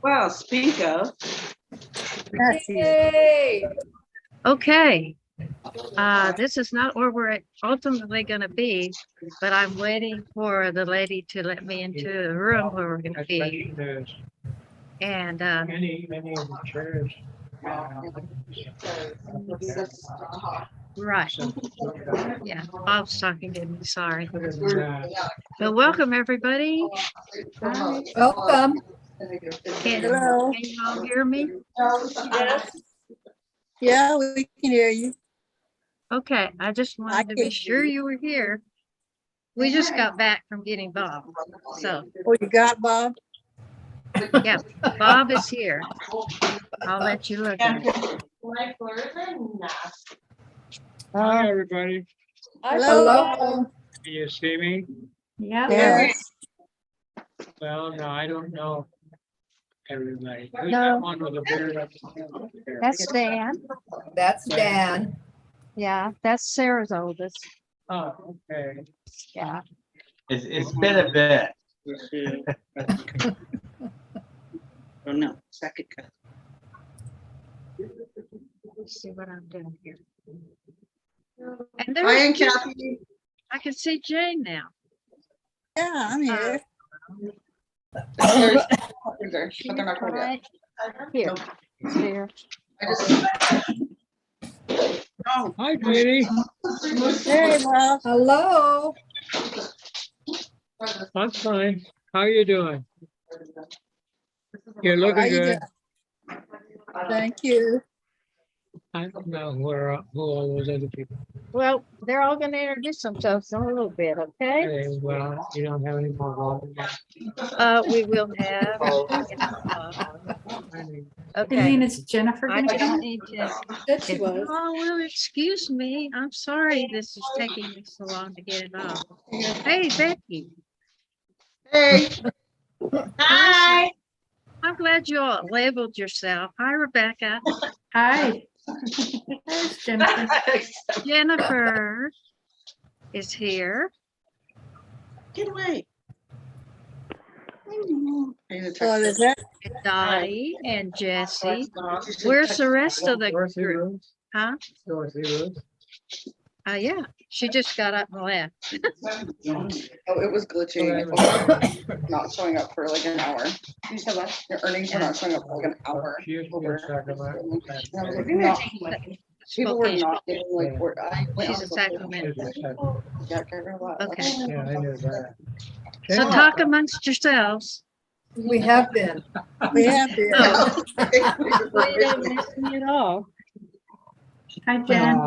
Well, speak of. Yay! Okay. This is not where we're ultimately going to be, but I'm waiting for the lady to let me into the room where we're going to be. And Many of the chairs. right. Yeah, Bob's talking to me. Sorry. So welcome everybody. Welcome. Can Hello. you all hear me? Yes. Yeah, we can hear you. Okay, I just wanted to be sure you were here. We just got back from getting Bob. So Oh, you got Bob? yeah, Bob is here. I'll let you look at it. Hi, everybody. Hello. Can you see me? Yeah. Yes. Well, no, I don't know everybody. Who's No. that one with the beard up there? That's Dan. That's Dan. Yeah, that's Sarah's oldest. Oh, okay. Yeah. It's been a bit. Oh, no, second cut. Let's see what I'm doing here. And Hi, and there's, Kathy. I can see Jane now. Yeah, I'm here. There's- She's but they're not cold yet. right here. It's here. I just- Oh, Hi, Judy. Hey, Bob. Hello. I'm fine. How are you doing? You're How looking you good. doing? Thank you. I don't know who all those other people. Well, they're all going to introduce themselves in a little bit, okay? Hey, well, you don't have any more room. We will have. Okay. it's Jennifer. I just need to. Said she If was. you all will excuse me, I'm sorry this is taking me so long to get it off. Hey, Becky. hey. Hi. I'm glad you all labeled yourself. Hi, Rebecca. Hi. There's Jennifer. Jennifer is here. Get away. So is that, And Dottie and Jesse. Where's the rest of the Dorothy group? Rose? Huh? Dorothy Rose? Yeah, she just got up and left. Oh, it was glitching. Not showing up for like an hour. You said what? Your earnings were not showing up for like an hour. She used to be in Sacramento. People were Spokane. not getting like, I went She's on in social Sacramento. media. Yeah, I heard a lot. Okay. Yeah, I knew that. So talk amongst yourselves. We have been. we have here? Oh, Okay. you didn't miss me at all. Hi, Jen.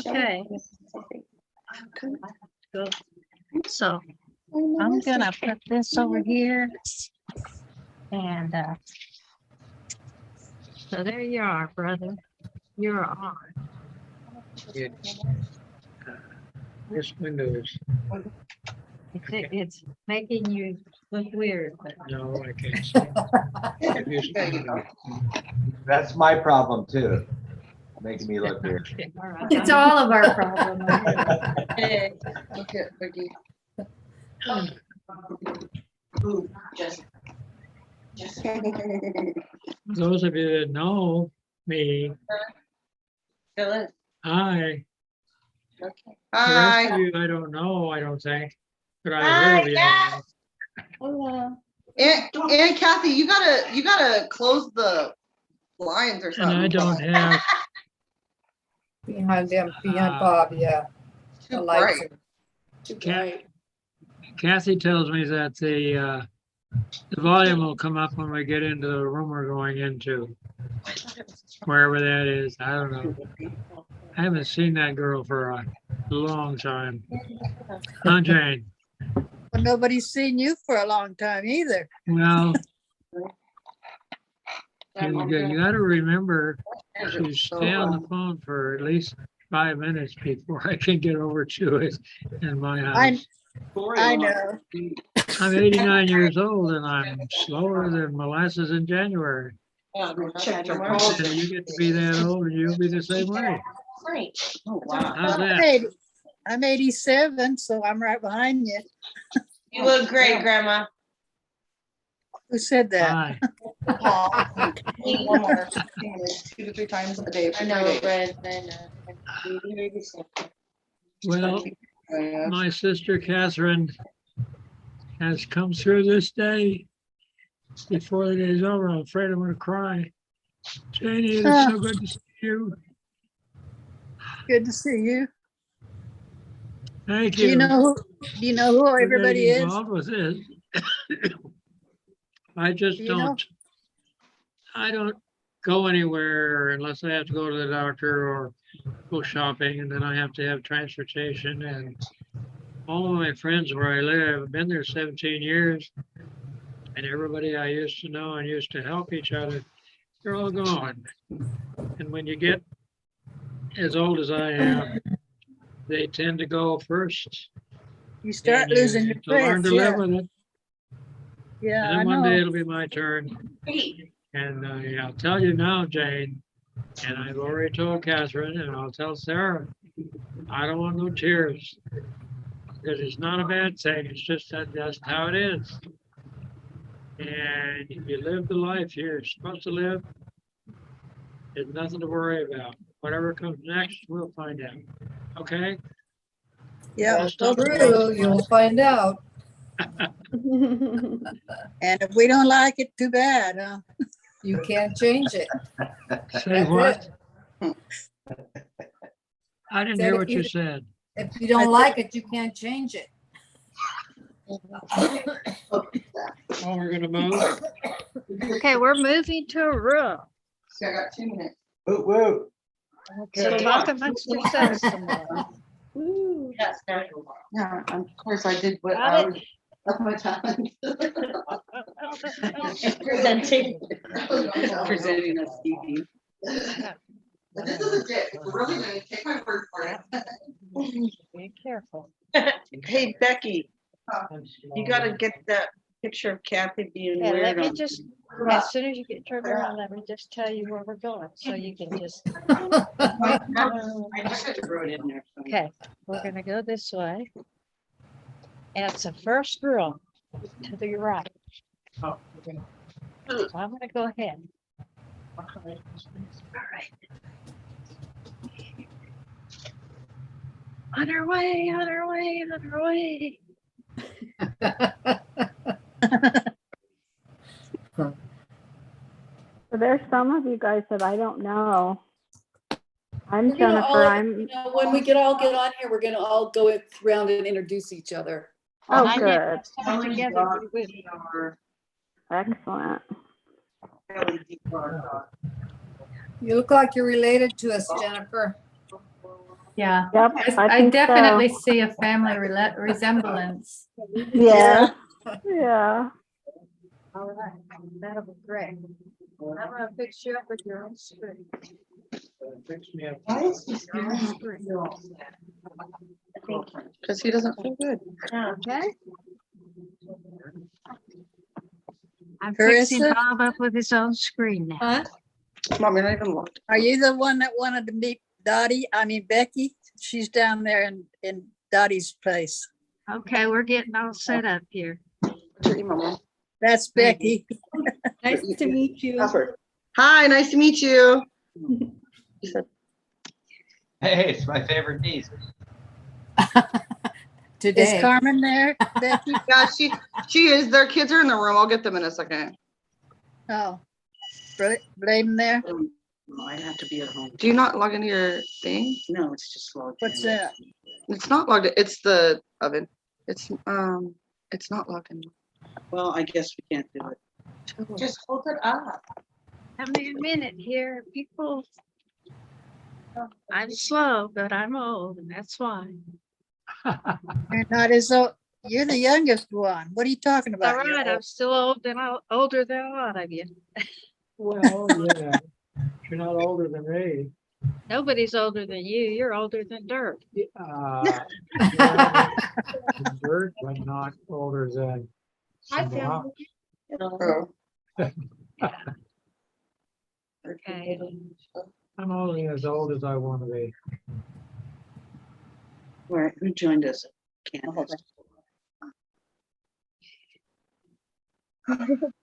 Okay. Good. So I'm gonna put this over here. And so there you are, brother. You're on. This window is, It's making you look weird. But no, I can't see. It used to be. That's my problem too. Making me look weird. all right. It's all of our problem. Hey, look at Vicky. Ooh, Jess. Those of you that know me, hi. The rest Hi. of you, I don't know, I don't think, but I heard of you. Hello. And Kathy, you gotta close the blinds or And something. I don't have, Behind them, behind Bob, yeah. The Too lights bright. are too Ca- bright. Kathy tells me that the volume will come up when we get into the room we're going into, wherever that is, I don't know. I haven't seen that girl for a long time. Huh, Jane? Well, nobody's seen you for a long time either. Well, you gotta remember to stay on the phone for at least 5 minutes before I can get over to it in my house. I know. I'm 89 years old and I'm slower than molasses in January. Check your And you get to be that old and you'll be the same way. Oh, wow. How's that? I'm 87, so I'm right behind you. You look great, Grandma. Who said that? Hi. Paul, need one more, 2 to 3 times a day for I 3 know, days. Brad, I know. Well, Yeah. my sister Catherine has come through this day. Before the day's over, I'm afraid I'm gonna cry. Janie, it's so good to see you. Good to see you. Thank Do you you. know who for everybody getting is? involved with this. I just Do you know? I don't go anywhere unless I have to go to the doctor or go shopping, and then I have to have transportation. And all of my friends where I live, I've been there 17 years, and everybody I used to know and used to help each other, they're all gone. And when you get as old as I am, they tend to go first. You start and you losing your have to learn friends. to live Yeah, with it. yeah, And I then one day know. it'll be my turn. And I'll tell you now, Jane, and I've already told Catherine, and I'll tell Sarah, I don't want no tears. Because it's not a bad thing, it's just that's how it is. And if you live the life you're supposed to live, there's nothing to worry about. Whatever comes next, we'll find out. Okay? Yeah, I'll stop True, you'll find out. and if we don't like it, too bad, huh? You can't change it. Say That's what? it. I didn't Said hear if what you- you said. If you don't like it, you can't change it. Oh, we're gonna move? Okay, we're moving to a room. So I got 2 minutes. Woo, woo. So talk amongst yourselves. That's not- Yeah, of course I did what Got I it. was, that's my talent. Presenting. Presenting us TV. But this is legit, it's really good, take my word for it. Be careful. Hey, Becky, you gotta get that picture of Kathy being Yeah, let weird me on. just, as soon as you get turned around, let me just tell you where we're going, so you can just. I just wrote it in there. so- Okay, we're gonna go this way. And it's the first room to the right. Oh. So I'm gonna go ahead. All right. On our way, on our way, on our way. So there's some of you guys that I don't know. I'm We're gonna Jennifer. all- I'm, you know, when we get on here, we're gonna all go around and introduce each other. oh, I good. get stuff together with you. Excellent. You look like you're related to us, Jennifer. Yeah, Yep, I think so. definitely see a family resemblance. Yeah, yeah. All right, that'll be great. I'm gonna fix you up with your own screen. Fix me up. Why is this Your own screen. Cause he doesn't feel good. Okay. I'm fixing Carissa? Bob up with his own screen now. Huh? Mom, you're not even looked. Are you the one that wanted to meet Becky? She's down there in Dottie's place. Okay, we're getting all set up here. What's your email, Mom? That's Becky. Nice to meet you. Password. Hi, nice to meet you. You said, Hey, it's my favorite niece. Is Today. Carmen there, Becky? yeah, she is. Their kids are in the room. I'll get them in a second. Oh, blame there. I have to be at home. Do you not log into your thing? No, it's just logged. What's in. that? It's not logged in. It's the oven. It's not logged in. Well, I guess we can't do it. Just hold it up. Have me a minute here, people. I'm slow, but I'm old, and that's why. You're not as old. You're the youngest one. What are you talking All about? You're right, old. I'm still older than a lot of you. Well, yeah, you're not older than me. Nobody's older than you. You're older than dirt. Yeah, Dirt, but not older than. Hi, some rock. Oh. Okay. I'm only as old as I want to be. All right, who joined us? Candace. Aunt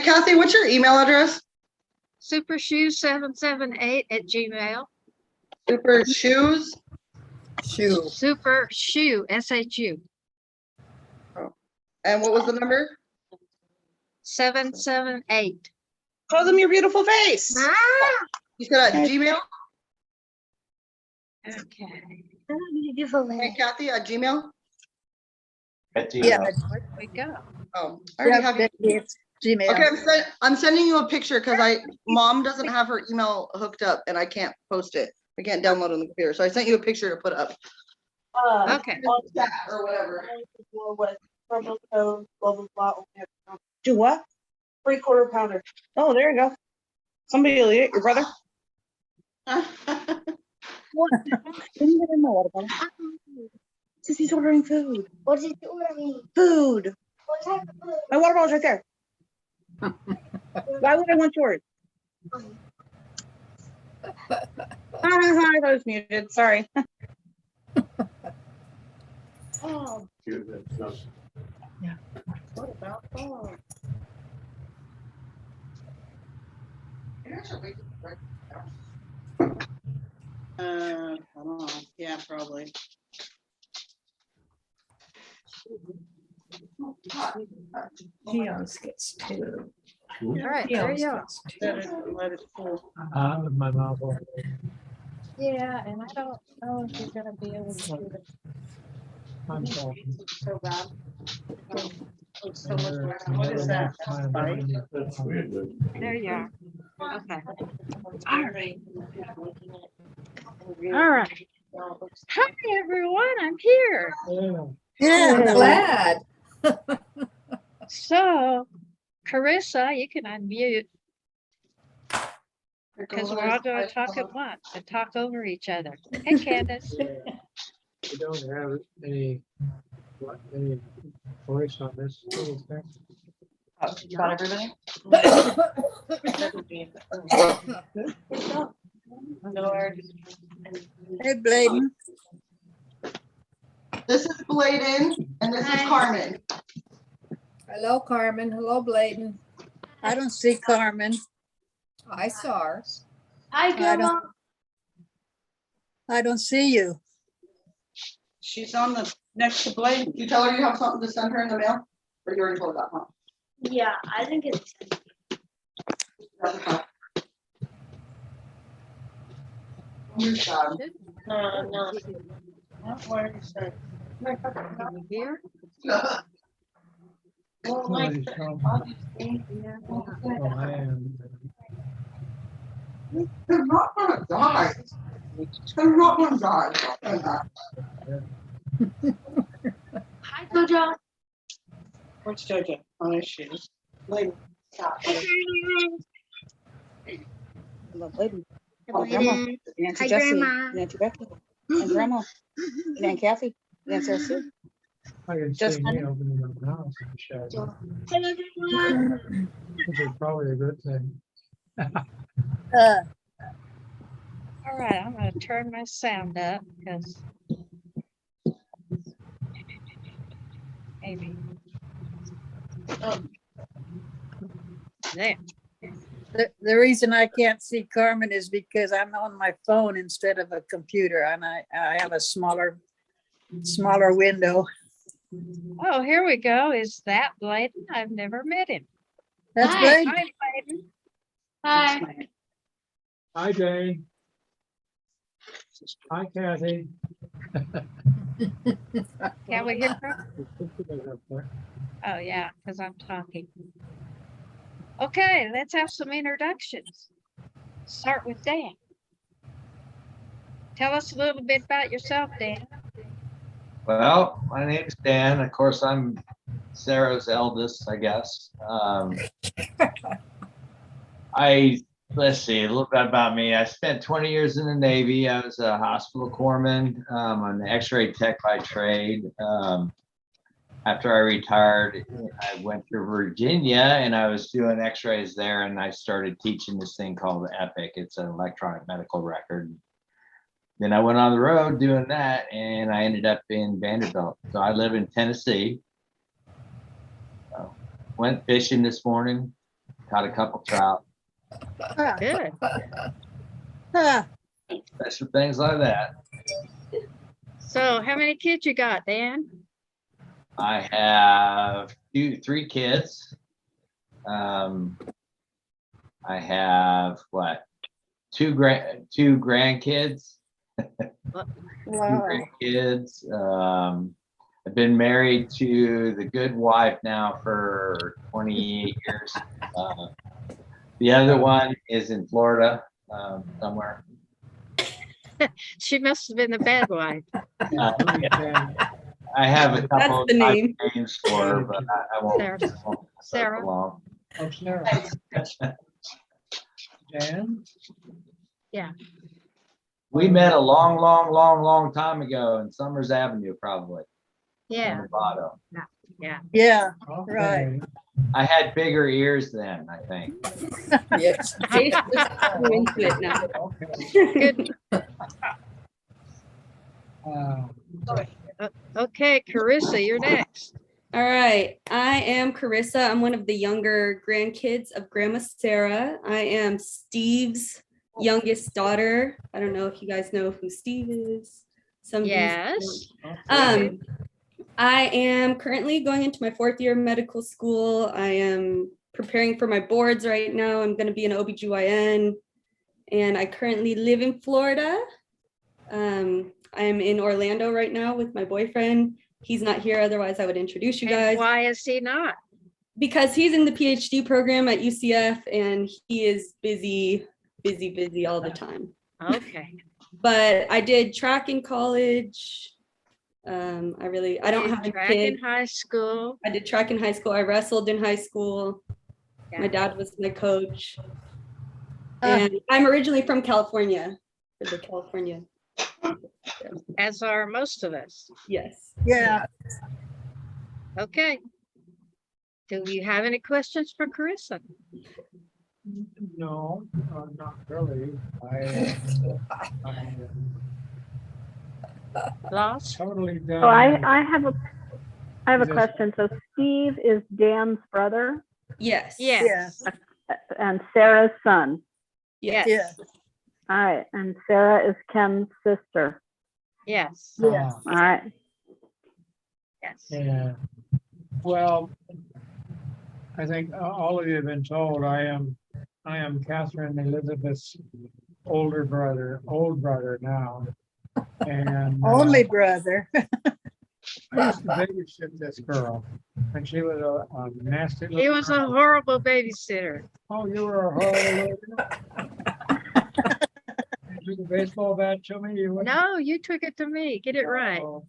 Kathy, what's your email address? supershoe778 @gmail. Super Shoes. Shoe. Super shoe, SHU, And what was the number? 778. Show them your beautiful face. You said at Gmail? Okay, Aunt Kathy at Gmail? At Yeah, Gmail. there we go. Oh, I already yeah, have you. Becky, it's Gmail. Okay, I'm sending you a picture because mom doesn't have her email hooked up and I can't post it. I can't download it on the computer. So I sent you a picture to put up. Okay. Chat or whatever. Do what? 3/4 pounder. Oh, there you go. Somebody will eat it, your brother? Sissy's ordering food. What is it ordering? Food. What type of food? My water bottle's right there. Why would I want yours? I was muted, sorry. Oh, What about that? I don't know. Yeah, probably. Geos gets two. All right, there you go. Let it cool. With my mouth open. Yeah, and I don't know if you're gonna be able to do it. I'm talking. So bad. What is that? There you are. Okay. All right. All right. Hi, everyone. I'm here. Yeah. Yeah, Glad. So, Carissa, you can unmute because we're all going to talk at once and talk over each other. Hey, Candace. We don't have any voice on this little thing. About everybody? hey, Bladen. This is Bladen and this is Carmen. Hello, Carmen. Hello, Bladen. I don't see Carmen. I saw her. hi, Grandma. I don't see you. She's on the next to Blaine. You tell her you have something to send her in the mail? Or you already told her that, huh? Yeah, I think it's. You're sad. No. Here? Somebody's talking. Oh, I am. They're not gonna die. They're not gonna die. Hi, Jojo. Where's Jojo? Oh, there she is. Blaine. Hello, Bladen. Hi, Grandma. Bladen. Nancy Hi, Jessie, Grandma. Nancy Becky, and Grandma, and Aunt Kathy, and Aunt Sarah Sue. I can Just see me kind opening my mouth and shut. Hello, everyone. Which is probably a good thing. All right, I'm going to turn my sound up because maybe. There. The reason I can't see Carmen is because I'm on my phone instead of a computer and I have a smaller window. Oh, here we go. Is that Bladen? I've never met him. That's Hi. good. Hi, Bladen. Hi. Hi, Jane. Hi, Kathy. Can we hear her? Oh, yeah, because I'm talking. Okay, let's have some introductions. Start with Dan. Tell us a little bit about yourself, Dan. Well, my name's Dan. Of course, I'm Sarah's eldest, I guess. Let's see, a little bit about me. I spent 20 years in the Navy. I was a hospital corpsman. I'm an X-ray tech by trade. After I retired, I went to Virginia and I was doing X-rays there, and I started teaching this thing called Epic. It's an electronic medical record. Then I went on the road doing that, and I ended up in Vanderbilt. So I live in Tennessee. Went fishing this morning, caught a couple trout, Good. Ah, special things like that. So how many kids you got, Dan? I have three kids. I have two grandkids. Wow. Kids. I've been married to the good wife now for 28 years. The other one is in Florida, somewhere. She must have been the bad wife. I have a couple of That's the name. names for her, but I won't. Sarah. I won't pass that Sarah. along. Oh, Sarah. Jan? We met a long time ago in Summers Avenue, probably. Yeah, in Novato. yeah. yeah, Okay. Right. I had bigger ears then, I think. Yes. Jason's into it now. Okay. Good. Uh, Okay, Carissa, you're next. All right, I am Carissa. I'm one of the younger grandkids of Grandma Sarah. I am Steve's youngest daughter. I don't know if you guys know who Steve is. Some of you Yes. don't. I am currently going into my 4th year of medical school. I am preparing for my boards right now. I'm going to be an OBGYN, and I currently live in Florida. I am in Orlando right now with my boyfriend. He's not here, otherwise I would introduce you guys. And why is he not? Because he's in the PhD program at UCF and he is busy all the time. Okay. But I did track in college. I don't have a Track kid. in high school. I did track in high school. I wrestled in high school. Yeah. My dad was my coach. Ah. And I'm originally from California, for the California. As are most of us. Yes. yeah. Okay. Do you have any questions for Carissa? No, not really. I Lost? totally done. So I have a Yes. question. So Steve is Dan's brother Yes. Yes. and Sarah's son. Yes. Yeah. All right. And Sarah is Ken's sister. Yes. Yeah. All right. Yes. Yeah. Well, I think all of you have been told I am Catherine Elizabeth's old brother now. And Only brother. I used to babysit this girl, and she was a nasty. He little was a girl. horrible babysitter. Oh, you were a horrible. You took a baseball bat to me. You wouldn't- No, you took it to me. Get it right. Oh.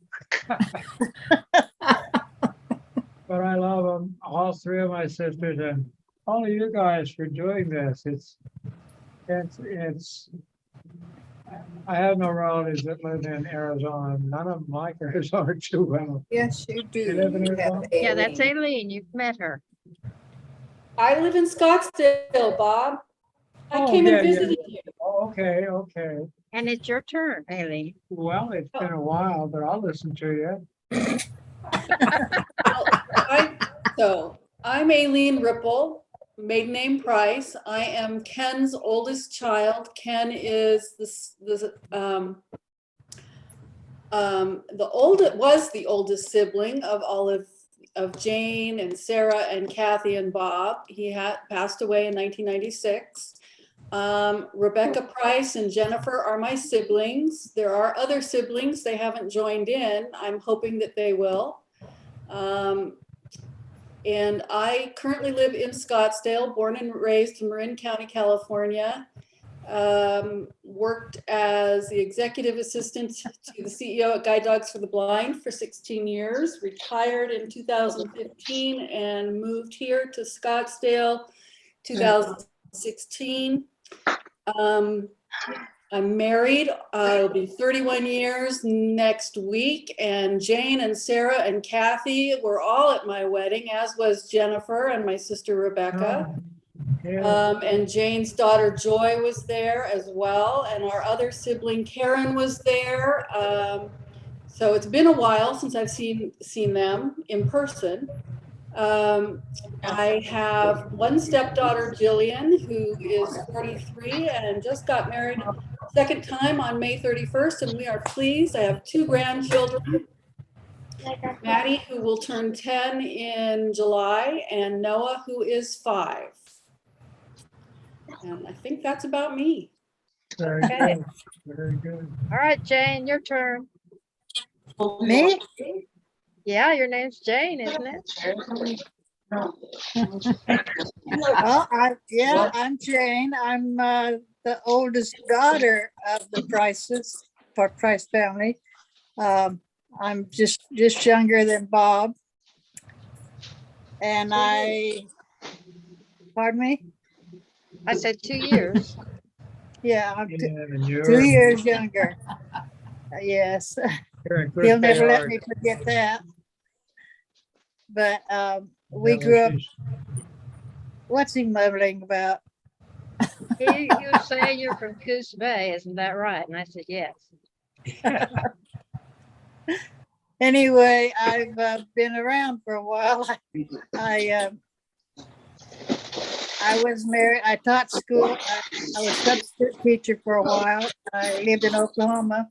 But I love them, all three of my sisters, and all of you guys for doing this. It's. I have no relatives that live in Arizona. None of them like Arizona too well. Yes, you do. You live in You have Arizona? Yeah, that's Aileen. Aileen. You've met her. I live in Scottsdale, Bob. I Oh, came yeah, and yeah. visited you. Oh, okay, okay. And it's your turn, Aileen. Well, it's been a while, but I'll listen to you. I'm Aileen Ripple, maiden name Price. I am Ken's oldest child. Ken is the oldest sibling of all of Jane and Sarah and Kathy and Bob. He had passed away in 1996. Rebecca Price and Jennifer are my siblings. There are other siblings. They haven't joined in. I'm hoping that they will. And I currently live in Scottsdale, born and raised in Marin County, California. Worked as the executive assistant to the CEO at Guide Dogs for the Blind for 16 years, retired in 2015 and moved here to Scottsdale 2016. I'm married. It'll be 31 years next week. And Jane and Sarah and Kathy were all at my wedding, as was Jennifer and my sister Rebecca. Yeah. And Jane's daughter Joy was there as well. And our other sibling Karen was there. So it's been a while since I've seen them in person. I have one stepdaughter, Jillian, who is 43 and just got married second time on May 31st, and we are pleased. I have two grandchildren, Maddie, who will turn 10 in July, and Noah, who is 5. And I think that's about me. Very Okay. good. Very good. All right, Jane, your turn. Me? Yeah, your name's Jane, isn't it? Well, I'm Jane. I'm the oldest daughter of the Price family. I'm just younger than Bob. And pardon me? I said 2 years. Yeah, I'm Yeah, and 2 years younger. Yes, you're in good he'll never let PR. me forget that. But we grew up, what's he mumbling about? You say you're from Coos Bay, isn't that right? And I said, yes. Anyway, I've been around for a while. I was married. I taught school. I was substitute teacher for a while. I lived in Oklahoma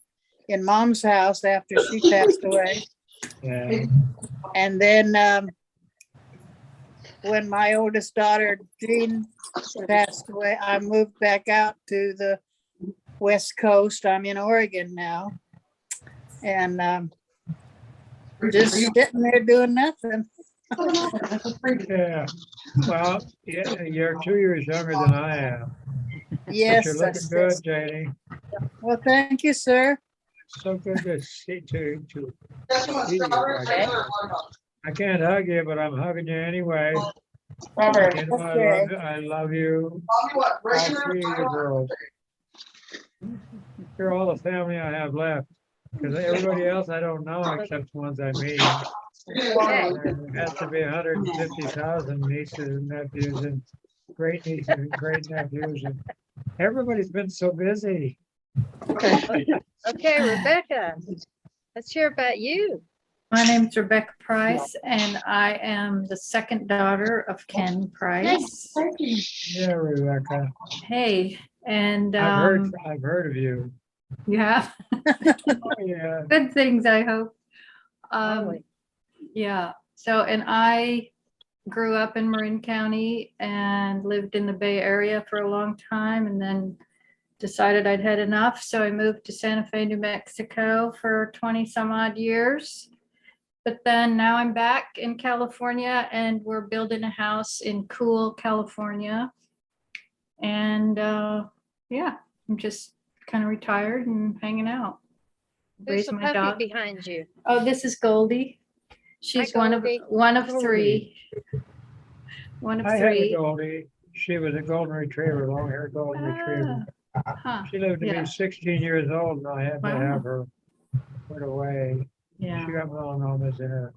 in Mom's house after she passed away. Yeah. And then when my oldest daughter, Jean, passed away, I moved back out to the West Coast. I'm in Oregon now. And just sitting there doing nothing. Yeah. Well, yeah, you're 2 years younger than I am. Yes. But you're looking good, Janie. Well, thank you, sir. So good to see you. I can't hug you, but I'm hugging you anyway. You know, I love you. All 3 of you girls. You're all the family I have left. Because everybody else I don't know except the ones I meet. There has to be 150,000 nieces and nephews and great nieces and great nephews. And everybody's been so busy. Okay, Rebecca, let's hear about you. My name's Rebecca Price, and I am the second daughter of Ken Price. Yeah, Rebecca. Hey, and I've heard of you. you have Yeah. good things, I hope. Yeah. So, and I grew up in Marin County and lived in the Bay Area for a long time, and then decided I'd had enough. So I moved to Santa Fe, New Mexico for 20 some odd years. But then now I'm back in California, and we're building a house in Cool, California. And yeah, I'm just kind of retired and hanging out. Who's Raise the my puppy dog. behind you? Oh, this is Goldie. She's Hi, Goldie. one of three. One of I had a three. Goldie. She was a golden retriever, long-haired golden retriever. Huh. She lived to Yeah. be 16 years old, and I had to Wow. have her put away. Yeah. She got melanomas in her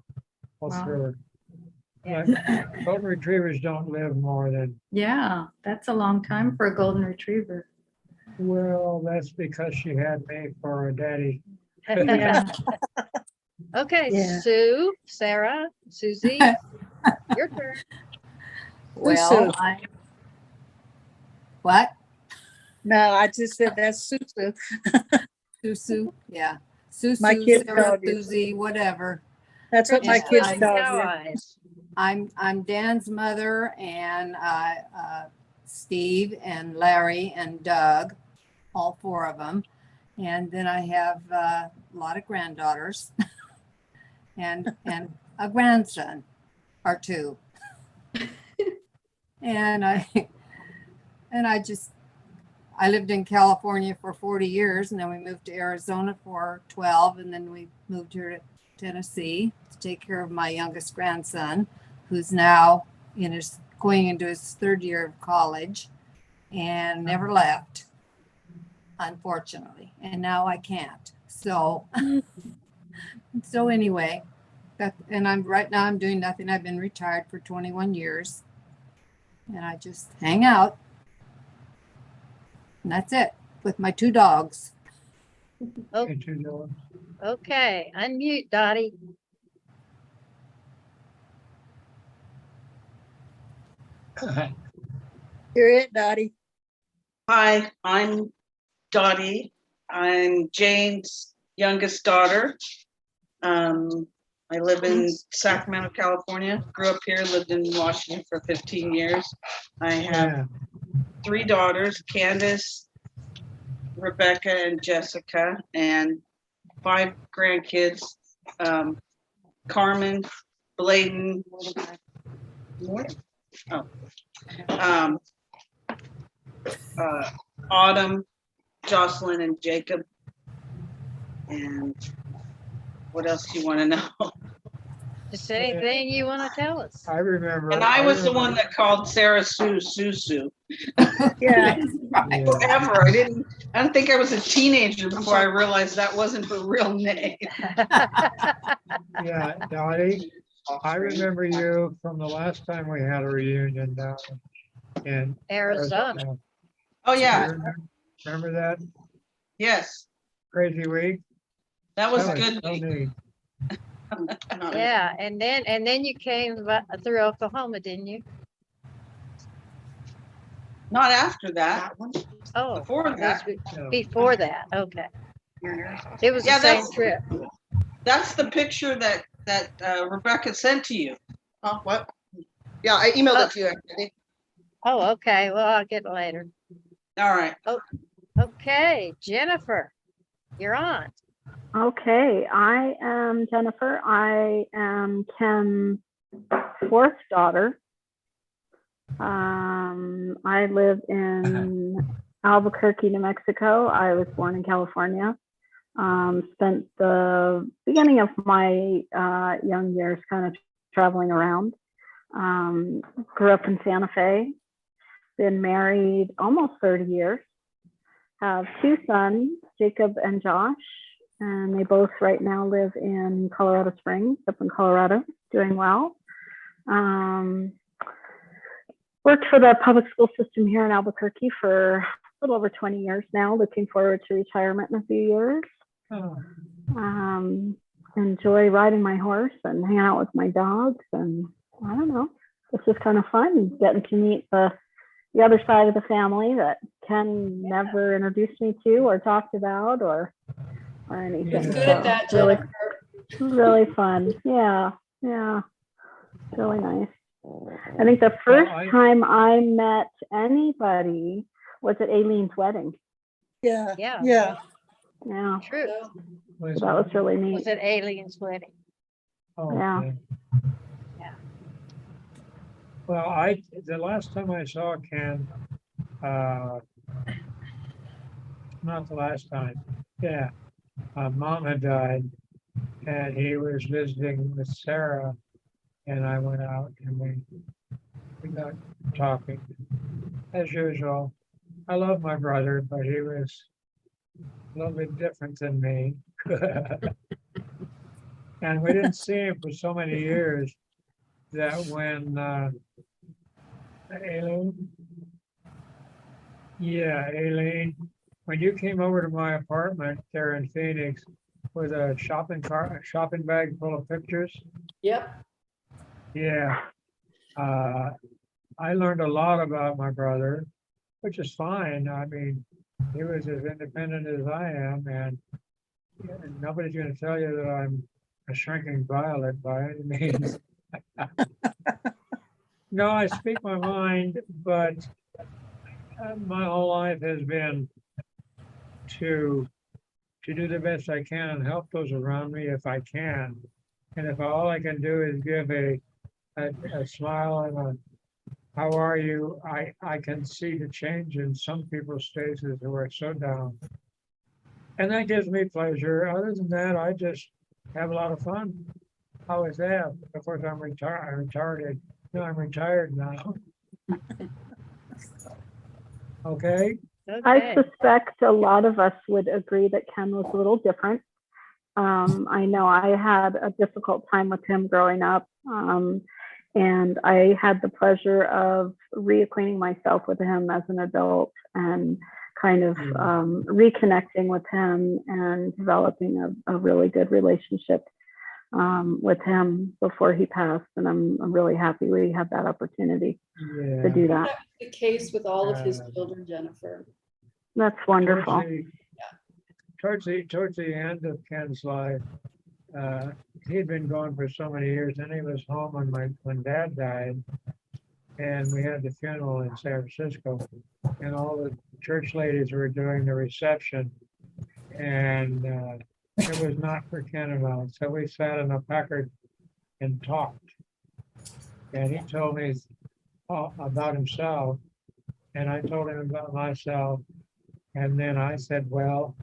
whole Wow. throat. Yeah. But golden retrievers don't live more than, Yeah, that's a long time for a golden retriever. well, that's because she had me for a daddy. Yeah. Okay, Yeah. Sue, Sarah, Susie, your turn. Well, What? No, I just said that's Susu. Susu? Yeah. Susu, My kids Sarah, called you. Susie, whatever. That's what my Yeah, kids I'm call Cow you. eyes. I'm Dan's mother and Steve and Larry and Doug, all 4 of them. And then I have a lot of granddaughters and a grandson or 2. And I lived in California for 40 years, and then we moved to Arizona for 12, and then we moved here to Tennessee to take care of my youngest grandson, who's now going into his 3rd year of college and never left, unfortunately. And now I can't. So anyway, and right now I'm doing nothing. I've been retired for 21 years, and I just hang out. And that's it, with my 2 dogs. And you know, Okay, unmute, Dottie. You're it, Dottie. Hi, I'm Dottie. I'm Jane's youngest daughter. I live in Sacramento, California. Grew up here, lived in Washington for 15 years. I have Yeah. 3 daughters, Candace, Rebecca, and Jessica, and 5 grandkids, Carmen, Bladen, Autumn, Jocelyn, and Jacob. And what else do you want to know? Just anything you want to tell us. I remember. And I was the remember- one that called Sarah Sue. Yeah. Yeah. Forever. I don't think I was a teenager before I realized that wasn't her real name. Yeah, Dottie, I remember you from the last time we had a reunion down in Arizona. Oh, yeah. Remember that Yes. crazy week? That was That was good. so neat. Yeah, and then you came through Oklahoma, didn't you? Not after that. Oh, Before that. before that, okay. It was the Yeah, same that's- trip. That's the picture that Rebecca sent to you. Oh, what? Yeah, I emailed it to you, actually. Oh, okay. Well, I'll get it later. All right. Okay, Jennifer, you're on. Okay, I am Jennifer. I am Ken's 4th daughter. I live in Albuquerque, New Mexico. I was born in California. Spent the beginning of my young years kind of traveling around. Grew up in Santa Fe. Been married almost 30 years. Have 2 sons, Jacob and Josh, and they both right now live in Colorado Springs, up in Colorado, doing well. Worked for the public school system here in Albuquerque for a little over 20 years now. Looking forward to retirement in a few years. Enjoy riding my horse and hanging out with my dogs, and I don't know, it's just kind of fun getting to meet the other side of the family that Ken never introduced me to or talked about or anything. Good So at that, really, Jennifer. really fun. Yeah, really nice. I think the first time I met anybody was at Aileen's wedding. Yeah. Yeah. Yeah. Yeah, True. so that was really neat. Was it Alien's wedding? Oh, Yeah. okay. Well, the last time I saw Ken, not the last time, yeah, Mom had died and he was visiting with Sarah and I went out and we got talking as usual. I love my brother, but he was a little bit different than me. And we didn't see him for so many years that when Aileen, when you came over to my apartment there in Phoenix with a shopping bag full of pictures. Yep. Yeah. I learned a lot about my brother, which is fine. I mean, he was as independent as I am, and nobody's going to tell you that I'm a shrinking violet by any means. No, I speak my mind, but my whole life has been to do the best I can and help those around me if I can. And if all I can do is give a smile and a how are you, I can see the change in some people's faces who are so down. And that gives me pleasure. Other than that, I just have a lot of fun. I always have. Of course, I'm retired. No, I'm retired now. Okay. I suspect a lot of us would agree that Ken was a little different. I know I had a difficult time with him growing up. And I had the pleasure of reacquainting myself with him as an adult and kind of reconnecting with him and developing a really good relationship with him before he passed. And I'm really happy we had that opportunity to Yeah. do that. The case with all of his Uh, children, Jennifer. That's wonderful. Towards the end of Ken's life, he'd been gone for so many years, and he was home when Dad died. And we had the funeral in San Francisco, and all the church ladies were doing the reception. And it was not for Ken and I, so we sat in a Packard and talked. And he told me about himself, and I told him about myself. And then I said, well,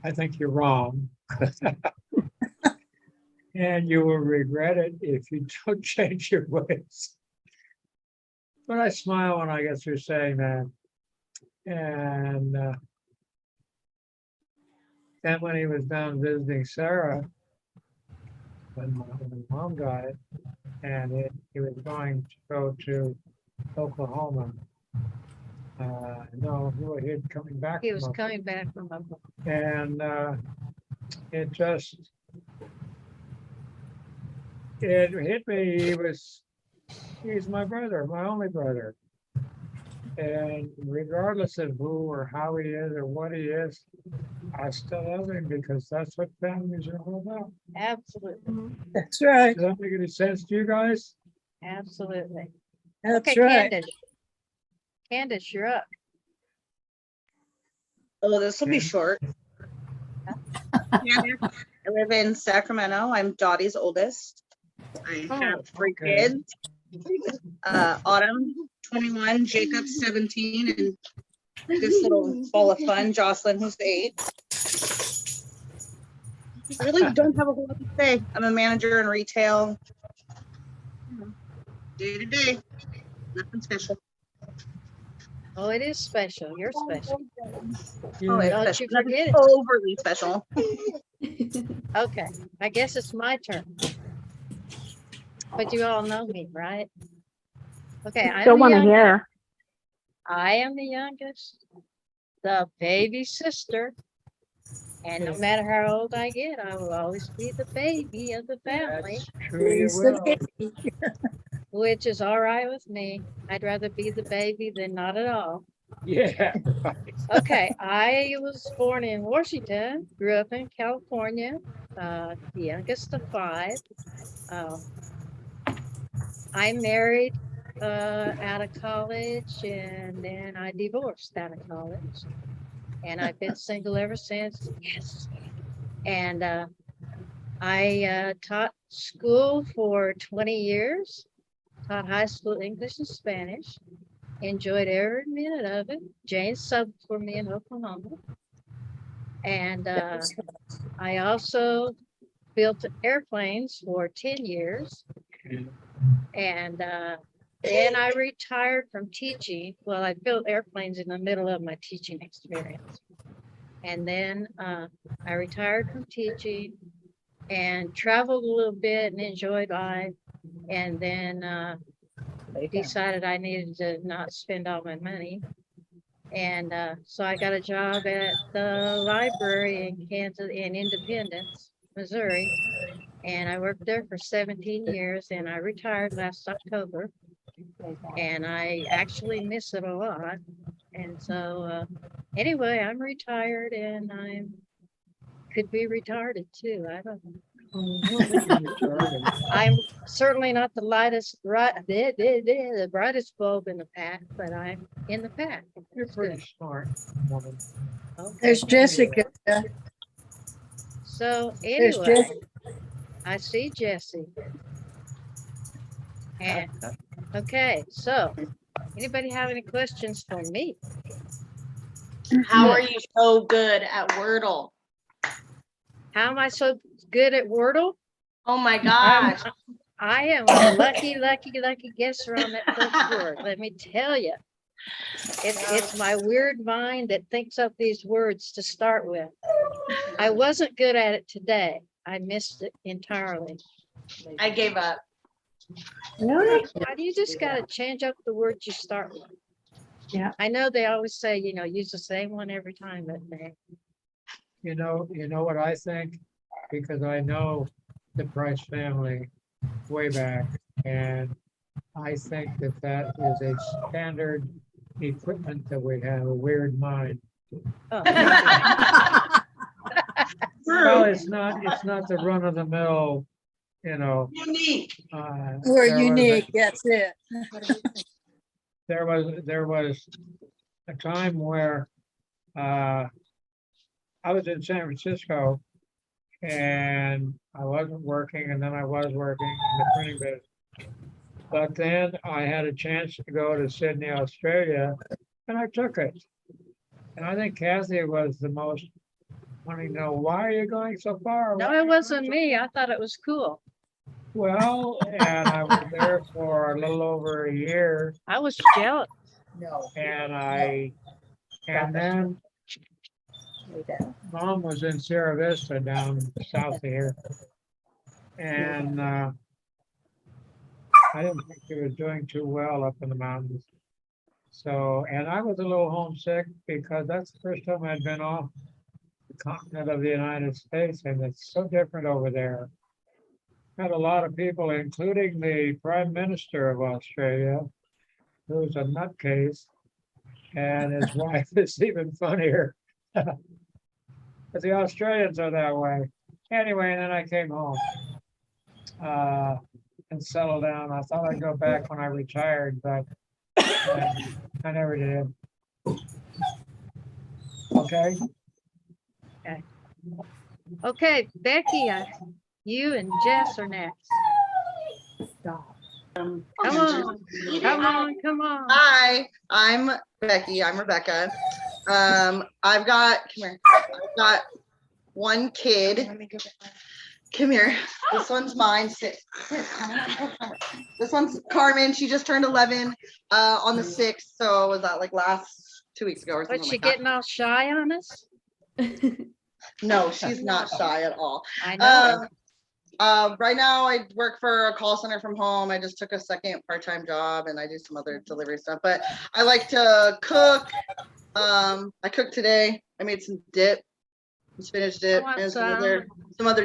I think you're wrong. And you will regret it if you don't change your ways. But I smile when I get through saying that. And then when he was down visiting Sarah, when mom died, and he was going to go to Oklahoma. No, he had coming back. He was from coming back from Oklahoma. And it just, it hit me. He's my brother, my only brother. And regardless of who or how he is or what he is, I still love him because that's what families are all about. Absolutely, That's right. Does that make any sense to you guys? absolutely. That's Okay, right. Candace. Candace, you're up. Oh, this will be Yeah. short. I live in Sacramento. I'm Dottie's oldest. I have three okay. kids. Autumn, 21, Jacob, 17, and this little ball of fun, Jocelyn, who's 8. I really don't have a whole lot to say. I'm a manager in retail. Day to day, nothing special. Oh, it is special. You're special. Oh, it's Don't special. you forget it. Nothing overly special. Okay, I guess it's my turn. But you all know me, right? Okay, I'm Still the want to youngest. hear. I am the youngest, the baby sister. And no matter how old I get, I will always be the baby of the family, That's true, you He's the will. baby. which is all right with me. I'd rather be the baby than not at all. Yeah. Okay, I was born in Washington, grew up in California, the youngest of 5. I married out of college, and then I divorced out of college. And I've been single ever since. Yes. And I taught school for 20 years, taught high school English and Spanish, enjoyed every minute of it. Jane subbed for me in Oklahoma. And I also built airplanes for 10 years. And then I retired from teaching. Well, I built airplanes in the middle of my teaching experience. And then I retired from teaching and traveled a little bit and enjoyed life. And then decided I needed to not spend all my money. And so I got a job at the library in Kansas, in Independence, Missouri. And I worked there for 17 years, and I retired last October. And I actually miss it a lot. And so anyway, I'm retired, and I could be retarded too. I don't know. I'm certainly not the the brightest bulb in the pack, but I'm in the pack. You're pretty smart woman. Okay. There's Jessica. So There's anyway, Jessica. I see Jesse. And okay, so anybody have any questions for me? How are you so good at Wordle? How am I so good at Wordle? Oh my gosh. I am a lucky guesser on that first word. Let me tell you. It's my weird mind that thinks up these words to start with. I wasn't good at it today. I missed it entirely. I gave up. You just got to change up the words you start with. Yeah. I know they always say, use the same one every time, but You know what I think? Because I know the Price family way back. And I think that that is a standard equipment that we have, a weird mind. Well, it's not the run of the mill, you know. Unique. We're there was a- unique, that's it. There was a time where I was in San Francisco and I wasn't working, and then I was working in the printing business. But then I had a chance to go to Sydney, Australia, and I took it. And I think Kathy was the most wanting to know, why are you going so far? No, Why are it you wasn't going so me. I thought it was cool. Well, and I was there for a little over a year, I was jealous. and then Mom was in Sierra Vista down south of here. And I didn't think she was doing too well up in the mountains. So, and I was a little homesick because that's the first time I'd been off the continent of the United States, and it's so different over there. Had a lot of people, including the Prime Minister of Australia, who's a nutcase, and his wife is even funnier. But the Australians are that way. Anyway, and then I came home and settled down. I thought I'd go back when I retired, but I never did. Okay. Okay, Becky, you and Jess are next. Come on, come on. Hi, I'm Becky. I'm Rebecca. I've got one kid. Come here. This one's mine. Sit. This one's Carmen. She just turned 11 on the 6th. So was that like last 2 weeks ago or something Was she like that? getting all shy on us? No, she's not shy at all. I know. Right now I work for a call center from home. I just took a second part-time job and I do some other delivery stuff, but I like to cook. I cooked today. I made some dip, some spinach dip, and some other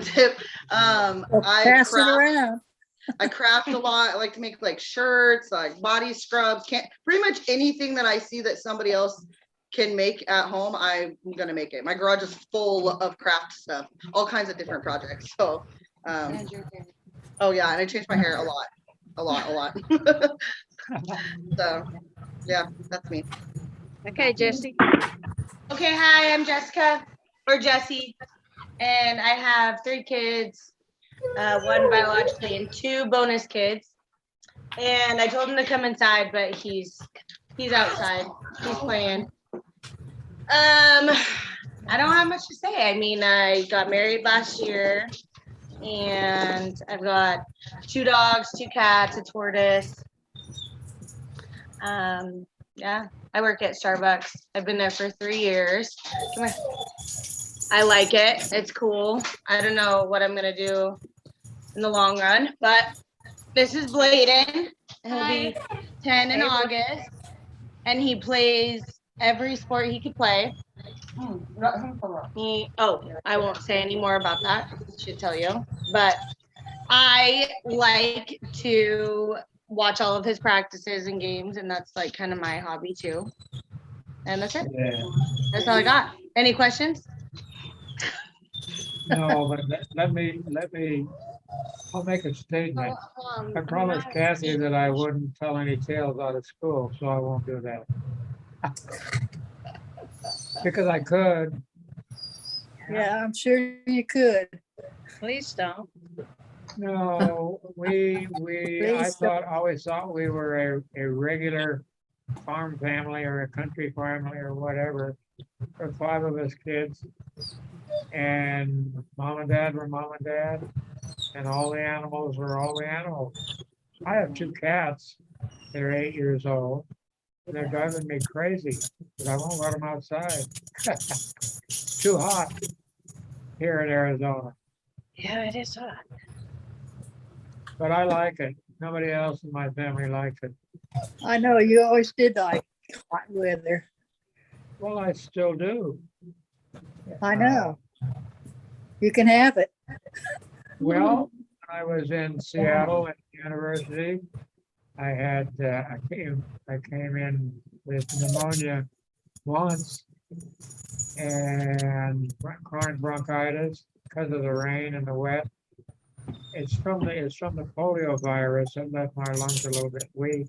dip. Pass it around. I craft a lot. I like to make like shirts, like body scrubs, pretty much anything that I see that somebody else can make at home, I'm gonna make it. My garage is full of craft stuff, all kinds of different projects. So oh yeah, and I changed my hair a lot. So yeah, that's me. Okay, Jessie. Okay, hi, I'm Jessica or Jessie, and I have 3 kids, 1 biologically and 2 bonus kids. And I told him to come inside, but he's outside. He's playing. I don't have much to say. I mean, I got married last year, and I've got 2 dogs, 2 cats, a tortoise. Yeah, I work at Starbucks. I've been there for 3 years. Come here. I like it. It's cool. I don't know what I'm gonna do in the long run, but this is Bladen. He'll be 10 in August, and he plays every sport he could play. I won't say any more about that. Should tell you, but I like to watch all of his practices and games, and that's like kind of my hobby too. And that's it. Yeah. That's all I got. Any questions? No, but let me, I'll make a statement. I promised Kathy that I wouldn't tell any tales out of school, so I won't do that. Because I could. Yeah, I'm sure you could. Please don't. No, always thought we were a regular farm family or a country family or whatever. There were 5 of us kids. And mom and dad were mom and dad. And all the animals were all the animals. I have 2 cats. They're 8 years old. And they're driving me crazy because I won't let them outside. Too hot here in Arizona. Yeah, it is hot. But I like it. Nobody else in my family likes it. I know you always did like hot weather. Well, I still do. I know. You can have it. Well, I was in Seattle at the university, I had, I came in with pneumonia once and chronic bronchitis because of the rain and the wet. It's from the polio virus that left my lungs a little bit weak,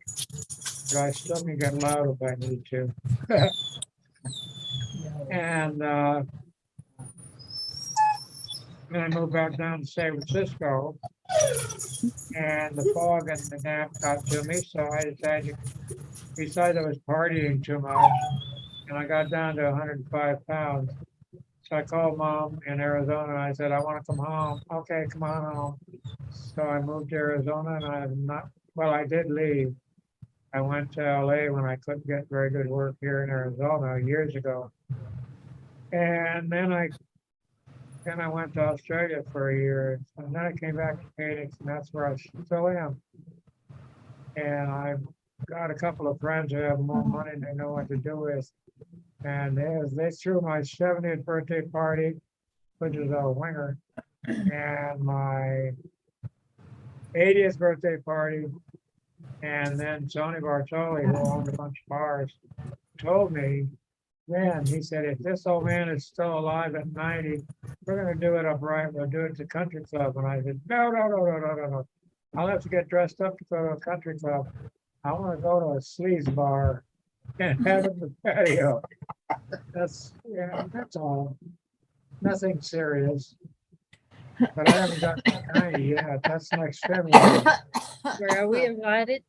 but I still can get loud if I need to. And then I moved back down to San Francisco, and the fog and the damp got to me, so I decided, besides I was partying too much, and I got down to 105 pounds. So I called Mom in Arizona, and I said, I want to come home. Okay, come on home. So I moved to Arizona, and I have not, well, I did leave. I went to LA when I couldn't get very good work here in Arizona years ago. And then I went to Australia for a year, and then I came back to Phoenix, and that's where I still am. And I've got a couple of friends who have more money than they know what to do with. And they threw my 70th birthday party, which is a winger, and my 80th birthday party. And then Tony Bartoli, who owned a bunch of bars, told me then, he said, if this old man is still alive at 90, we're going to do it upright. We'll do it at the country club. And I said, no. I'll have to get dressed up to go to a country club. I want to go to a sleaze bar and have it in the patio. That's all. Nothing serious. But I haven't got to 90 yet. That's next February. Where are we invited?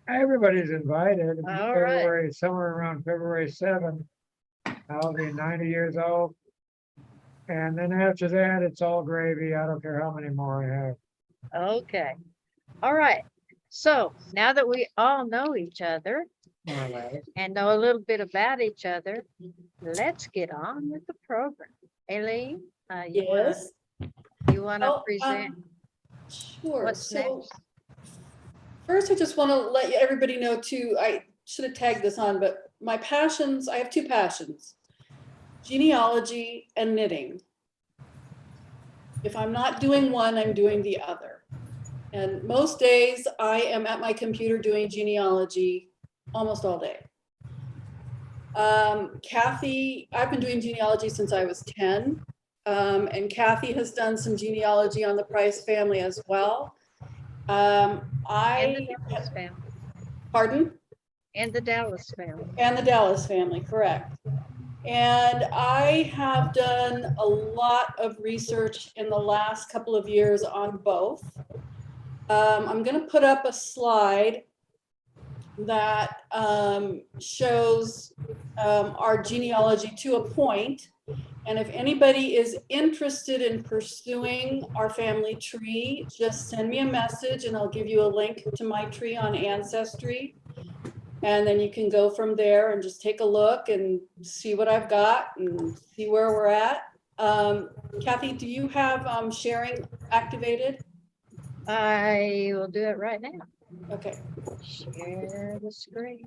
Everybody's invited. All right. Somewhere around February 7th. I'll be 90 years old. And then after that, it's all gravy. I don't care how many more I have. Okay. All right. So now that we all know each other More or less. and know a little bit about each other, let's get on with the program. Aileen, Yes. you want to Oh, present Sure. what's So next? first, I just want to let everybody know too, I should have tagged this on, but my passions, I have two passions, genealogy and knitting. If I'm not doing one, I'm doing the other. And most days I am at my computer doing genealogy almost all day. Kathy, I've been doing genealogy since I was 10. And Kathy has done some genealogy on the Price family as well. And the Dallas family. Pardon? And the Dallas family. And the Dallas family, correct. And I have done a lot of research in the last couple of years on both. I'm going to put up a slide that shows our genealogy to a point. And if anybody is interested in pursuing our family tree, just send me a message and I'll give you a link to my tree on Ancestry. And then you can go from there and just take a look and see what I've got and see where we're at. Kathy, do you have sharing activated? I will do it right now. Okay. Share the screen.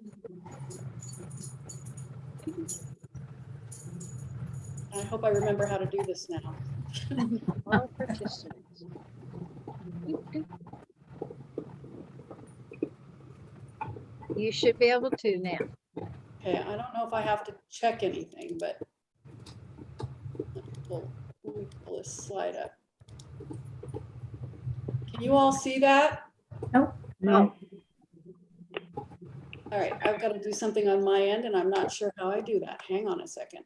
I hope I remember how to do this now. All participants. You should be able to now. Okay, I don't know if I have to check anything, but let me pull this slide up. Can you all see that? No. All right, I've got to do something on my end and I'm not sure how I do that. Hang on a second.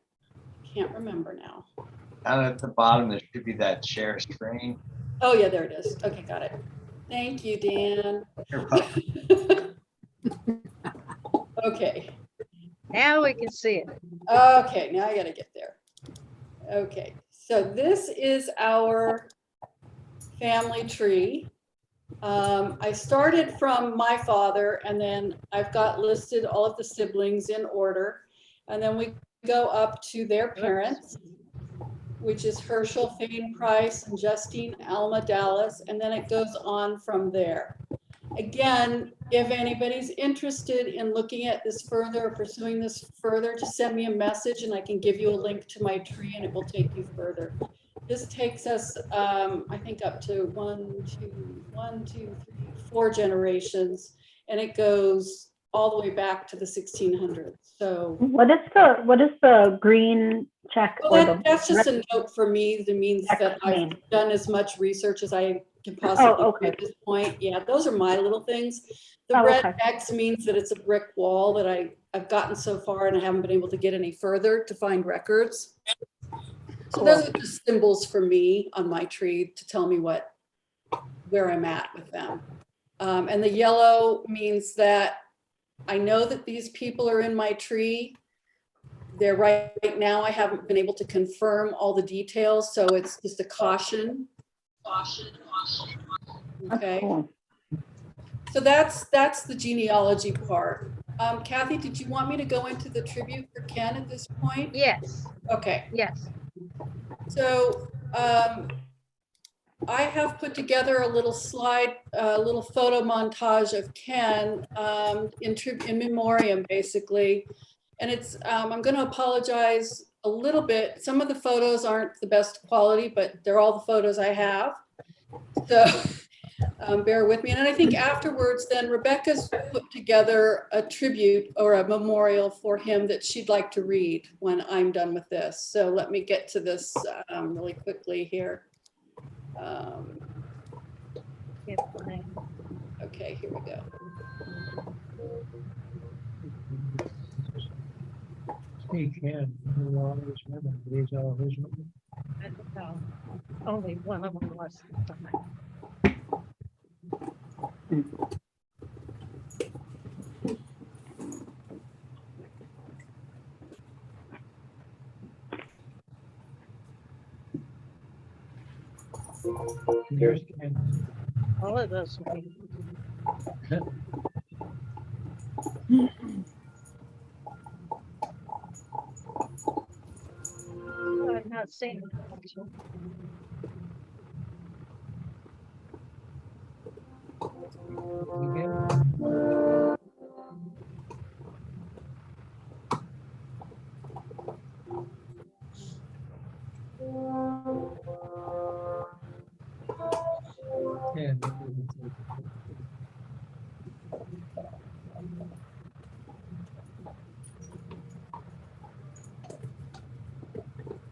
Can't remember now. Down at the bottom, there should be that share screen. Oh yeah, there it is. Okay, got it. Thank you, Dan. You're welcome. Okay. Now we can see it. Okay, now I gotta get there. Okay, so this is our family tree. I started from my father and then I've got listed all of the siblings in order. And then we go up to their parents, which is Herschel Fane Price and Justine Alma Dallas. And then it goes on from there. Again, if anybody's interested in looking at this further or pursuing this further, just send me a message and I can give you a link to my tree and it will take you further. this takes us, I think, up to 4 generations, and it goes all the way back to the 1600s. So What is the green check? well, that's just a note for me. That means that X I've mean. done as much research as I can possibly okay. do at this point. Yeah, those are my little things. The Oh, red okay. X means that it's a brick wall that I've gotten so far, and I haven't been able to get any further to find records. So those are just symbols for me on my tree to tell me where I'm at with them. And the yellow means that I know that these people are in my tree. They're right now. I haven't been able to confirm all the details, so it's just a caution. Okay. Cool. So that's the genealogy part. Kathy, did you want me to go into the tribute for Ken at this point? Yes, Okay. yes. So I have put together a little slide, a little photo montage of Ken in memoriam, basically. And it's, I'm going to apologize a little bit. Some of the photos aren't the best quality, but they're all the photos I have. So bear with me. And I think afterwards, then Rebecca's put together a tribute or a memorial for him that she'd like to read when I'm done with this. So let me get to this really quickly here. Okay, here we go. He can. He'll always remember these are his. I don't know. Only one of them was. Here's Ken. All of those. I've not seen it. Yeah.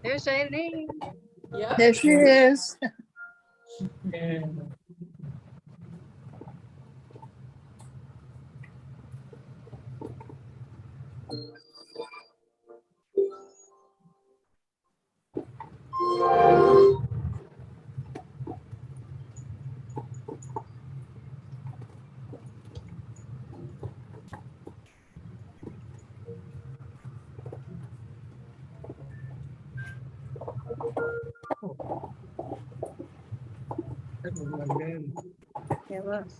There's Aileen. Yeah. There she is. And that was my man. It was.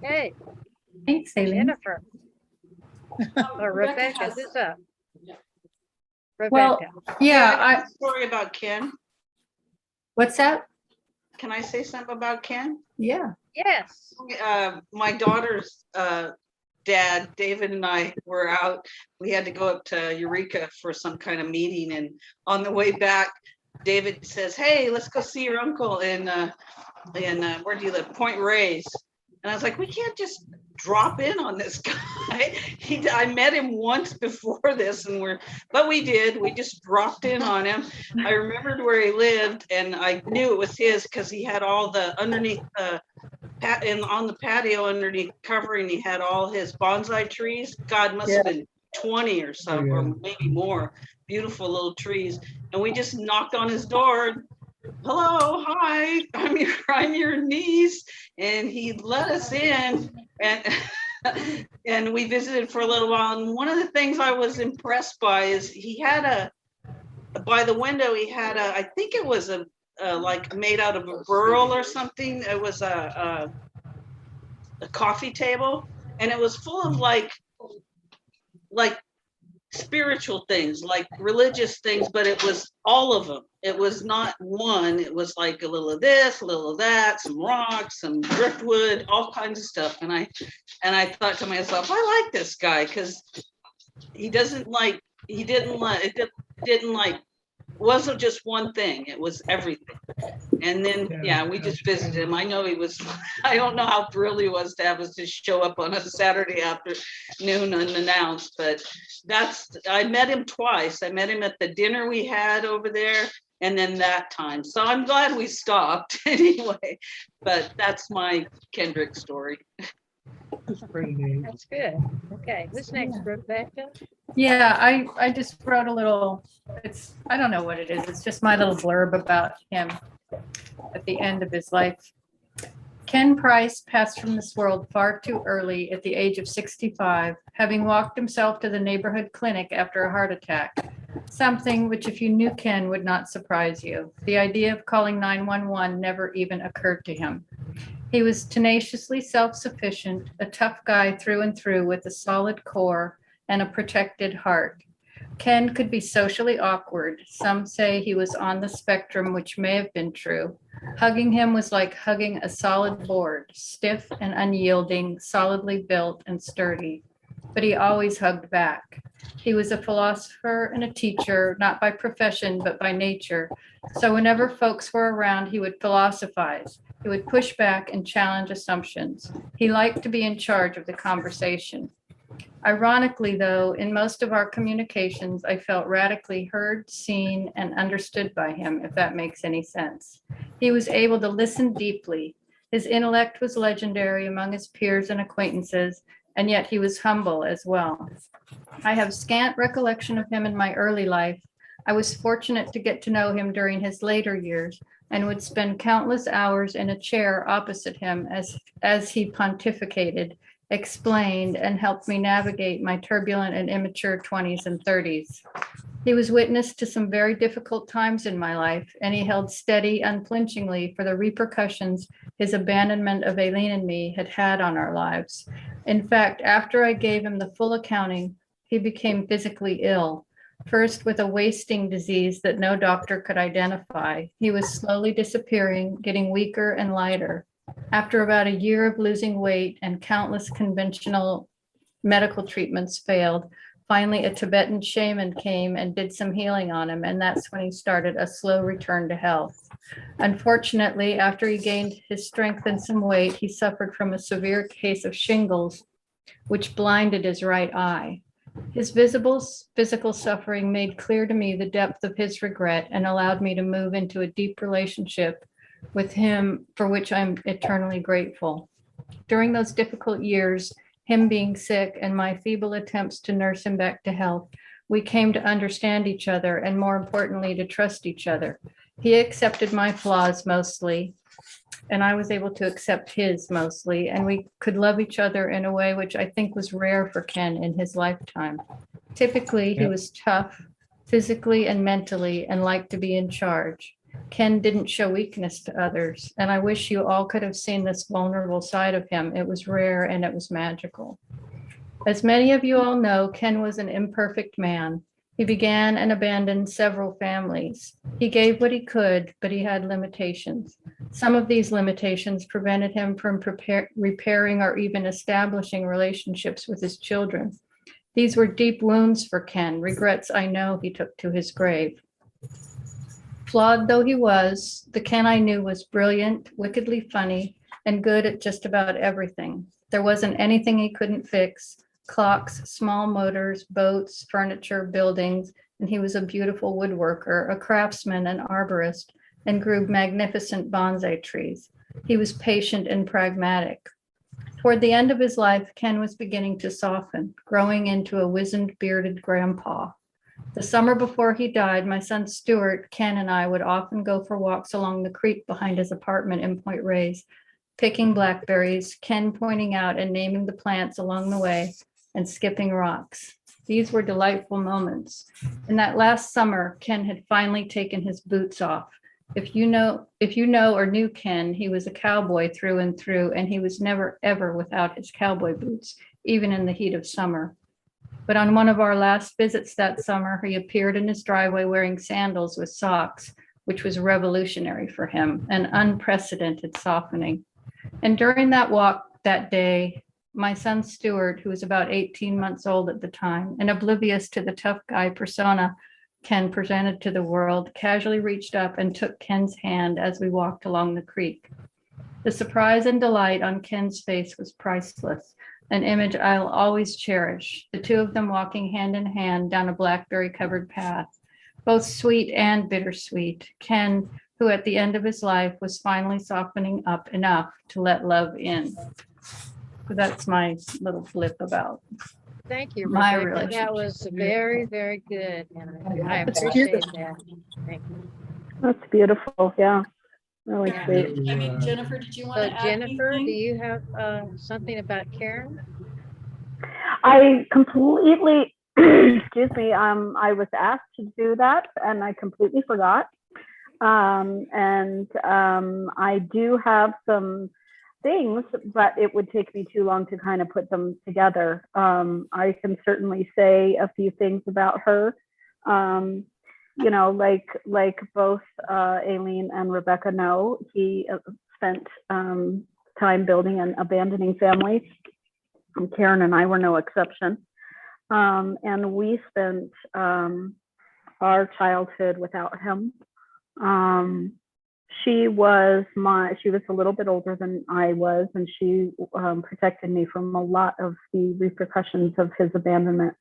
Okay, Thanks, Aileen. Jennifer. Or Rebecca, has- who's up? Yeah. Well, Rebecca. yeah, I have a story about Ken. what's that? Can I say something about Ken? Yeah. Yes. My daughter's dad, David, and I were out. We had to go up to Eureka for some kind of meeting, and on the way back, David says, "Hey, let's go see your uncle in where do you live? Point Reyes." And I was like, "We can't just drop in on this guy." I met him once before this, but we did. We just dropped in on him. I remembered where he lived, and I knew it was his because he had all the underneath on the patio underneath covering. He had all his bonsai trees. God, must have been 20 or so, or maybe more. Beautiful little trees. And we just knocked on his door. "Hello, hi, I'm your niece," and he let us in, and and we visited for a little while. And one of the things I was impressed by is he had by the window he had I think it was like made out of a burl or something. It was a coffee table, and it was full of like spiritual things, like religious things, but it was all of them. It was not one. It was like a little of this, a little of that, some rocks, some driftwood, all kinds of stuff. And I thought to myself, I like this guy because he doesn't like he didn't like, it didn't like, wasn't just one thing, it was everything. And then, yeah, we just visited him. I know he was, I don't know how thrilled he was to have us just show up on a Saturday afternoon unannounced, but I met him twice. I met him at the dinner we had over there and then that time. So I'm glad we stopped anyway, but that's my Kendrick story. That's pretty neat. That's good. Okay, who's next, Rebecca? Yeah, I just wrote a little, I don't know what it is. It's just my little blurb about him at the end of his life. Ken Price passed from this world far too early at the age of 65, having walked himself to the neighborhood clinic after a heart attack. Something which, if you knew Ken, would not surprise you. The idea of calling 911 never even occurred to him. He was tenaciously self-sufficient, a tough guy through and through with a solid core and a protected heart. Ken could be socially awkward. Some say he was on the spectrum, which may have been true. Hugging him was like hugging a solid board, stiff and unyielding, solidly built and sturdy. But he always hugged back. He was a philosopher and a teacher, not by profession, but by nature. So whenever folks were around, he would philosophize. He would push back and challenge assumptions. He liked to be in charge of the conversation. Ironically, though, in most of our communications, I felt radically heard, seen, and understood by him, if that makes any sense. He was able to listen deeply. His intellect was legendary among his peers and acquaintances, and yet he was humble as well. I have scant recollection of him in my early life. I was fortunate to get to know him during his later years and would spend countless hours in a chair opposite him as he pontificated, explained, and helped me navigate my turbulent and immature 20s and 30s. He was witness to some very difficult times in my life, and he held steady unflinchingly for the repercussions his abandonment of Aileen and me had had on our lives. In fact, after I gave him the full accounting, he became physically ill. First with a wasting disease that no doctor could identify. He was slowly disappearing, getting weaker and lighter. After about a year of losing weight and countless conventional medical treatments failed, finally a Tibetan shaman came and did some healing on him, and that's when he started a slow return to health. Unfortunately, after he gained his strength and some weight, he suffered from a severe case of shingles, which blinded his right eye. His visible physical suffering made clear to me the depth of his regret and allowed me to move into a deep relationship with him, for which I'm eternally grateful. During those difficult years, him being sick and my feeble attempts to nurse him back to health, we came to understand each other and, more importantly, to trust each other. He accepted my flaws mostly, and I was able to accept his mostly, and we could love each other in a way which I think was rare for Ken in his lifetime. Typically, he was tough physically and mentally and liked to be in charge. Ken didn't show weakness to others, and I wish you all could have seen this vulnerable side of him. It was rare and it was magical. As many of you all know, Ken was an imperfect man. He began and abandoned several families. He gave what he could, but he had limitations. Some of these limitations prevented him from repairing or even establishing relationships with his children. These were deep wounds for Ken, regrets I know he took to his grave. Flawed though he was, the Ken I knew was brilliant, wickedly funny, and good at just about everything. There wasn't anything he couldn't fix. Clocks, small motors, boats, furniture, buildings, and he was a beautiful woodworker, a craftsman, an arborist, and grew magnificent bonsai trees. He was patient and pragmatic. Toward the end of his life, Ken was beginning to soften, growing into a wizened, bearded grandpa. The summer before he died, my son Stuart, Ken, and I would often go for walks along the creek behind his apartment in Point Reyes, picking blackberries, Ken pointing out and naming the plants along the way, and skipping rocks. These were delightful moments. In that last summer, Ken had finally taken his boots off. If you know or knew Ken, he was a cowboy through and through, and he was never, ever without his cowboy boots, even in the heat of summer. But on one of our last visits that summer, he appeared in his driveway wearing sandals with socks, which was revolutionary for him, an unprecedented softening. And during that walk that day, my son Stuart, who was about 18 months old at the time and oblivious to the tough guy persona Ken presented to the world, casually reached up and took Ken's hand as we walked along the creek. The surprise and delight on Ken's face was priceless, an image I'll always cherish, the two of them walking hand in hand down a blackberry-covered path, both sweet and bittersweet. Ken, who at the end of his life was finally softening up enough to let love in. So that's my little blip about Thank you, my Rebecca. That relationship. was very, very good. And I That's appreciate beautiful. that. Thank you. That's beautiful. Yeah, really Yeah. sweet. I mean, Jennifer, did you want So to add Jennifer, do anything? you have something about Karen? I completely, excuse me, I was asked to do that and I completely forgot. I do have some things, but it would take me too long to kind of put them together. I can certainly say a few things about her. You know, like both Aileen and Rebecca know, he spent time building and abandoning families. And Karen and I were no exception. And we spent our childhood without him. She was a little bit older than I was, and she protected me from a lot of the repercussions of his abandonment.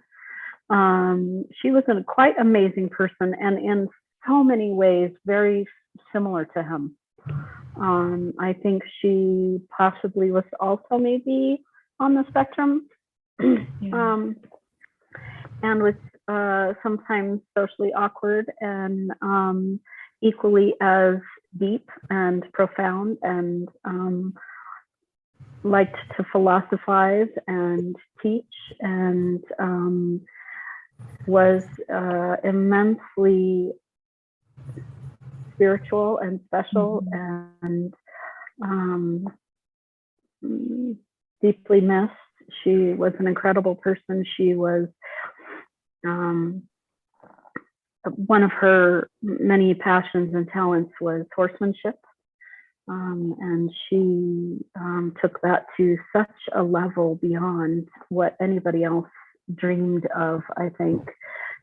She was a quite amazing person, and in so many ways, very similar to him. I think she possibly was also maybe on the spectrum, and was sometimes socially awkward and equally as deep and profound, and liked to philosophize and teach, and was immensely spiritual and special, and deeply missed. She was an incredible person. She was one of her many passions and talents was horsemanship. And she took that to such a level beyond what anybody else dreamed of, I think,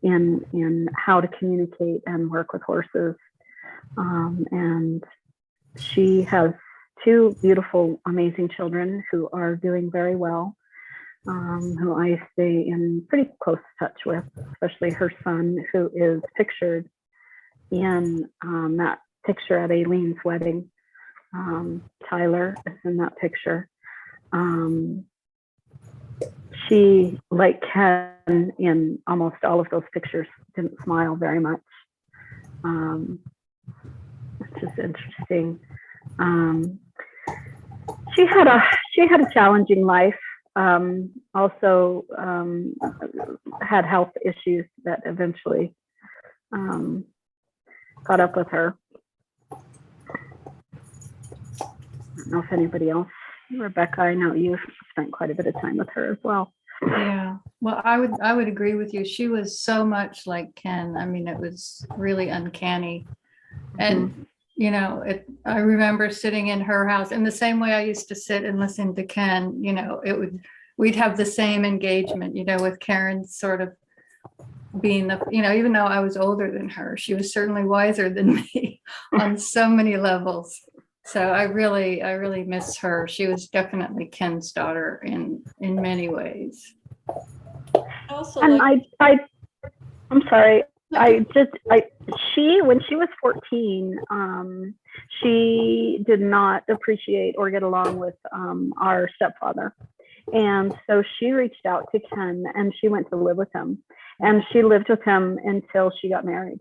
in how to communicate and work with horses. And she has two beautiful, amazing children who are doing very well, who I stay in pretty close touch with, especially her son, who is pictured in that picture at Aileen's wedding. Tyler is in that picture. She, like Ken in almost all of those pictures, didn't smile very much, which is interesting. She had a challenging life. Also had health issues that eventually caught up with her. I don't know if anybody else, Rebecca, I know you've spent quite a bit of time with her as well. Yeah, well, I would agree with you. She was so much like Ken. I mean, it was really uncanny. And you know, I remember sitting in her house in the same way I used to sit and listen to Ken. You know, we'd have the same engagement, you know, with Karen sort of being the, you know, even though I was older than her, she was certainly wiser than me on so many levels. So I really miss her. She was definitely Ken's daughter in many ways. And I'm sorry. When she was 14, she did not appreciate or get along with our stepfather. And so she reached out to Ken and she went to live with him. And she lived with him until she got married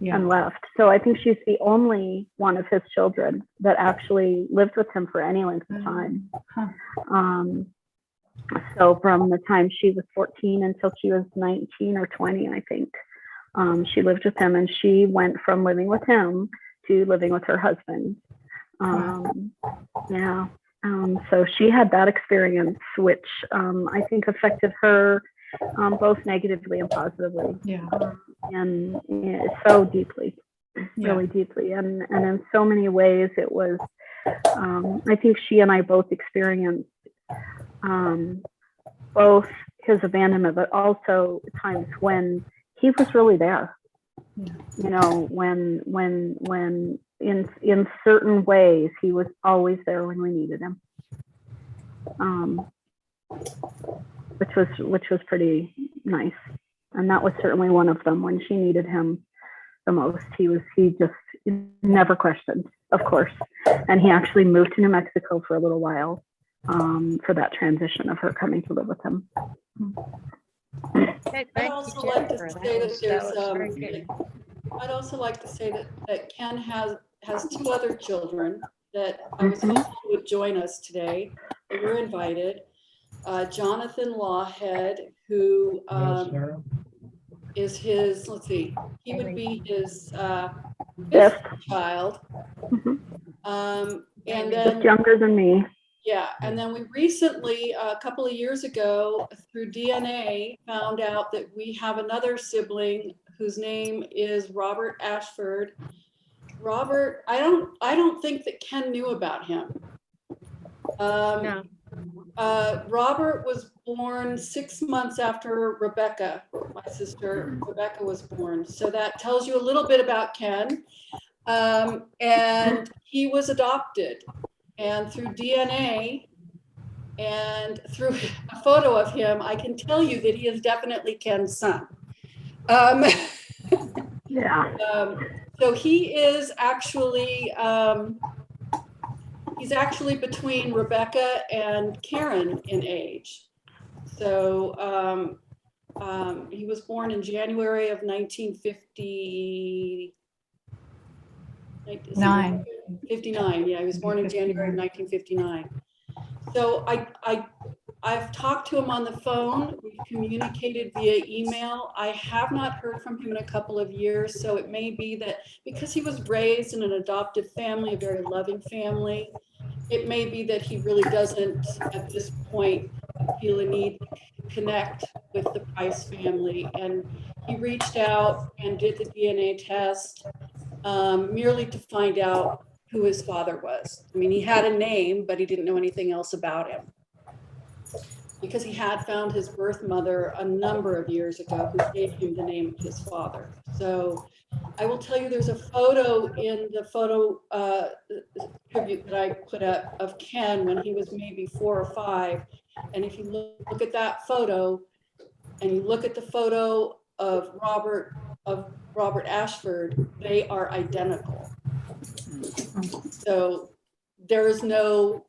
and left. So I think she's the only one of his children that actually lived with him for any length of time. So from the time she was 14 until she was 19 or 20, I think, she lived with him, and she went from living with him to living with her husband. So she had that experience, which I think affected her both negatively and positively. And so deeply, really deeply. And in so many ways, it was, I think she and I both experienced both his abandonment, but also times when he was really there. You know, when in certain ways he was always there when we needed him, which was pretty nice. And that was certainly one of them. When she needed him the most, he just never questioned, of course. And he actually moved to New Mexico for a little while, for that transition of her coming to live with him. Hey, I'd thank also you, like to Jennifer. say that was there's, very good. I'd also like to say that Ken has two other children that I was hoping would join us today. They were invited. Jonathan Lawhead, who is his, let's see, he would be his fifth child. And Just then, younger than me. yeah, and then we recently, a couple of years ago, through DNA, found out that we have another sibling whose name is Robert Ashford. Robert, I don't think that Ken knew about him. No. Robert was born 6 months after Rebecca, my sister Rebecca, was born. So that tells you a little bit about Ken. And he was adopted. And through DNA and through a photo of him, I can tell you that he is definitely Ken's son. Yeah. So he is actually, he's actually between Rebecca and Karen in age. So he was born in January of 1950. 59, yeah, he was born in January of 1959. So I've talked to him on the phone. We've communicated via email. I have not heard from him in a couple of years. So it may be that because he was raised in an adoptive family, a very loving family, it may be that he really doesn't at this point feel a need to connect with the Price family. And he reached out and did the DNA test merely to find out who his father was. I mean, he had a name, but he didn't know anything else about him, because he had found his birth mother a number of years ago who gave him the name of his father. So I will tell you, there's a photo in the photo tribute that I put up of Ken when he was maybe 4 or 5. And if you look at that photo and you look at the photo of Robert Ashford, they are identical. So there is no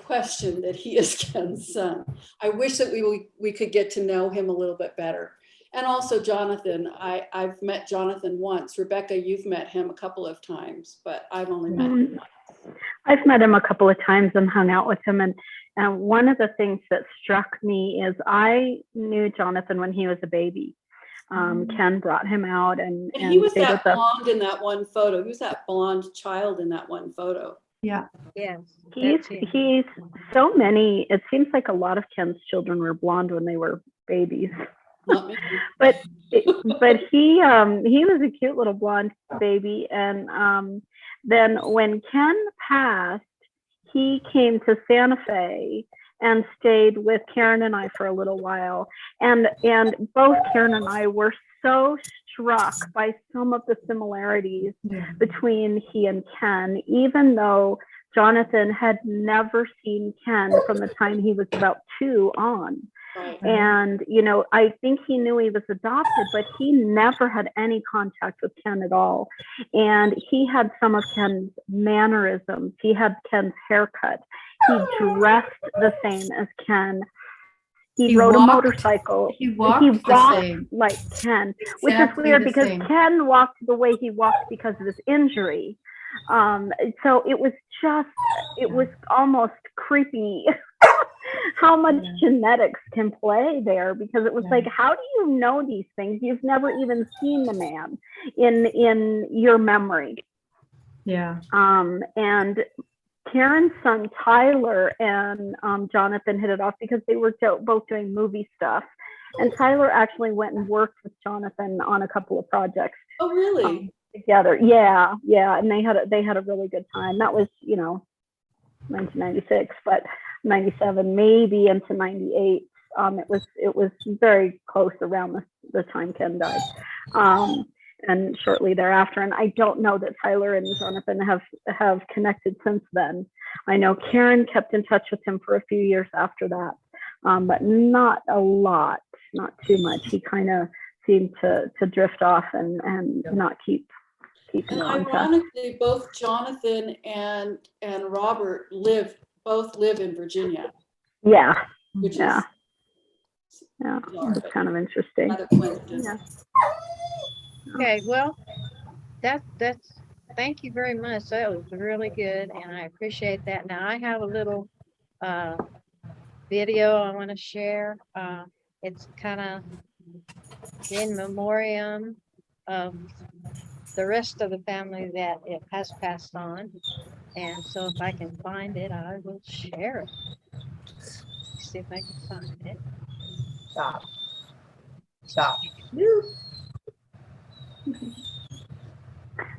question that he is Ken's son. I wish that we could get to know him a little bit better. And also Jonathan, I've met Jonathan once. Rebecca, you've met him a couple of times, but I've only met him once. I've met him a couple of times and hung out with him. And one of the things that struck me is I knew Jonathan when he was a baby. Ken brought him out and he was that blonde in that one photo. He was that blonde child in that one photo. Yeah. Yes. He's so many. It seems like a lot of Ken's children were blonde when they were babies. Not me. but he was a cute little blonde baby. And then when Ken passed, he came to Santa Fe and stayed with Karen and I for a little while. And both Karen and I were so struck by some of the similarities between he and Ken, even though Jonathan had never seen Ken from the time he was about 2 on. Right. And, you know, I think he knew he was adopted, but he never had any contact with Ken at all. And he had some of Ken's mannerisms. He had Ken's haircut. He dressed the same as Ken. He rode a motorcycle. He walked like Ken, which is weird because Ken walked the way he walked because of his injury. So it was almost creepy how much genetics can play there, because it was like, how do you know these things? You've never even seen the man in your memory. Yeah. And Karen's son Tyler and Jonathan hit it off because they were both doing movie stuff. And Tyler actually went and worked with Jonathan on a couple of projects. Oh, really? Together. Yeah. And they had a really good time. That was, 1996. But 97, maybe into 98. It was very close around the time Ken died. And shortly thereafter. And I don't know that Tyler and Jonathan have connected since then. I know Karen kept in touch with him for a few years after that, but not a lot, not too much. He kind of seemed to drift off and not keep in And contact. ironically, both Jonathan and Robert both live in Virginia. Yeah, which yeah, is yeah. bizarre, It's but kind of interesting. not a coincidence. Yeah. Okay, well, that's, thank you very much. That was really good, and I appreciate that. Now, I have a little video I want to share. It's kind of in memoriam of the rest of the family that it has passed on. And so if I can find it, I will share it. See if I can find it. Stop.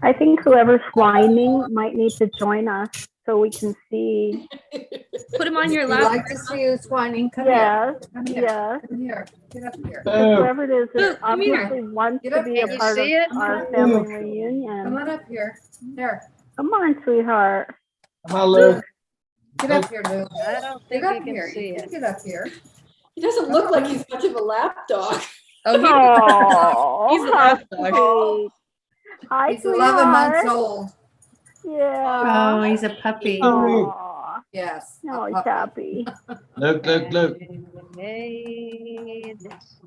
I think whoever's whining might need to join us so we can see. Put him on your You'd lap. like to see who's whining? Come Yes, here. Come here. yes. Come here. Get up here. Whoever it is Luke, come here. obviously wants Get to up be here. a You part of see it? our family Come reunion. on up here. There. Come on, sweetheart. Come on, Luke. Get up here, Luke. I don't think Get you up can here. see You it. can get up here. He doesn't look like he's much of a lap dog. Oh, He's a how lap dog. sweet. Hi, He's 11 months sweetheart. old. Yeah. Oh, he's a puppy. Aw. Yes. Oh, he's puppy. happy. Luke. Hey, this-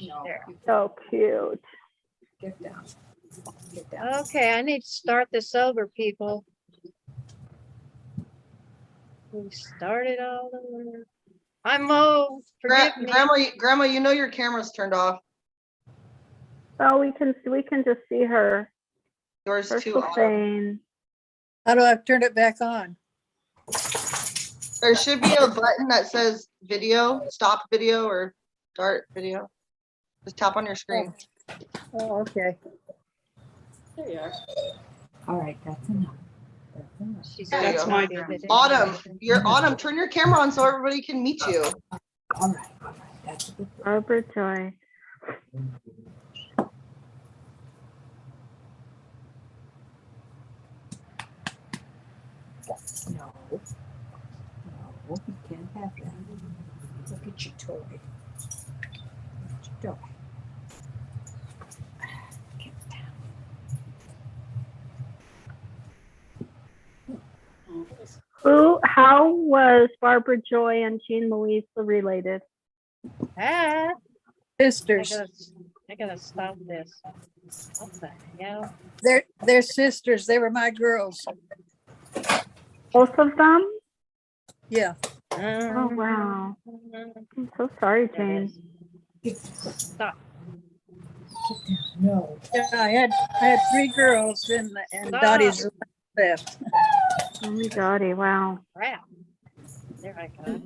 No, There. So cute. get down. Get down. Okay, I need to start this over, people. We started all over. I'm Mo, forgive me. Grandma, you know your camera's turned off. Oh, we can just see her. Yours Her too. profane. How do I turn it back on? There should be a button that says video, stop video or start video. Just tap on your screen. Oh, okay. There you are. All right, that's enough. That's enough. She's There you got go. my video. Autumn, turn your camera on so everybody can meet you. All right. That's a good thing. Barbara Joy. No. No, you can't have that. Look at your toy. Look at your toy. Get down. How was Barbara Joy and Jean Louise related? Ah, Sisters. I gotta stop this. What the hell? They're sisters. They were my girls. Both of them? Yeah. Oh, wow. I'm so sorry, Jane. Stop. Get down. No. Yeah, I had 3 girls and Dottie's left. Oh, Dottie, wow. Crap. There I go.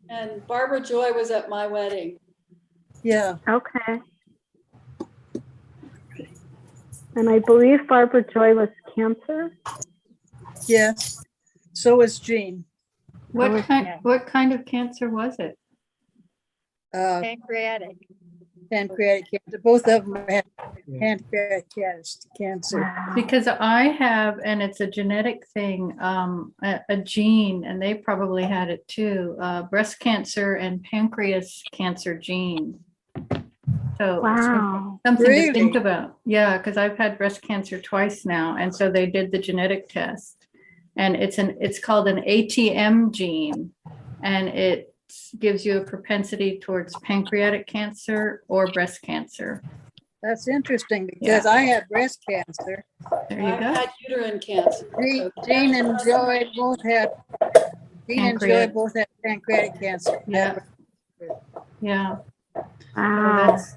And Barbara Joy was at my wedding. Yeah. Okay. And I believe Barbara Joy was cancer. Yes. So is Jean. What kind of cancer was it? Pancreatic. Pancreatic cancer. Both of them had pancreatic cancer. Wow. Because I have, and it's a genetic thing, a gene, and they probably had it too, breast cancer and pancreas cancer gene. So Wow. something to Really? think about. Yeah, because I've had breast cancer twice now, and so they did the genetic test. And it's called an ATM gene, and it gives you a propensity towards pancreatic cancer or breast cancer. That's interesting because I had breast cancer. There you I go. had uterine cancer. Jean and Joy both had pancreatic cancer. Yeah. Yeah. So Wow. that's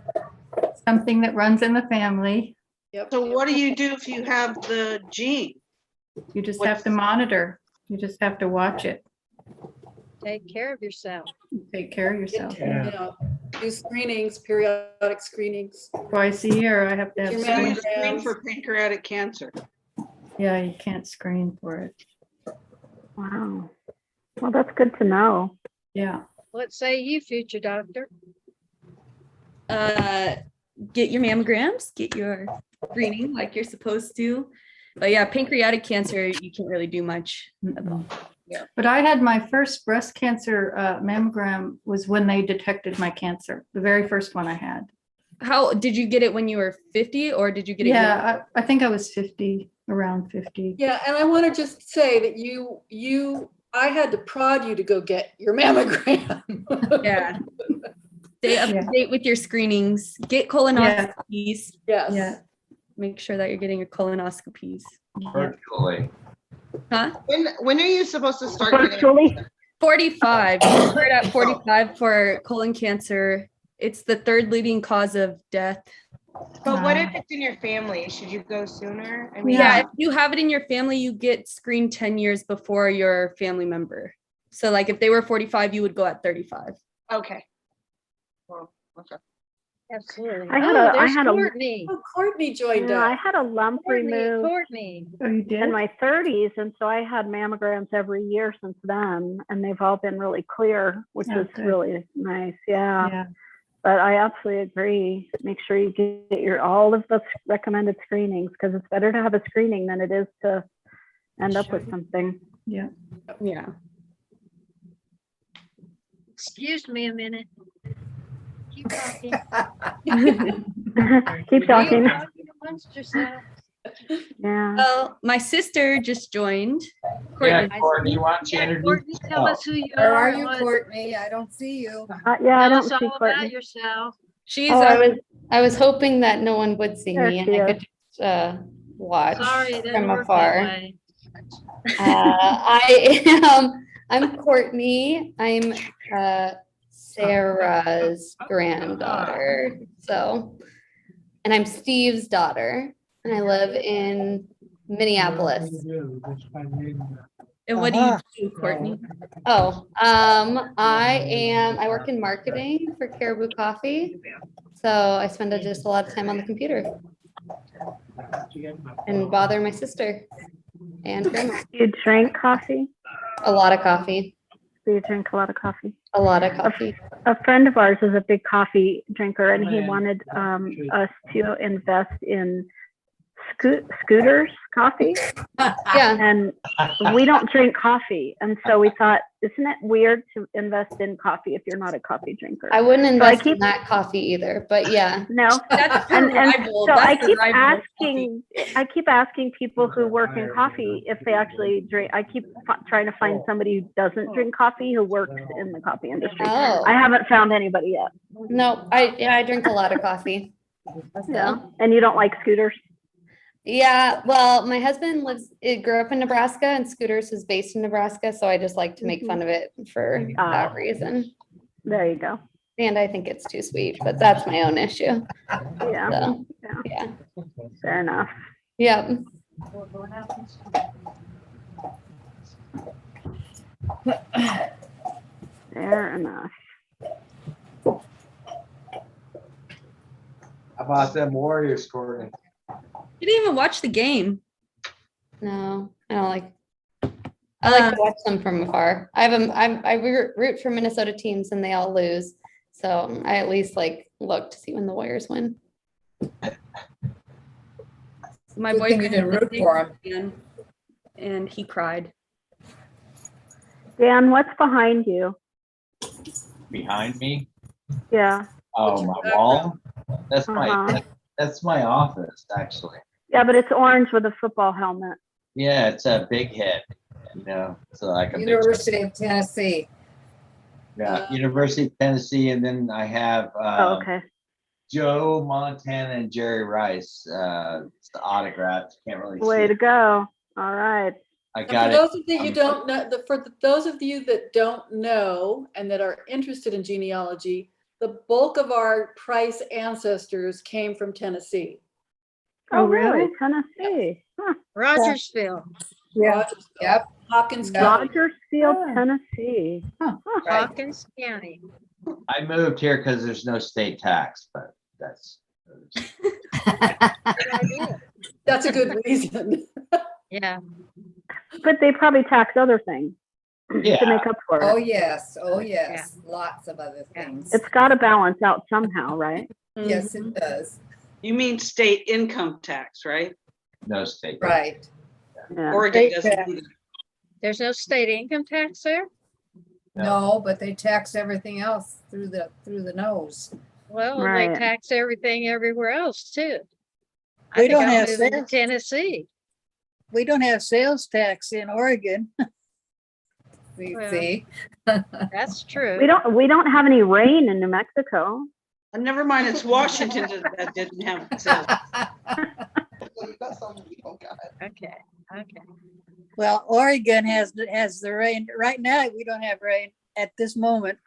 something that runs in the family. Yep. So what do you do if you have the gene? You just have to monitor. You just have to watch it. Take care of yourself. Take care of yourself. You know, do screenings, periodic screenings. Twice a year, I have to have Your How do you screening. screen for pancreatic cancer? Yeah, you can't screen for it. Wow. Well, that's good to know. Yeah. What say you, future doctor? Get your mammograms, get your screening like you're supposed to. But yeah, pancreatic cancer, you can't really do much about. But I had my first breast cancer mammogram was when they detected my cancer, the very first one I had. How did you get it when you were 50 or did you get it? Yeah, I think I was 50, around 50. Yeah, and I want to just say that I had to prod you to go get your mammogram. Yeah. Stay up to date with your screenings. Get colonoscopies. Yes. Yeah. Make sure that you're getting your colonoscopies. Virtually. Huh? When are you supposed to start getting? Virtually. 45. You start at 45 for colon cancer. It's the third leading cause of death. But what if it's in your family? Should you go sooner? I mean, Yeah, if you have it in your family, you get screened 10 years before your family member. So like if they were 45, you would go at 35. Okay. Well, okay. Absolutely. I had a Courtney. Oh, Courtney joined Yeah, I us. had a lump removed Courtney. Oh, you did? in my 30s, and so I had mammograms every year since then, and they've all been really clear, which is Okay. really nice. Yeah. Yeah. But I absolutely agree. Make sure you get all of the recommended screenings, because it's better to have a screening than it is to end up with something. Yeah. Yeah. Excuse me a minute. Keep talking. Keep talking. You talking amongst yourself. Yeah. Well, my sister just joined. Yeah, Courtney. Courtney, why don't you introduce Courtney, tell yourself? us who you Where are. are and you, what- Courtney? I don't see you. Yeah, I Tell don't us see all about Courtney. yourself. She's I was hoping that no one would see There me and she I is. could just watch Sorry, it doesn't from work that afar. way. I'm Courtney. I'm Sarah's granddaughter. So, and I'm Steve's daughter, and I live in Minneapolis. And what do you do, Courtney? Oh, I work in marketing for Caribou Coffee. So I spend just a lot of time on the computer and bother my sister and grandma. You drink coffee? A lot of coffee. Do you drink a lot of coffee? A lot of coffee. A friend of ours is a big coffee drinker, and he wanted us to invest in Scooters coffee. Yeah. And we don't drink coffee, and so we thought, isn't it weird to invest in coffee if you're not a coffee drinker? I wouldn't So invest in that coffee either, but yeah. No. That's and survival. so I That's keep survival asking people who work in coffee if they actually drink. I keep trying to find somebody who doesn't drink coffee who works in the coffee industry. Oh. I haven't found anybody yet. No, I drink a lot of coffee. Yeah. And you don't like Scooters? Yeah, well, my husband grew up in Nebraska, and Scooters is based in Nebraska, so I just like to make fun of it for that reason. There you go. And I think it's too sweet, but that's my own issue. Yeah. So, yeah. Fair enough. Yeah. Fair enough. How about them Warriors, Courtney? You didn't even watch the game. No, I don't like. I like to watch them from afar. I root for Minnesota teams, and they all lose, so I at least look to see when the Warriors win. My Good thing you boyfriend didn't root for him, and he cried. Dan, what's behind you? Behind me? Yeah. Oh, my wall? That's Uh-huh. that's my office, actually. Yeah, but it's orange with a football helmet. Yeah, it's a big head, so like a big, University of Tennessee. yeah, University of Tennessee, and then I have Oh, okay. Joe Montana and Jerry Rice. It's the autographs. Can't really Way see to it. go. All right. I And got for it. those of you who don't know, those of you that don't know and that are interested in genealogy, the bulk of our Price ancestors came from Tennessee. Oh, really? Tennessee. Huh. Rogersville. Yeah. Yep. Hopkins County. Rogersfield, Tennessee. Hawkins County. I moved here because there's no state tax, but that's. That's a good reason. Yeah. But they probably tax other things. to Yeah. make up for Oh, it. yes. Oh, yes. Lots of other things. It's got to balance out somehow, right? Yes, it does. You mean state income tax, right? No state. Right. Yeah. Oregon State doesn't tax. either. There's no state income tax there? No, but they tax everything else through the nose. Well, they Right. tax everything everywhere else too. We I think don't I'm have moving to sales. Tennessee. We don't have sales tax in Oregon. Well, See? That's true. We don't have any rain in New Mexico. And never mind, it's Washington that didn't have sales. Okay, okay. Well, Oregon has the rain. Right now, we don't have rain at this moment.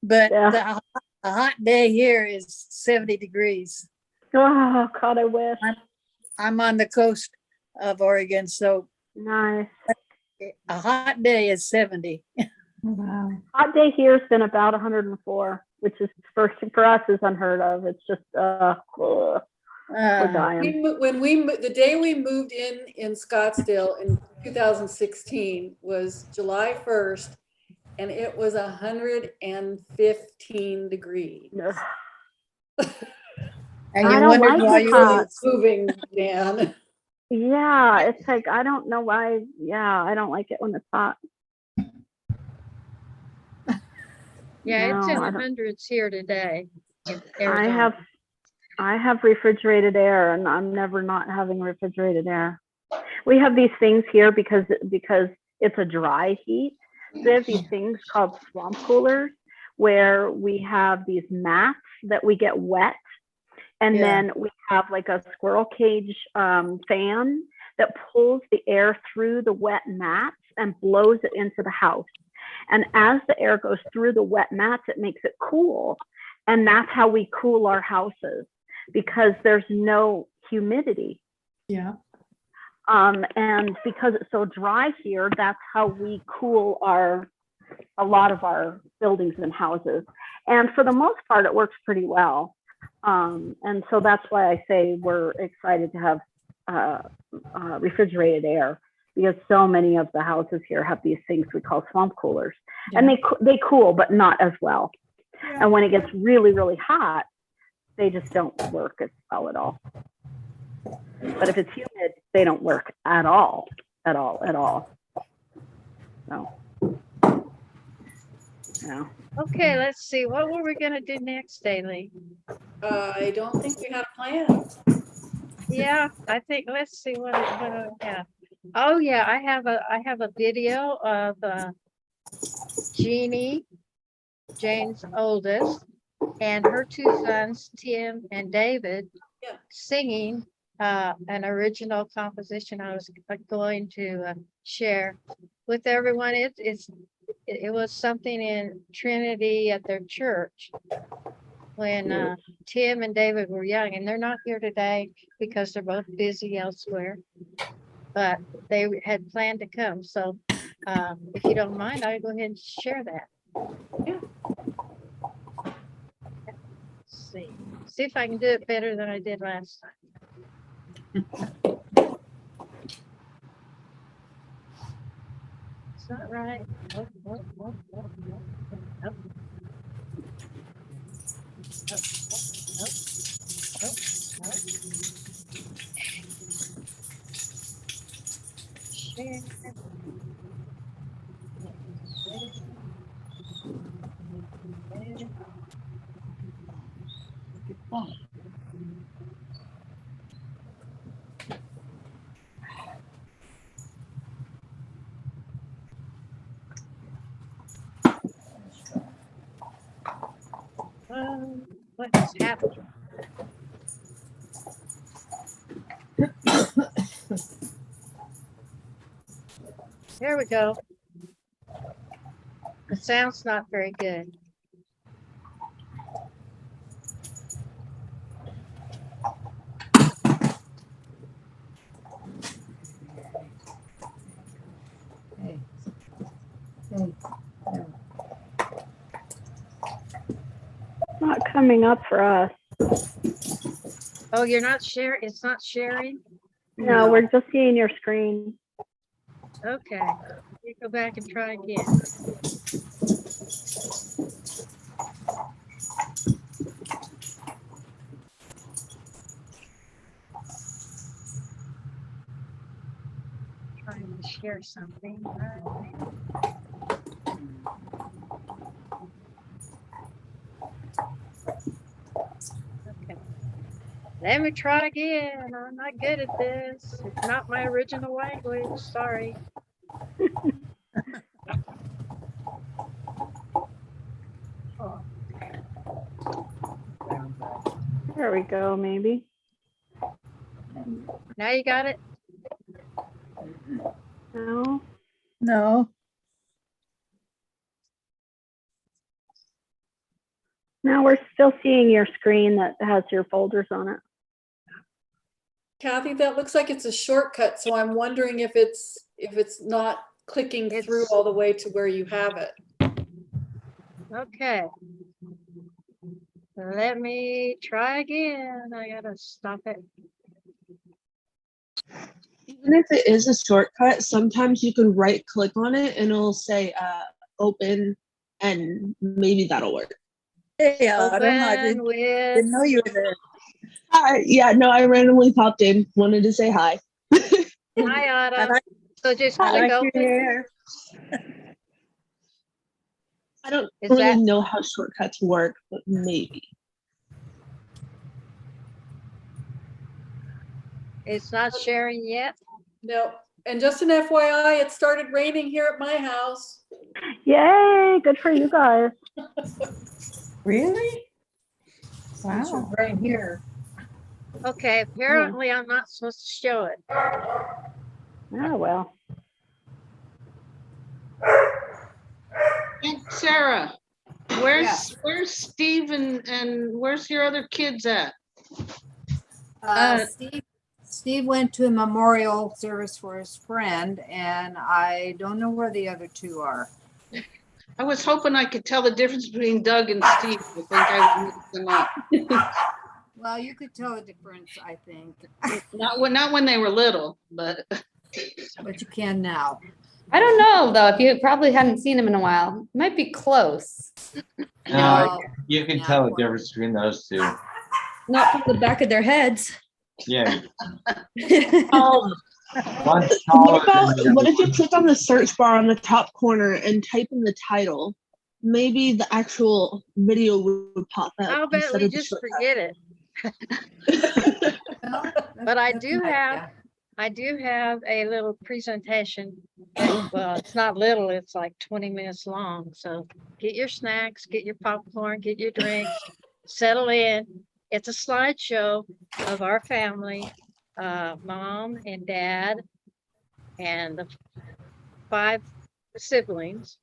But Yeah. a hot day here is 70 degrees. Oh God, I wish. I'm on the coast of Oregon, so Nice. a hot day is 70. Wow. Hot day here's been about 104, which is for us is unheard of. It's just we're dying. The day we moved in Scottsdale in 2016 was July 1st, and it was 115 degrees. And I you don't wondered like why the you hot. were Moving, Dan. Yeah, it's like I don't know why. Yeah, I don't like it when it's hot. Yeah, it's in No, the I don't- hundreds here today. in I Arizona. have refrigerated air, and I'm never not having refrigerated air. We have these things here because it's a dry heat. They have these things called swamp coolers where we have these mats that we get wet, and Yeah. then we have like a squirrel cage fan that pulls the air through the wet mats and blows it into the house. And as the air goes through the wet mats, it makes it cool. And that's how we cool our houses because there's no humidity. Yeah. And because it's so dry here, that's how we cool a lot of our buildings and houses. And for the most part, it works pretty well. And so that's why I say we're excited to have refrigerated air, because so many of the houses here have these things we call swamp coolers, and they cool, but not as well. And when it gets really, really hot, they just don't work as well at all. But if it's humid, they don't work at all. So, yeah. Okay, let's see. What were we gonna do next, Daily? I don't think we had a plan. Yeah, I think, let's see what do I have. Oh, yeah, I have a video of Jeannie, Jane's oldest, and her two sons, Tim and David, singing an original composition I was going to share with everyone. It was something in Trinity at their church when Tim and David were young, and they're not here today because they're both busy elsewhere, but they had planned to come. So if you don't mind, I'll go ahead and share that. Yeah. See if I can do it better than I did last time. It's not right. Nope. Share. What has happened? There we go. The sound's not very good. It's not coming up for us. Oh, you're not sharing? It's not sharing? No, we're just seeing your screen. Okay. You go go back and try again. Trying to share something. Okay. Let me try again. I'm not good at this. It's not my original language. Sorry. Oh, There we go, maybe. now you got it? No. No, No, we're still seeing your screen that has your folders on it. Kathy, that looks like it's a shortcut, so I'm wondering if it's not clicking through It's- all the way to where you have it. Okay. Let me try again. I gotta stop it. Even if it is a shortcut, sometimes you can right click on it and it'll say open, and maybe that'll work. hey, Autumn, I Open didn't know with, you were there. Hi, yeah, no, I randomly popped in, wanted to say hi. hi I Autumn. like, So just I click like your open. hair. I don't Is really that- know how shortcuts work, but maybe. It's not sharing yet. No, and just an FYI, it started raining here at my house. Yay, good for you guys. Really? Wow. Right here. Okay, apparently I'm not supposed to show it. Oh, well. Aunt Sarah, where's Yes. where's Steve and where's your other kids at? Steve went to a memorial service for his friend, and I don't know where the other two are. I was hoping I could tell the difference between Doug and Steve. I think I would mix them up. Well, you could tell the difference, I think, Not when they were little, but but you can now. I don't know though, if you probably hadn't seen him in a while, it might be close. No, No. you can Yeah. tell the difference between those two. Not from the back of their heads. Yeah, Um, one's taller what about, than the what other if you one. click on the search bar on the top corner and type in the title? Maybe the actual video would pop up. How about instead we of the just shortcut. forget it? Well, But I that's do an have, idea. I do have a little presentation. Well, it's not little, it's like 20 minutes long. So get your snacks, get your popcorn, get your drinks, settle in. It's a slideshow of our family, mom and dad, and the 5 siblings,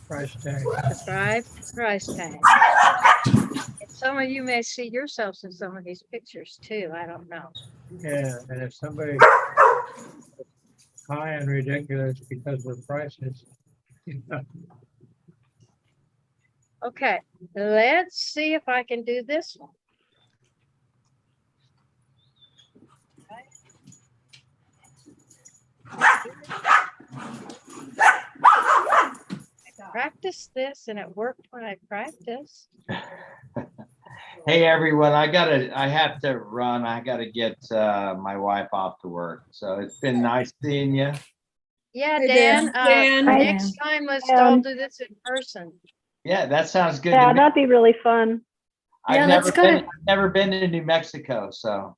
Price tag. the 5 price tags. And some of you may see yourselves in some of these pictures too. I don't know. Yeah, and if somebody high and ridiculous because of the prices. Okay, let's see if I can do this one. I practiced this and it worked when I practiced. Hey, everyone, I have to run. I gotta get my wife off to work. So it's been nice seeing you. Yeah, Hey, Dan, Dan. next time let's all do this in person. Yeah, that sounds good Yeah, to me. that'd be really fun. Yeah, I've let's never been to New Mexico, so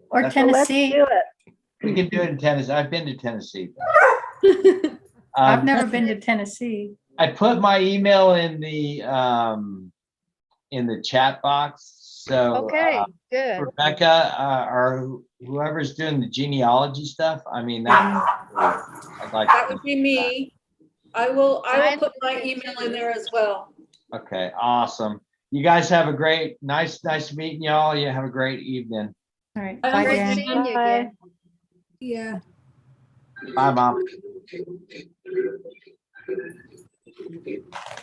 Or That's- So let's Tennessee. do it. we can do it in Tennessee. I've been to Tennessee. I've Um, never been to Tennessee. I put my email in the chat box. So Okay, good. Rebecca, or whoever's doing the genealogy stuff, I mean, I'd like. That to- would be me. I will put my email in there as well. Okay, awesome. You guys have a great, nice meeting y'all. You have a great evening. All right. Bye, Bye, Great Dan. seeing you again. Yeah. Bye, Mom.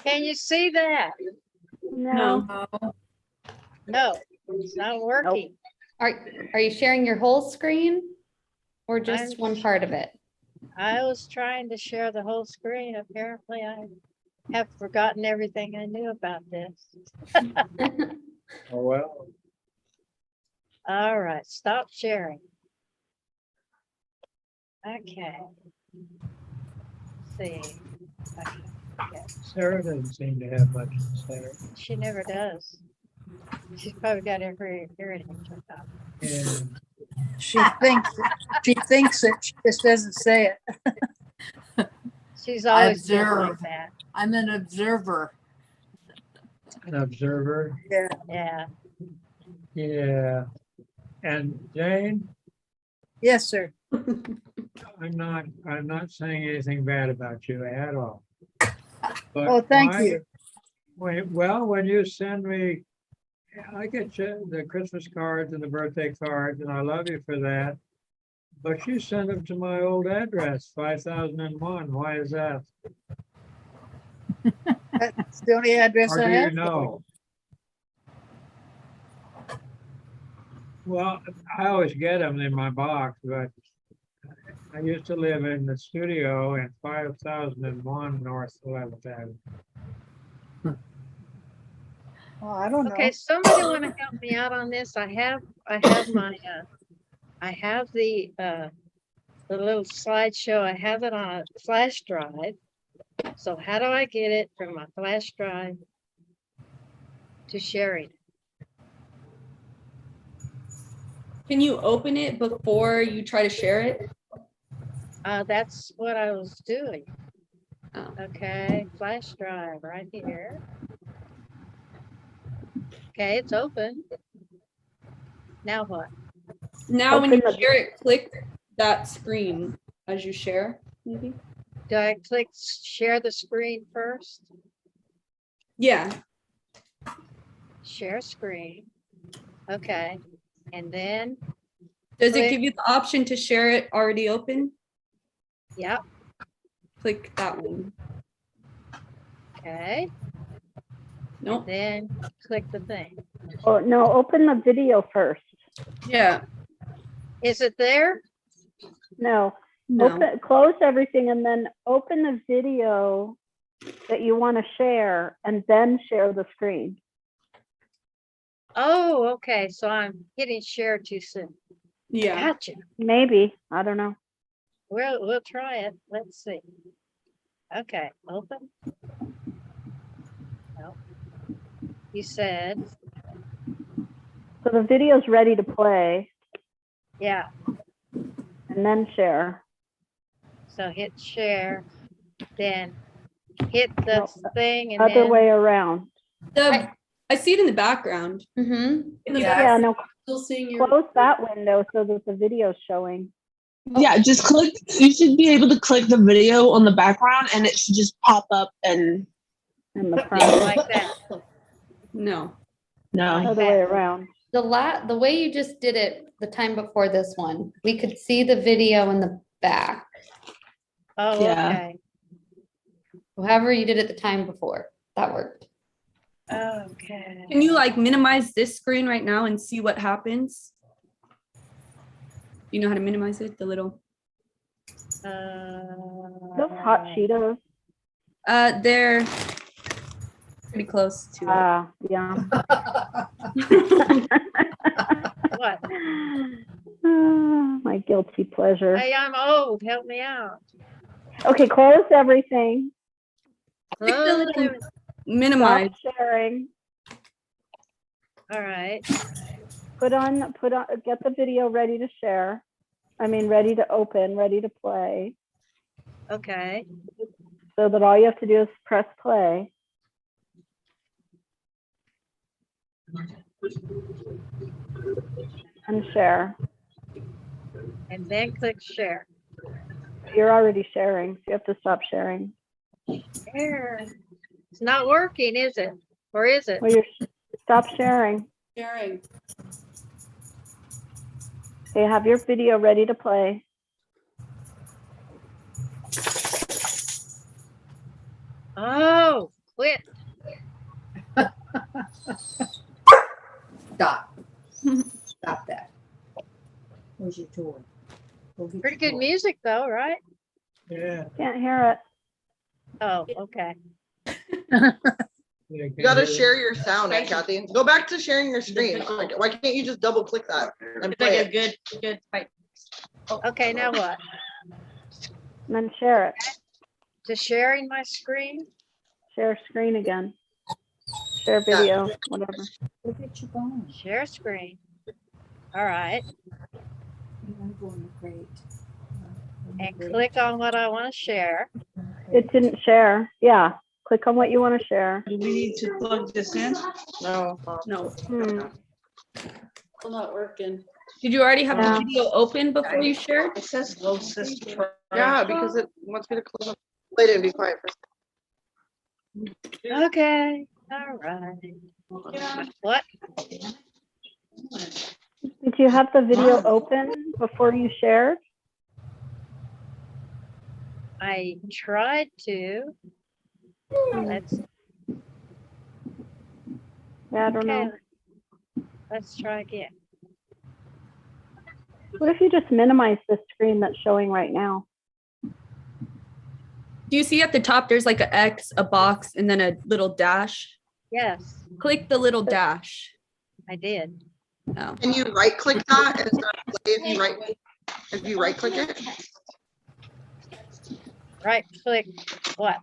Can you see that? No. No, it's not working. Are you sharing your whole screen or just I'm- one part of it? I was trying to share the whole screen. Apparently, I have forgotten everything I knew about this. Oh, well. All right, stop sharing. Okay. Let's see. Okay. Sarah doesn't seem to have much to say. She never does. She's probably got her hearing turned off. And She thinks it, she just doesn't say it. She's I always been like observe. that. I'm an observer. an observer. Yeah. Yeah. Yeah. And Jane, Yes, sir. I'm not saying anything bad about you at all. But Oh, thank why- you. when you send me, I get you the Christmas cards and the birthday cards, and I love you for that. But you send them to my old address, 5001. Why is that? That's the only address Or I do you have. know? Well, I always get them in my box, but I used to live in the studio in 5001 North 11th Avenue. Oh, I don't know. Okay, somebody want to help me out on this? I have my, I have the little slideshow. I have it on a flash drive. So how do I get it from my flash drive to sharing? Can you open it before you try to share it? That's what I was doing. Oh. Okay, flash drive right here. Okay, it's open. Now what? Now, when you Open the- share it, click that screen as you share, maybe. Do I click share the screen first? Yeah. Share screen. Okay, and then, Does it Click. give you the option to share it already open? yep, Click that one. okay, Nope. then click the thing. Oh, no, open the video first. Yeah. Is it there? No, No. open, close everything and then open the video that you want to share and then share the screen. Oh, okay, so I'm hitting share too soon. Yeah. Gotcha. Maybe, I don't know. We'll try it. Let's see. Okay, open. No. You said, So the video's ready to play yeah, and then share. so hit share, then hit the No, thing and Other then, way around. I see it in the background. Mm-hmm. In the Yeah. Yeah, back. no, Still seeing your. close that window so that the video's showing. Yeah, just click. You should be able to click the video on the background, and it should just pop up. And In the front, like that. No. no, other way around. The way you just did it the time before this one, we could see the video in the back. Oh, Yeah. okay, However you did it the time before, that worked. okay. Can you like minimize this screen right now and see what happens? You know how to minimize it? The little. Those hot Cheetos. They're pretty close to it. Yeah. What? My guilty pleasure. Hey, I'm old, help me out. Okay, close everything. Click the little Close Stop minimize. sharing. All right, Put on, get the video ready to share. I mean, ready to open, ready to play. okay, So that all you have to do is press play. And share. and then click share. You're already sharing, so you have to stop sharing. Share. It's not working, is it? Or is it? Well, stop sharing. Sharing. Okay, have your video ready to play. Oh, quit. Stop. Stop that. Where's your toy? Go get Pretty your good toy. music though, right? Yeah. Can't hear it. Oh, okay. You gotta share your sound, Kathy. Go back to sharing your screen. Like, why can't you just double click that and play it? Good fight. Okay, now what? And then share it. To sharing my screen? Share screen again. Share video, whatever. Look at you going. Share screen. All right. I'm going great. And click on what I want to share. It didn't share. Yeah. Click on what you want to share. Do we need to plug this in? No. No, Hmm. still not working. Did you already have Yeah. the video open before you shared? It says closest. Yeah, because it wants me to close up. Wait and be quiet for a second. Okay. All right. What? Did you have the video open before you shared? I tried to. Let's. Yeah, I don't Okay. know. Let's try again. What if you just minimize the screen that's showing right now? Do you see at the top, there's like an X, a box, and then a little dash? Yes, Click the little dash. I did. Oh. Can you right click that and start play if you right click it? Right click what?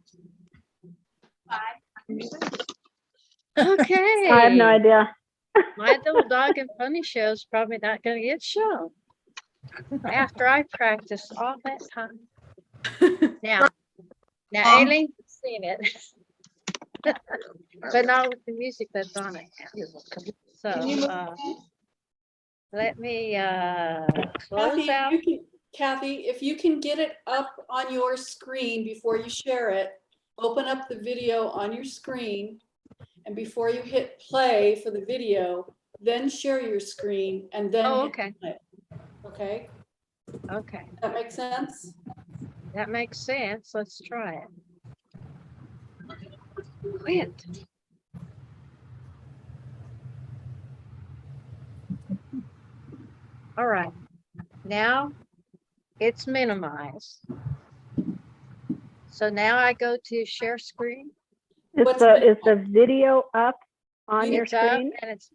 Okay. I have no idea. My little dog and pony show is probably not going to get shown after I practice all that time. Now, Aileen's seen it, but not with the music that's on it. So, let me close out. Kathy, if you can get it up on your screen before you share it, open up the video on your screen, and before you hit play for the video, then share your screen and then Oh, hit okay. play. Okay, Okay, that makes sense? that makes sense. Let's try it. Quit. All right, now it's minimized. So now I go to share screen. Is the video up on your It's up screen? and it's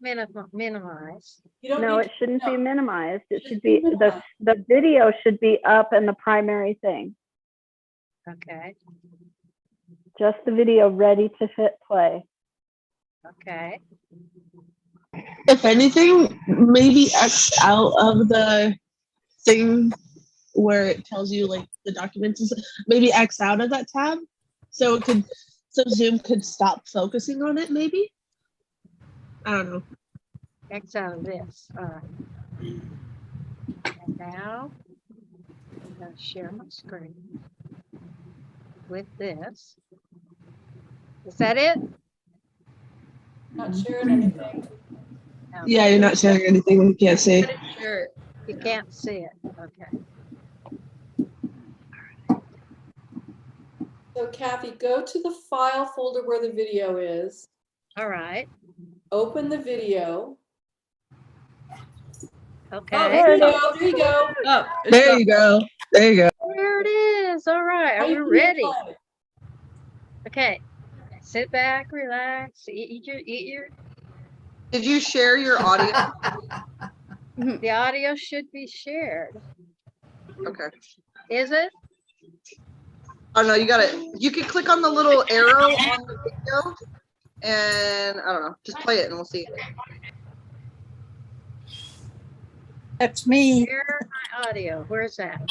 minimized. No, it shouldn't be minimized. It should be, the video should be up in the primary thing. Okay, Just the video ready to hit play. okay. If anything, maybe X out of the thing where it tells you like the documents, maybe X out of that tab, so Zoom could stop focusing on it. Maybe. I don't know. X out of this. All right. And now I'm going to share my screen with this. Is that it? Not sharing anything. No. Yeah, you're not sharing anything when you can't see. Sure. You can't see it. Okay. So Kathy, go to the file folder where the video is. All right. Open the video. Okay. Oh, there you go. There you go. Oh, There you go. There you go. There it is. All right. Are we ready? Okay. Sit back, relax, eat your. Did you share your audio? The audio should be shared. Okay. Is it? Oh no, you got it. You can click on the little arrow on the video and I don't know, just play it and we'll see. That's me. Share my audio. Where's that?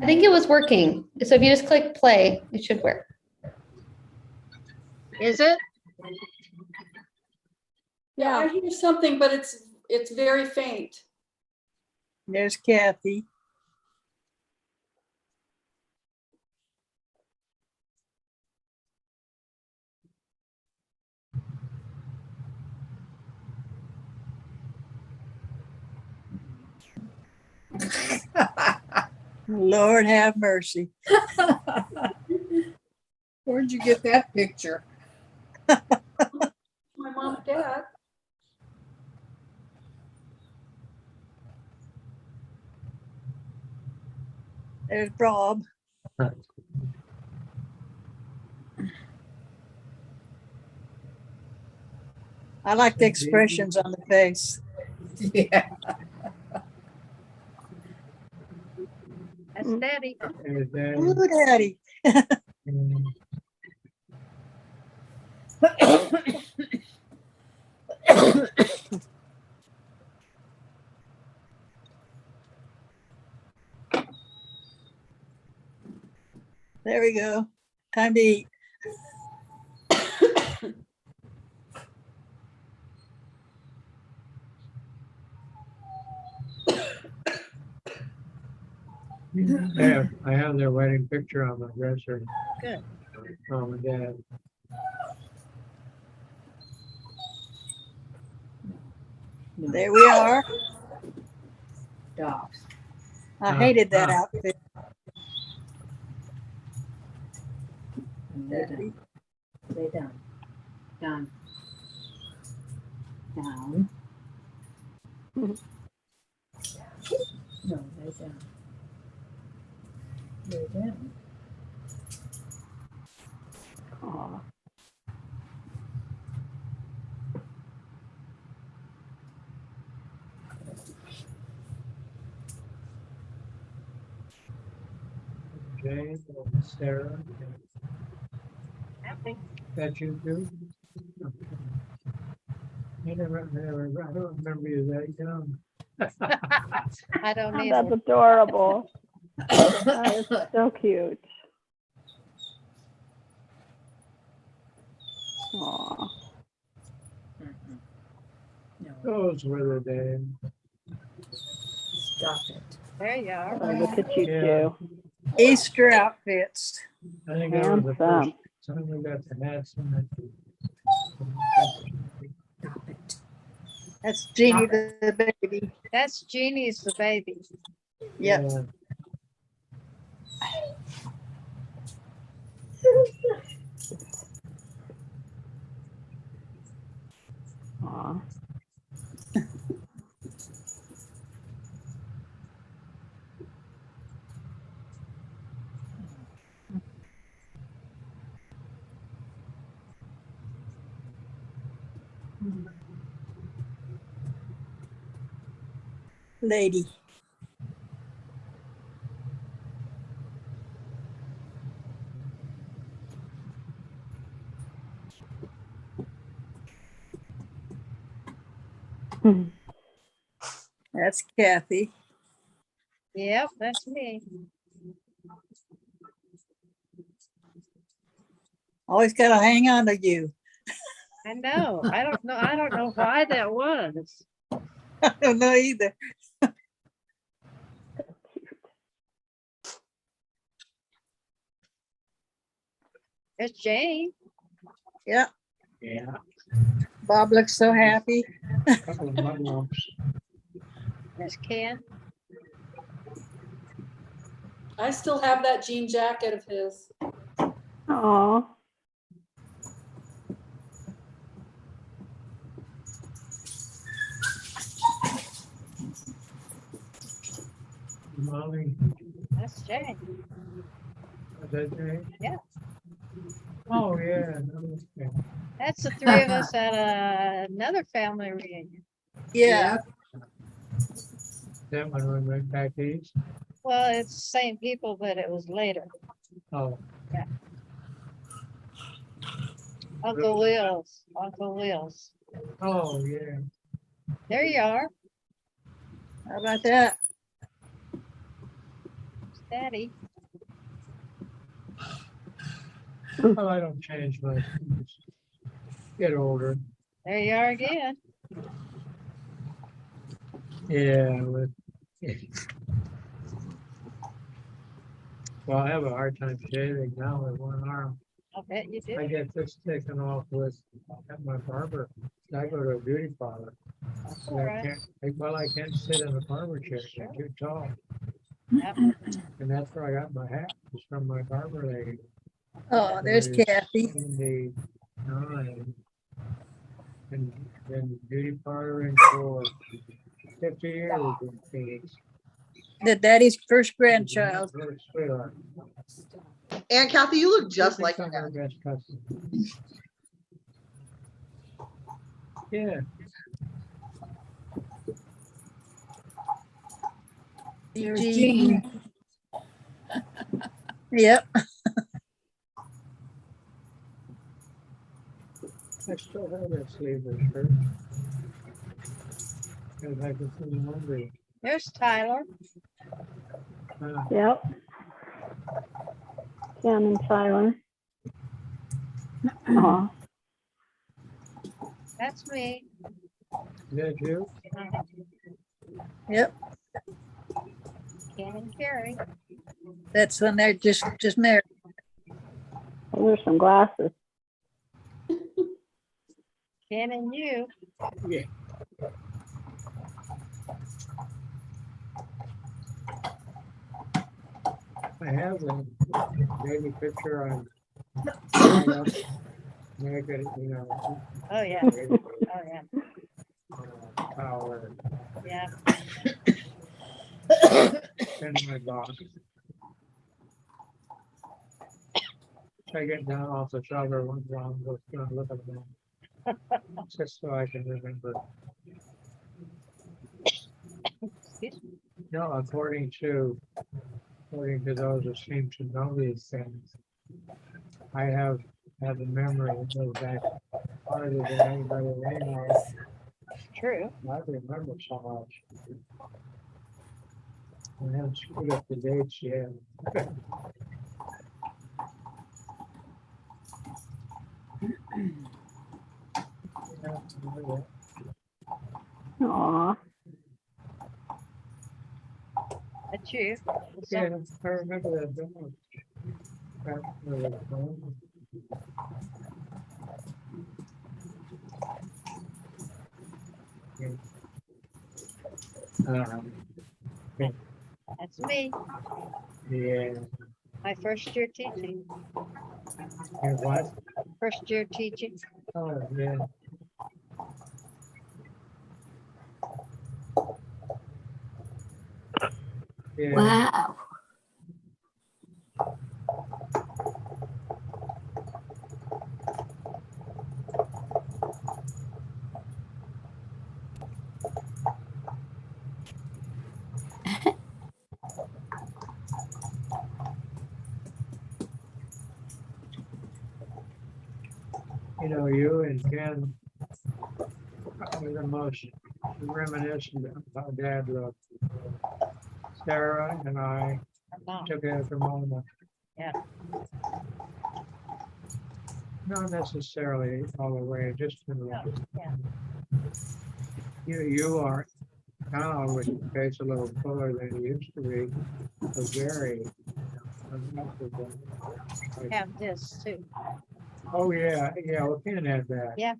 I think it was working. So if you just click play, it should work. Is it? Yeah, I hear something, but it's very faint. There's Kathy. Lord have mercy. Where'd you get that picture? My mom and dad. There's Rob. I like the expressions on the face. Yeah. That's Daddy. There's Daddy. Ooh, Daddy. There we go. Time to eat. I have their wedding picture on my dresser. Good. Mom and Dad. There we are. Dogs. I hated that Ah. outfit. Lay down. Lay down. Down. Down. No, lay down. Lay down. Aw. Jane and Sarah. That you too? I don't remember you that young. I don't Oh, need that's adorable. That is so cute. Aw. Those were the days. Stop it. There you are. Oh, look at you Yeah. two. Easter outfits. I think that was the first Handsome. time we got the hats and That's Jeannie the baby. That's Jeannie's the baby. Yep. Yeah. Aw. Lady. That's Kathy. Yep, that's me. Always got to hang on to you. I know. I don't know. I don't know why that was. I don't know either. It's Jane. Yep. Yeah. Bob looks so happy. Couple of mud lumps. That's Ken. I still have that jean jacket of his. Aw. Molly. That's Jane. Was that Jane? Yeah. Oh, yeah. that was Jane. That's the three of us at another family reunion. Yeah. That one went back east. Well, it's the same people, but it was later. Oh, Uncle Will's. Uncle Will's. oh, yeah. There you are. How about that? Daddy. Well, I don't change much. Just get older. There you are again. Yeah. Well, I have a hard time shaving now with one arm. I bet you I did. get this taken off with at my barber. I go to a beauty parlor. That's And all I right. I can't sit in a barber chair. I'm too tall. Yep. And that's where I got my hat, was from my barber lady. Oh, there's Kathy. 79. And then beauty parloring for 50 years in Phoenix. the daddy's first grandchild. Sweetheart. Aunt Kathy, you look just like Some your of dad. our best customers. Yeah. Eugene. Yep. I still have that sleeveless shirt. Cause I can see Monday. There's Tyler. Yep. Ken and Tyler. Aw. That's me. Is that you? Yep. Ken and Carrie. That's when they're just married. Those are some glasses. Ken and you. Yeah. I have a baby picture on. Make it, you know. Oh, yeah. Oh, yeah. Power. Yeah. In my box. I get down off the shower once I'm gonna look at them. Just so I can remember. No, according to those who seem to know these things, I have a memory that goes back farther than anybody they know. True. I remember so much. I haven't screwed up the dates yet. Aw. That's you. Yeah, I remember that dog. Back when it was home. Yeah. That's me. Yeah. My first year teaching. Your what? First year teaching. Oh, yeah. Yeah. Wow. You know, you and Ken are the most reminiscent of how Dad looked. Sarah and I took after Mama. Yeah. Not necessarily all the way, just in the, you are now with your face a little fuller than you used to be, but very. Have this too. Oh, yeah, we can have that. Yeah.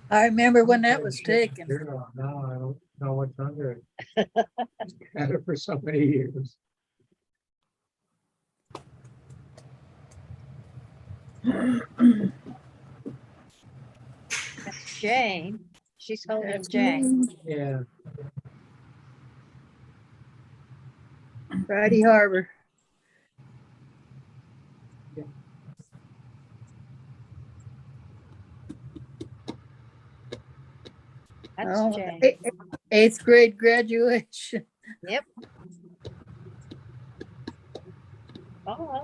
I remember when that was taken. Now I don't know what's under it. Had it for so many years. That's Jane. She's holding That's Jane. Yeah. Friday Harbor. That's Oh, Jane. eighth grade graduation. Yep. Oh,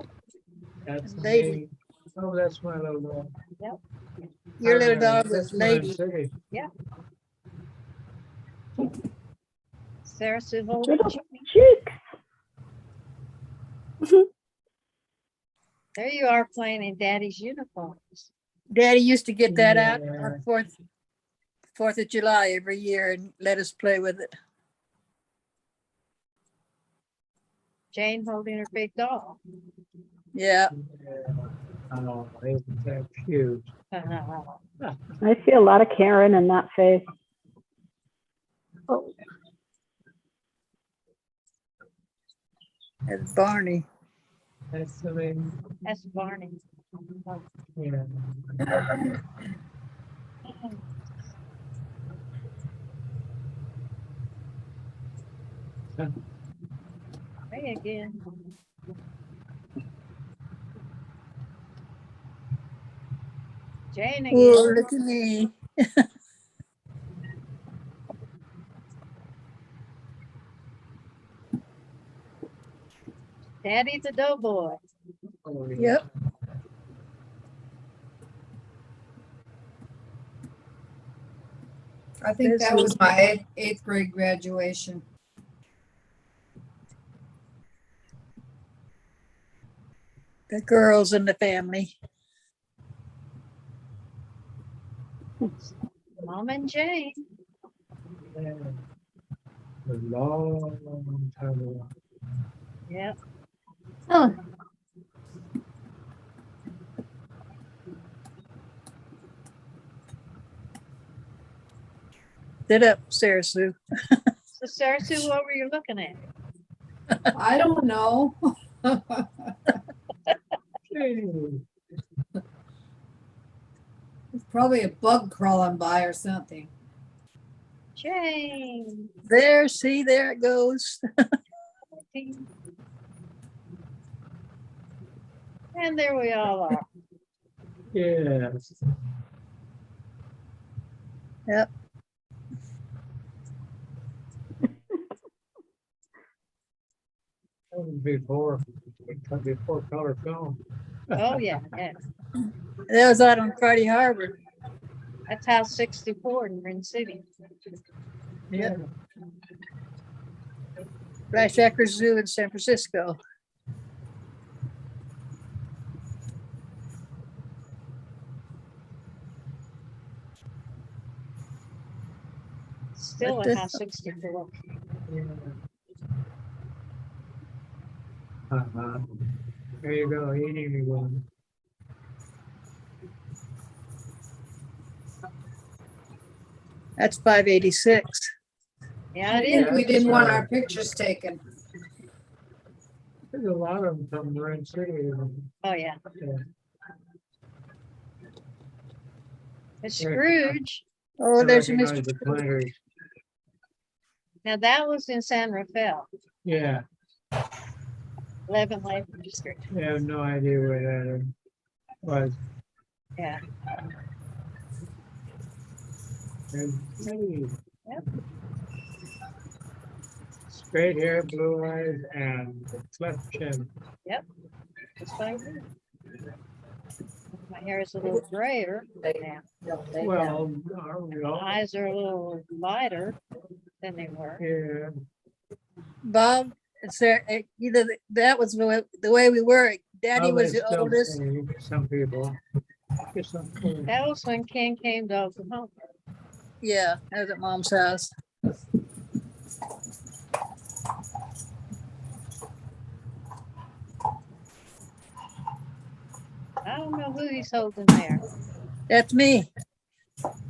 That's Lady. me. Oh, that's my little dog. yep. Your little dog That's was what I'm Lady. saying. Yeah. Sarah Sue holding Little Jane. cheeks. There you are playing in Daddy's uniforms. Daddy used to get that out Yeah. on Fourth of July every year and let us play with it. Jane holding her big doll. Yeah. Oh, isn't that cute? I see a lot of Karen in that face. Oh. That's Barney. That's the main, That's Barney. yeah. Hey again. Jane Oh, again. look at me. Daddy's a doughboy. Yep. I think that was my eighth grade graduation. The girls in the family. Mom and Jane. A long time ago. Yep. Oh, Sit up, Sarah Sue. So Sarah Sue, what were you looking at? I don't know. It's probably a bug crawling by or something. Jane. There, see, there it goes. And there we all are. Yes. Yep. That was before color film. Oh, yeah, yeah. That was out on Friday Harbor. That's House 64 in Marin City. Yep. Flash Acres Zoo in San Francisco. Still But a this- House 64. There you go, eating again. That's 586. Yeah, I it think is. we didn't want our pictures taken. There's a lot of them from Marin City. Oh, yeah. Yeah. The Scrooge. Oh, I there's recognize Mr. the planters. Now that was in San Rafael, Yeah, 11 Labor District. I have no idea where that was. Yeah. And, hey, Yep. straight hair, blue eyes, and cleft chin. Yep. Just like me. My hair is a little grayer now. Well, are we all? Eyes are a little lighter than they were. Yeah. Bob, Sarah, either that was the way we were. Daddy Well, was they the still oldest. say, some people. Just some people. That was when Ken came to Oklahoma. Yeah, that was at Mom's house. I don't know who he's holding there. That's me.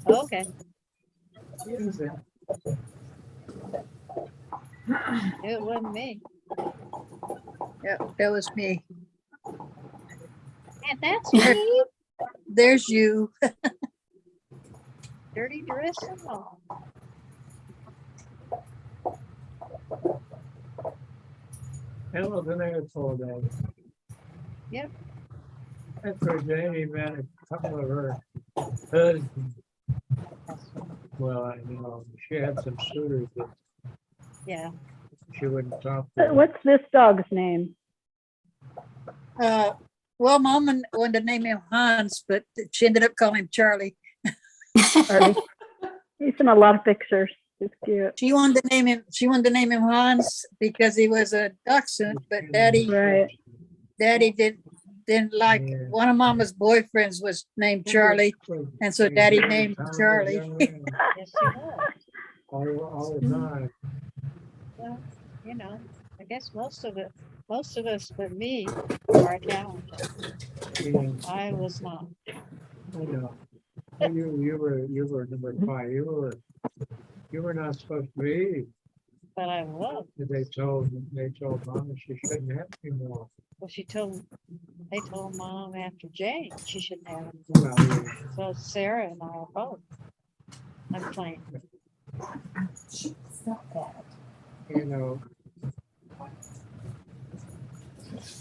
Okay. It wasn't me. Yeah, that was me. And that's me. There's you. Dirty dress and all. That was an asshole day. Yep. That's where Jamie met a couple of her husbands. Well, I know, she had some suitors that Yeah. she wouldn't talk to. What's this dog's name? Well, Mom wanted to name him Hans, but she ended up calling him Charlie. Charlie. He's in a lot of pictures. He's cute. She wanted to name him Hans because he was a dachshund, but Daddy Right. didn't like one of Mama's boyfriends was named Charlie, and so Daddy named him Charlie. Yes, he was. All the time. Well, you know, I guess most of us but me are talented. Yeah, I was not. I know. You were number 5. You were not supposed to be. But I was. They told Mama she shouldn't have any more. Well, they told Mom after Jane she shouldn't have him. Well, yeah. So Sarah and I are both. I'm playing. You know,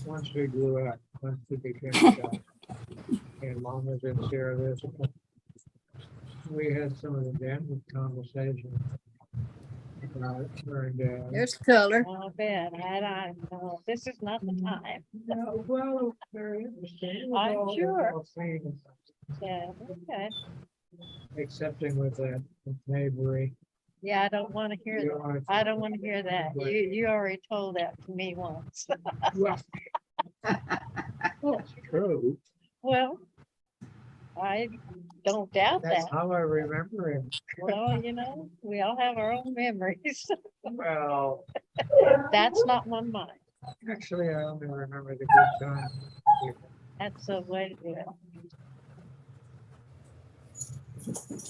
once we grew up, once we became adults. And Mom was in Sierra Vista. We had some of the damned conversations about her and Dad. There's color. Oh, bet. I don't know. This is not the time. No, well, very interesting. I'm sure. All things, Yeah, okay. Accepting with that Mayberry. Yeah, I don't want to hear You that. are- I don't want to hear that. You already told that to me once. Well, it's true. Well, I don't doubt That's that. how I remember him. Well, you know, we all have our own memories. Well, That's not one of mine. actually, I only remember the good times. That's the way to do it.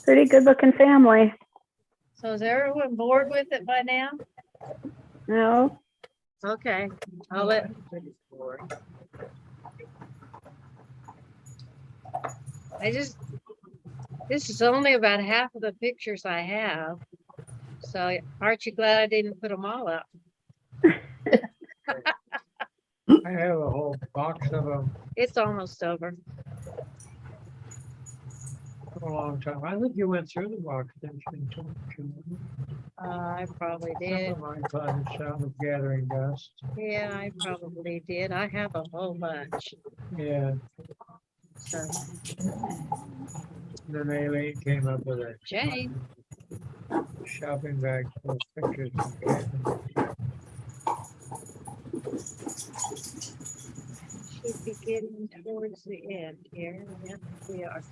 Pretty good looking family. So is everyone bored with it by now? No, Okay, I'll let, this is only about half of the pictures I have. So aren't you glad I didn't put them all up? I have a whole box of them It's almost over. for a long time. I think you went through the box, didn't you? I probably Some did. of mine caused a sound of gathering dust. Yeah, I probably did. I have a whole bunch. Yeah, So then Aileen came up with a Jane, shopping bag full of pictures. of Catherine. should be getting towards the end here. Yep, we are.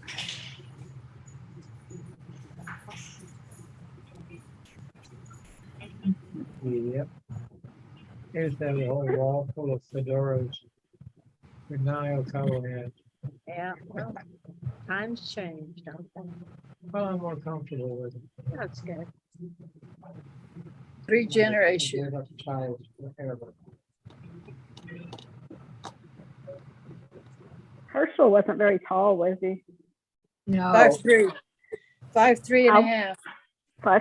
Yep. Here's that whole wall full of fedoras. With Niall Cohen. Yeah, well, times changed, don't they? Well, I'm more comfortable with it. That's good. Three generations. Give up ties forever. Herschel wasn't very tall, was he? No. 5'3". 5'3" and a How- half.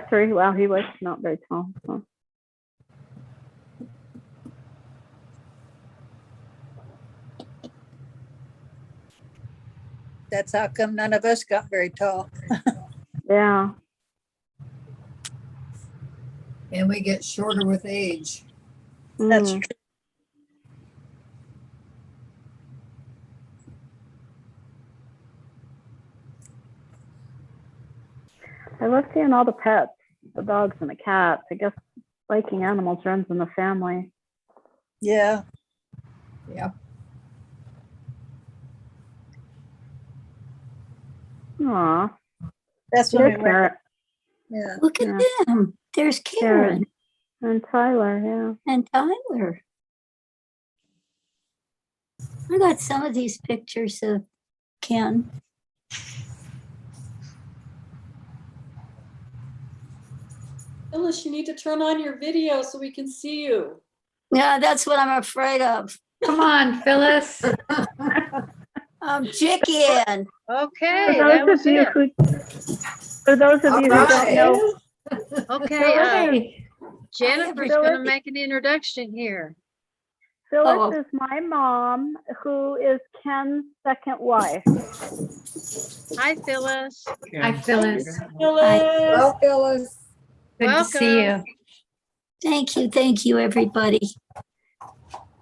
5'3". Wow, he was not very tall. Huh. That's how come none of us got very tall. Yeah. And we get shorter with age. That's Mm. true. I love seeing all the pets, the dogs and the cats. I guess liking animals runs in the family. Yeah. Yeah. Aw. That's when There's we went. Karen. Yeah. Look at Yeah. them. There's Karen And Tyler, yeah. and Tyler. I got some of these pictures of Ken. Phyllis, you need to turn on your video so we can see you. Yeah, that's what I'm afraid of. Come on, Phyllis. I'm chicken. Okay, For that those was of you it. who, for those of you who don't know, Okay, Hey, Jennifer's Phyllis. gonna make an introduction here. Phyllis Oh. is my mom, who is Ken's second wife. Hi, Phyllis. Hi, Phyllis. Phyllis. Phyllis. Good to see you. Welcome. Thank you, everybody.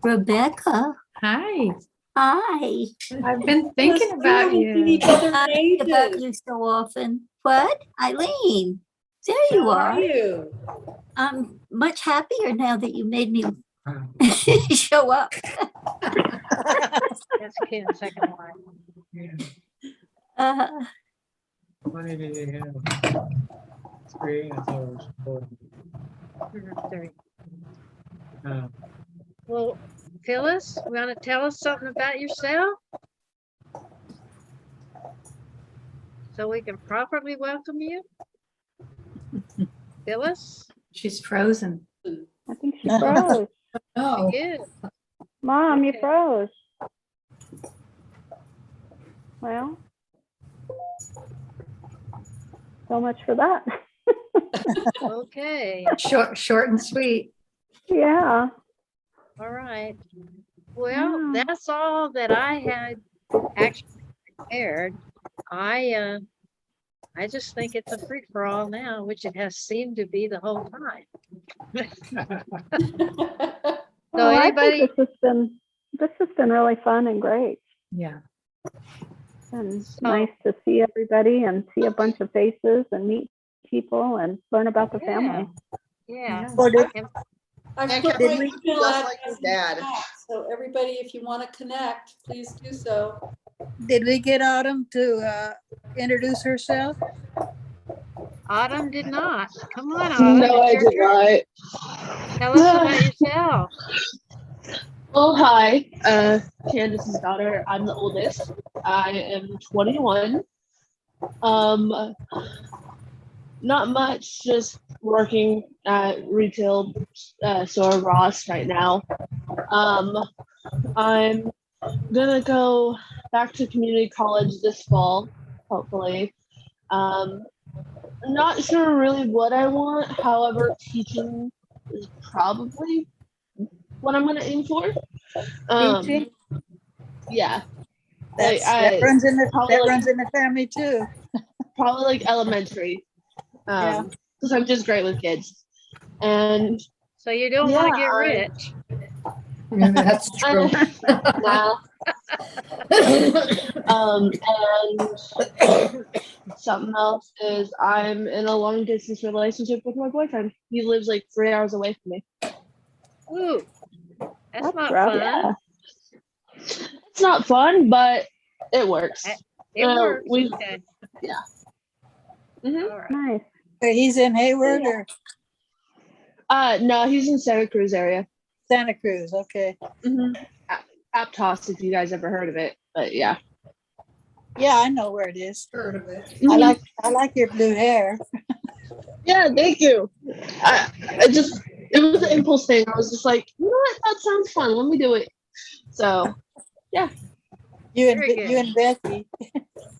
Rebecca, Hi. hi. I've been thinking about We haven't seen each you. other I in think about ages. you so often. What? Eileen, there you How are are. you? I'm much happier now that you made me show up. That's Ken's second wife. Yeah. Uh, How many did you have? 3, I thought it was 4. Three. Uh, Well, Phyllis, want to tell us something about yourself? So we can properly welcome you? Phyllis? She's frozen. I think she froze. Oh, Good. Mom, you Okay. froze. Well, so much for that. Okay, Short and sweet. Yeah. all right. Well, that's all that I had actually prepared. I just think it's a free for all now, which it has seemed to be the whole time. So I anybody? think this has been really fun and great. Yeah. And nice to see everybody and see a bunch of faces and meet people and learn about the family. Yeah. I've And put Kathy, my just email like address his in the dad. chat, so everybody, if you want to connect, please do so. Did we get Autumn to introduce herself? Autumn did not. Come on, Autumn. No, I it's your did turn. not. Tell us about yourself. Well, hi, Candace's daughter. I'm the oldest. I am 21. Not much, just working at retail store Ross right now. I'm gonna go back to community college this fall, hopefully. Not sure really what I want. However, teaching is probably what I'm gonna aim for. Teaching? Yeah. That runs in the family too. Probably like elementary. Yeah. Because I'm just great with kids. And so you don't want to get rich. That's true. Nah. And something else is I'm in a long distance relationship with my boyfriend. He lives like 3 hours away from me. Ooh, that's not rough. fun. Yeah. It's not fun, but it works. It works. We, Okay. Yeah. All right. Nice. He's in Hayward or? No, he's in Santa Cruz area. Santa Cruz, okay. Aptos, if you guys ever heard of it, but yeah. Yeah, I know where it is. Heard of it. I like your blue hair. Yeah, thank you. It was an impulse thing. I was just like, you know what? That sounds fun. Let me do it. So, yeah. You and Becky.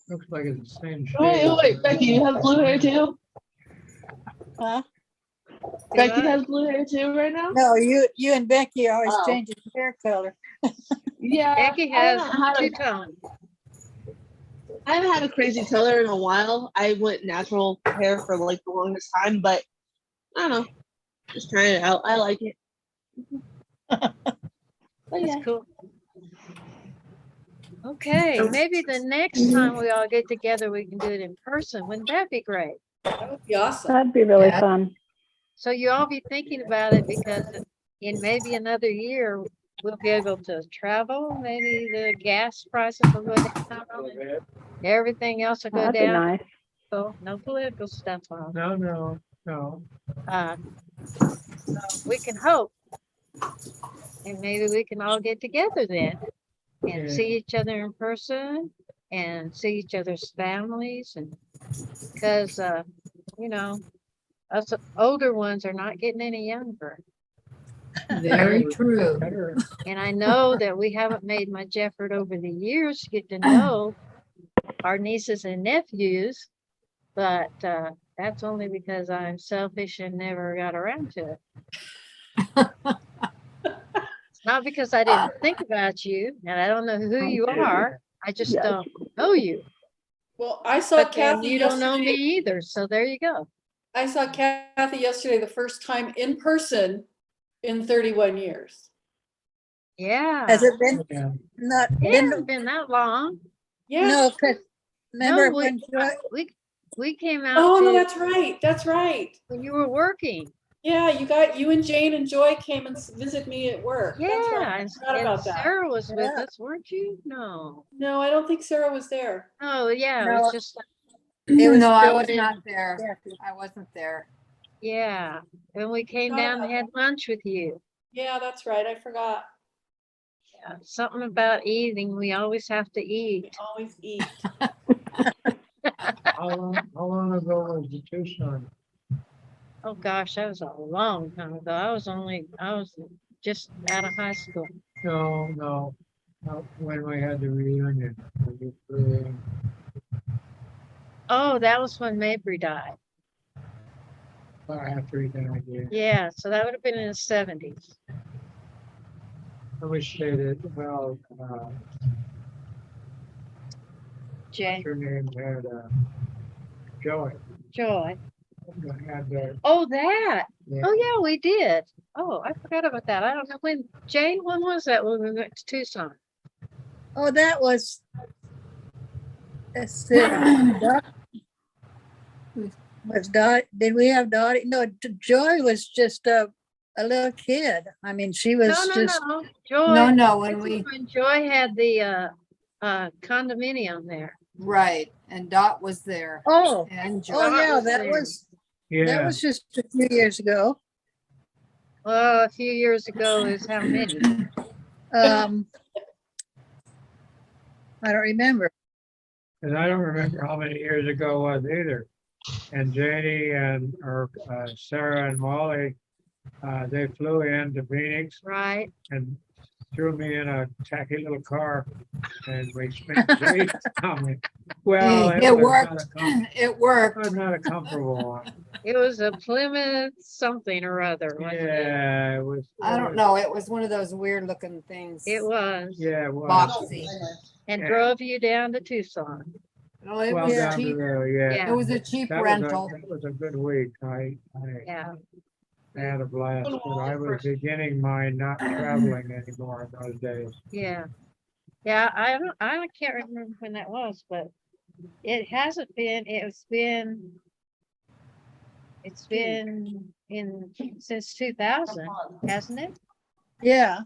Looks like it's the same shade. Wait, Becky, you have blue hair too? Huh? Becky has blue hair too right now? No, you and Becky are always Oh. changing hair color. Yeah. Becky has two-tone. I haven't had a crazy color in a while. I went natural hair for like the longest time, but I don't know. Just trying it out. I like it. But yeah. That's cool. Okay, maybe the next time we all get together, we can do it in person. Wouldn't that be great? That would be awesome. That'd be really fun. So you all be thinking about it because in maybe another year, we'll be able to travel. Maybe the gas prices will go down. Everything else will go That'd be down. nice. So no political stuff on. No. So we can hope. And maybe we can all get together then and see each other in person and see each other's families. And because, us older ones are not getting any younger. Very true. And I know that we haven't made much effort over the years to get to know our nieces and nephews, but that's only because I'm selfish and never got around to it. It's not because I didn't think about you and I don't know who you are. I just don't know you. Well, I saw But then Kathy you don't know me yesterday. either. So there you go. I saw Kathy yesterday the first time in person in 31 years. Yeah. Has it been not It hasn't been that long. Yeah. No, 'cause remember No, when we came out. Oh, no, to- that's right. That's right. When you were working. Yeah, you and Jane and Joy came and visited me at work. That's right. Yeah, I forgot about that. Sarah was with Yeah. us, weren't you? No. No, I don't think Sarah was there. Oh, yeah, it No. was just, No, I was Joy not and there. Kathy. I wasn't there. yeah. And we came Forgot down and about had lunch with you. Yeah, that's right. I forgot. Yeah, something about eating, we always have to eat. Always eat. How long ago was the Tucson? Oh, gosh, that was a long time ago. I was just out of high school. No. When we had the reunion. Oh, that was when Mabry died. After he died, yeah. Yeah, so that would have been in the 70s. I wish they did, well, Jay, what's her name had, Joy. Joy. Had the, Oh, that. yeah. Oh, yeah, we did. Oh, I forgot about that. I don't know when, Jane, when was that when we went to Tucson? Oh, that was. Let's see. Dot- Was Dot, did we have Dottie? No, Joy was just a little kid. I mean, she was No, no, just. no. Joy. No, when this we, is when Joy had the condominium there. right, and Dot was there. Oh, And Joy. oh, yeah, was that there. was, that Yeah, was just a few years ago. Well, a few years ago is how many? I don't remember. and I don't remember how many years ago it was either. And Janie and, or Sarah and Molly, they flew into Phoenix Right. and threw me in a tacky little car and we spent days coming. Well, It was not worked. a com- It it worked. was not a comfortable one. It was a Plymouth something or other, wasn't it? Yeah, it was. I don't know. It was one of those weird looking things. It was. Yeah, it was. Boxy. And Yeah. drove you down to Tucson. No, it Well, was down to cheap. there, yeah. Yeah. It was a cheap That rental. was a good week. I Yeah. had a blast, but I was beginning my not traveling anymore in those days. Yeah. Yeah, I can't remember when that was, but it hasn't been, it's been in since 2000, hasn't it? Yeah.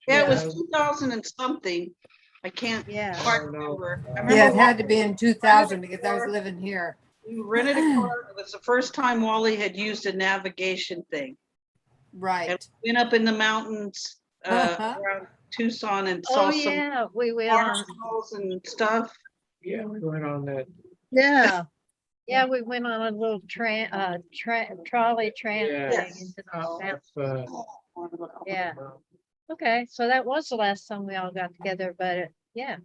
Yeah, it was 2000 and something. I can't Yeah. quite remember. I Yeah, it remember had to be in 2000 because I was living here. we rented a car. It was the first time Wally had used a navigation thing. Right. And we went up in the mountains around Tucson and saw Oh, some yeah, we went on, waterfalls and stuff. Yeah, we went on that. Yeah. yeah, we went on a little trolley tram Yeah. thing into the mountain. Uh, Yeah. Okay, so that was the last time we all got together, but yeah,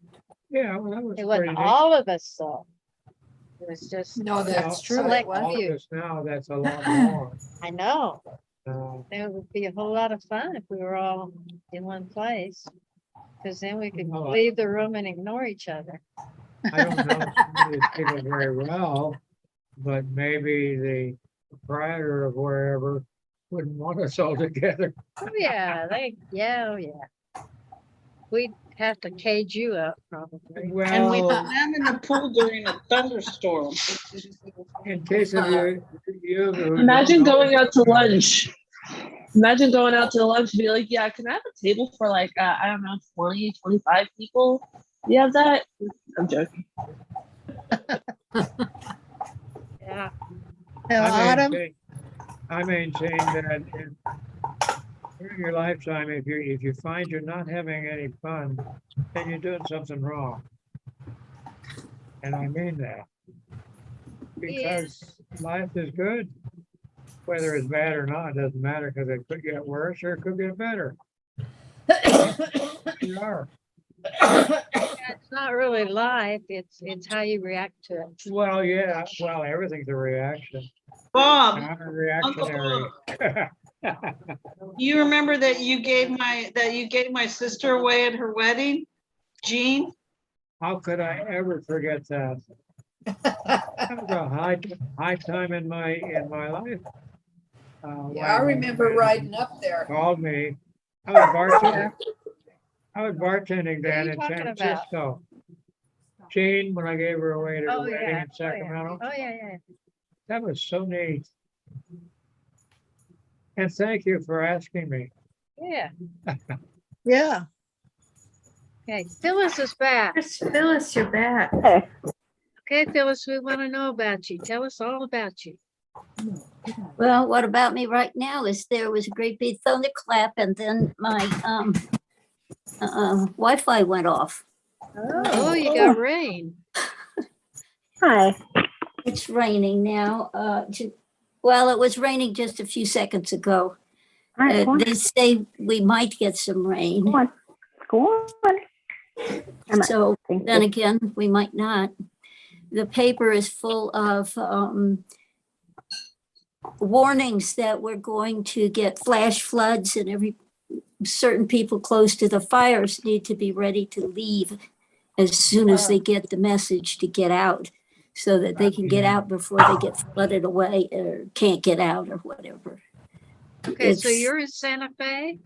Yeah, well, that was it pretty wasn't neat. all of us, so. It was just. No, that's true. It Select wasn't. All of few. us now, that's a lot more. I know. Uh, It would be a whole lot of fun if we were all in one place. Cause then we could No, leave the room and ignore each other. I don't know some of these people very well, but maybe the proprietor of wherever wouldn't want us all together. Oh, yeah, oh, yeah. We'd have to cage you up probably. And we Well, swam in the pool during a thunderstorm. in case of you who Imagine don't know- going out to lunch. Imagine going out to lunch and be like, yeah, can I have a table for like, I don't know, 20, 25 people? You have that? I'm joking. Yeah. Now, Autumn, I maintain that during your lifetime, if you find you're not having any fun, then you're doing something wrong. And I mean that. Because life is good. Whether it's bad or not, it doesn't matter because it could get worse or it could get better. You are. It's not really life, it's how you react to it. Well, yeah, well, everything's a reaction. Bob, I'm a reactionary. you remember that you gave my sister away at her wedding? Jean? How could I ever forget that? That was a high time in my life. Yeah, I remember riding up there. Called me. I was bartending then you in talking San about? Francisco. Jane, when I gave her away to the Oh, wedding yeah. in Sacramento, Oh, yeah. that was so neat. And thank you for asking me. Yeah. yeah. Okay, Phyllis is back. Phyllis, you're back. Okay. Okay, Phyllis, we want to know about you. Tell us all about you. Well, what about me right now is there was a great big thunderclap and then my Wi-Fi went off. Oh, you got rain. Hi. It's raining now. Well, it was raining just a few seconds ago. All right, go on. They say we might get some rain. Go on. Go on. So Thank then you. again, we might not. The paper is full of warnings that we're going to get flash floods and certain people close to the fires need to be ready to leave as soon as they get the message to get out, so that they can get out before they get flooded away or can't get out or whatever. Okay, so It's- you're in Santa Fe?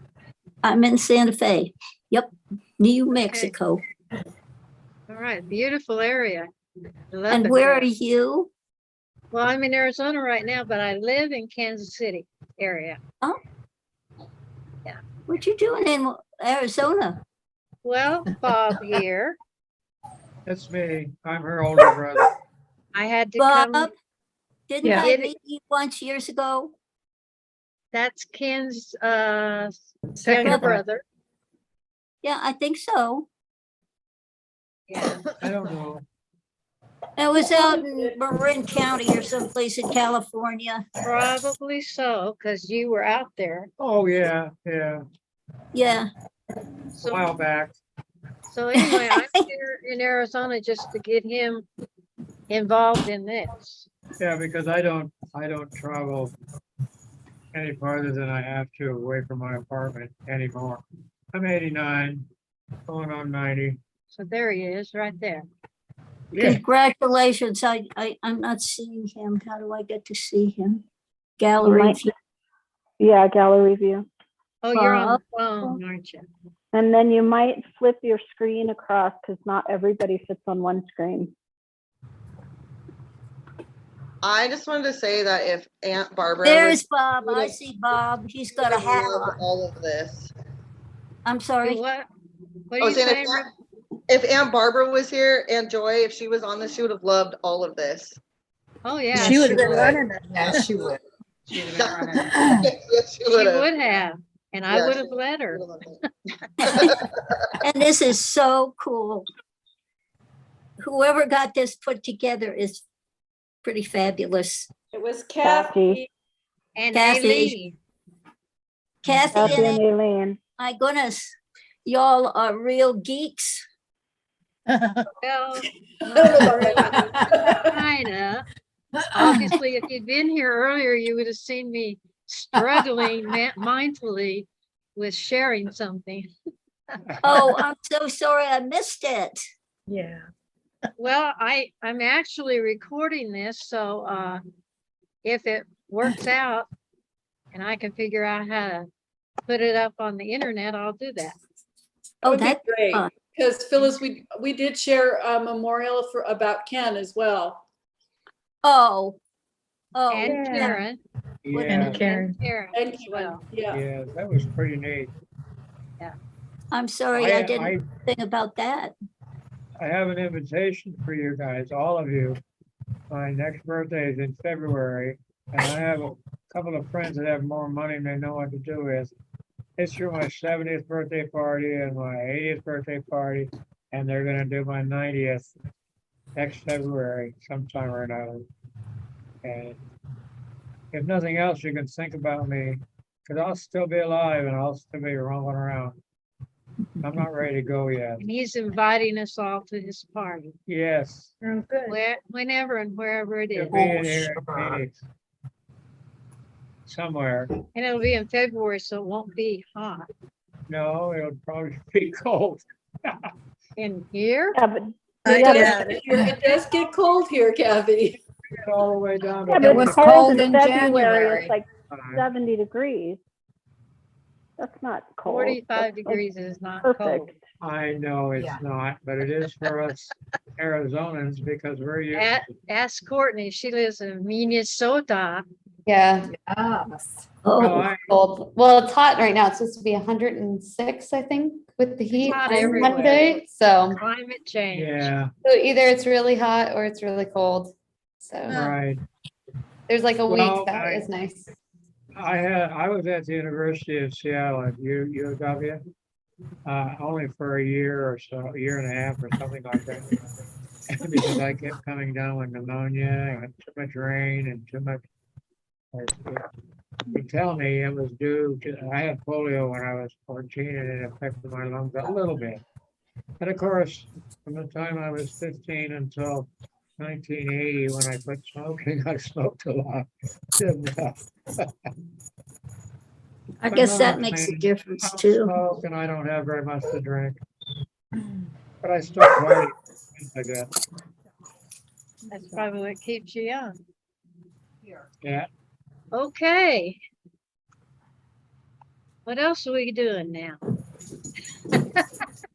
I'm in Santa Fe. Yep, New Mexico. All right, beautiful area. I love And it where there. are you? Well, I'm in Arizona right now, but I live in Kansas City area. Oh. Yeah. What you doing in Arizona? Well, Bob here. That's me. I'm her older brother. I had to Bob, come. didn't Yeah. I meet you once years ago? That's Ken's Second younger brother. brother. Yeah, I think so. Yeah. I don't know. It was out in Marin County or someplace in California. Probably so, because you were out there. Oh, yeah, yeah. Yeah. A while back. So anyway, I'm here in Arizona just to get him involved in this. Yeah, because I don't travel any farther than I have to away from my apartment anymore. I'm 89, going on 90. So there he is, right there. Yeah. Congratulations. I'm not seeing him. How do I get to see him? Gallery might- view. Yeah, gallery view. Oh, you're on Bob? the phone, aren't you? And then you might flip your screen across because not everybody fits on one screen. I just wanted to say that if Aunt Barbara. There's was- Bob. I would've- see Bob. He's got a would've hat loved on. all of this. I'm sorry. What? What I are was you saying saying? if Aunt Barbara was here and Joy, if she was on this, she would have loved all of this. Oh, yeah. She would have been running it. Yeah, she would. Yes, she She would have. would have, and I Yeah, would she have let her. And this is so cool. Whoever got this put together is pretty fabulous. It was Kathy. Kathy. And Kathy. Aileen. Kathy Kathy and and Elaine. my goodness, y'all are real geeks. Well, kinda. Obviously, if you'd been here earlier, you would have seen me struggling mindfully with sharing something. Oh, I'm so sorry I missed it. Yeah. Well, I'm actually recording this, so if it works out and I can figure out how to put it up on the internet, I'll do that. Oh, Would be that's great. fun. Because Phyllis, we did share a memorial about Ken as well. Oh. Oh. And Karen. Yeah, And Karen And as well. Yeah. yeah, that was pretty neat. I'm sorry I didn't I- think about that. I have an invitation for you guys, all of you. My next birthday is in February, and I have a couple of friends that have more money than they know what to do with. It's for my 70th birthday party and my 80th birthday party, and they're gonna do my 90th next February sometime or another. And if nothing else, you can think about me, because I'll still be alive and I'll still be rolling around. I'm not ready to go yet. And he's inviting us all to his party. Yes, Whenever and wherever it it'll is. be in here in Phoenix. Somewhere. And it'll be in February, so it won't be hot. No, it'll probably be cold. In here? Yeah, but It does get cold here, Kathy. All the way down to. yeah, but was because cold in in February, January. it's like 70 degrees. That's not cold. 45 That's, like, degrees is not perfect. cold. I know it's Yeah. not, but it is for us Arizonans because we're used. Ask Courtney, she lives in Minnesota. Yeah. Yes. Oh, No, I- Cold. Well, it's hot right now. It's supposed to be 106, I think, with the heat hot on everywhere. Monday. So Climate change. Yeah, either it's really hot or it's really cold. So right. there's like a Well, week that is nice. I was at the University of Seattle at UW, only for a year or so, a year and a half or something like that. Because I kept coming down with pneumonia and too much rain and too much. You tell me it was due to, I had polio when I was 14 and it affected my lungs a little bit. And of course, from the time I was 15 until 1980, when I quit smoking, I smoked a lot. I But guess that no, I makes a mean, difference I don't too. smoke and I don't have very much to drink. But I still party, things like that. That's probably what keeps you young. Yeah. Okay. What else are we doing now?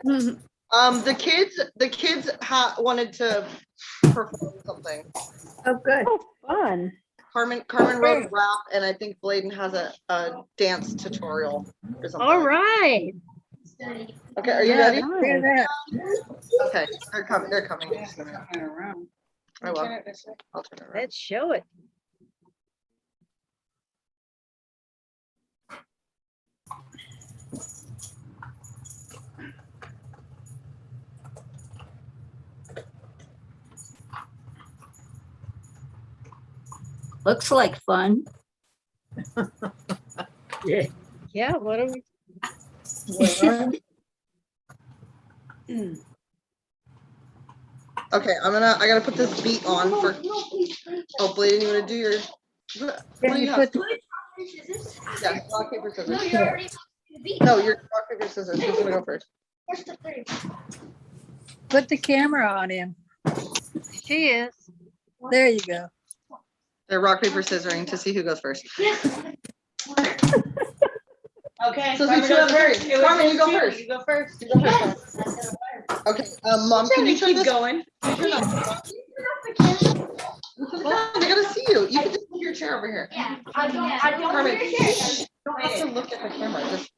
The kids wanted to perform something. Oh, good. Oh, fun. Carmen wrote a rap, and I think Bladen has a dance tutorial or something. All right. Okay, are you Yeah, ready? let's hear that. Okay, they're coming. They're coming. I will. I'll turn it around. Let's show it. Looks like fun. Yeah. Yeah, what are we? Okay, I gotta put this beat on for. Oh, Bladen, you wanna do your? What do you have? Yeah, rock, paper, scissors. No, you're rock, paper, scissors. Who's gonna go first? Put the camera on him. She is. There you go. They're rock, paper, scissoring to see who goes first. Okay. So who's going first? Carmen, you go first. You go first. You go first. Okay, Mom, can you turn this? Going. Turn up. Come on, they gotta see you. You can just move your chair over here. Yeah, I don't Carmen, care. you don't have to look at the camera. Just.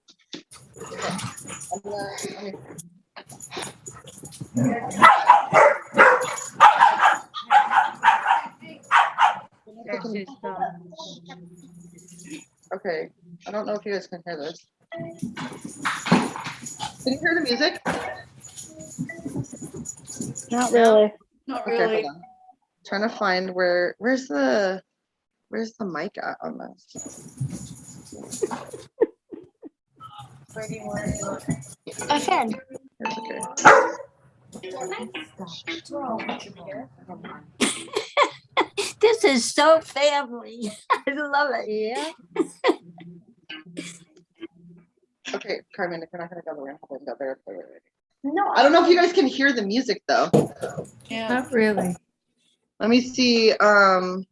Okay, I don't know if you guys can hear this. Can you hear the music? Not really. Not Okay, really. hold on. Trying to find where's the mic at on this? Where do you want it? Ahead. This is so family. I love it. Yeah. Okay, Carmen, if you're not gonna go, we're gonna have to go there. No. I don't know if you guys can hear the music though. Not really. Let me see. Hold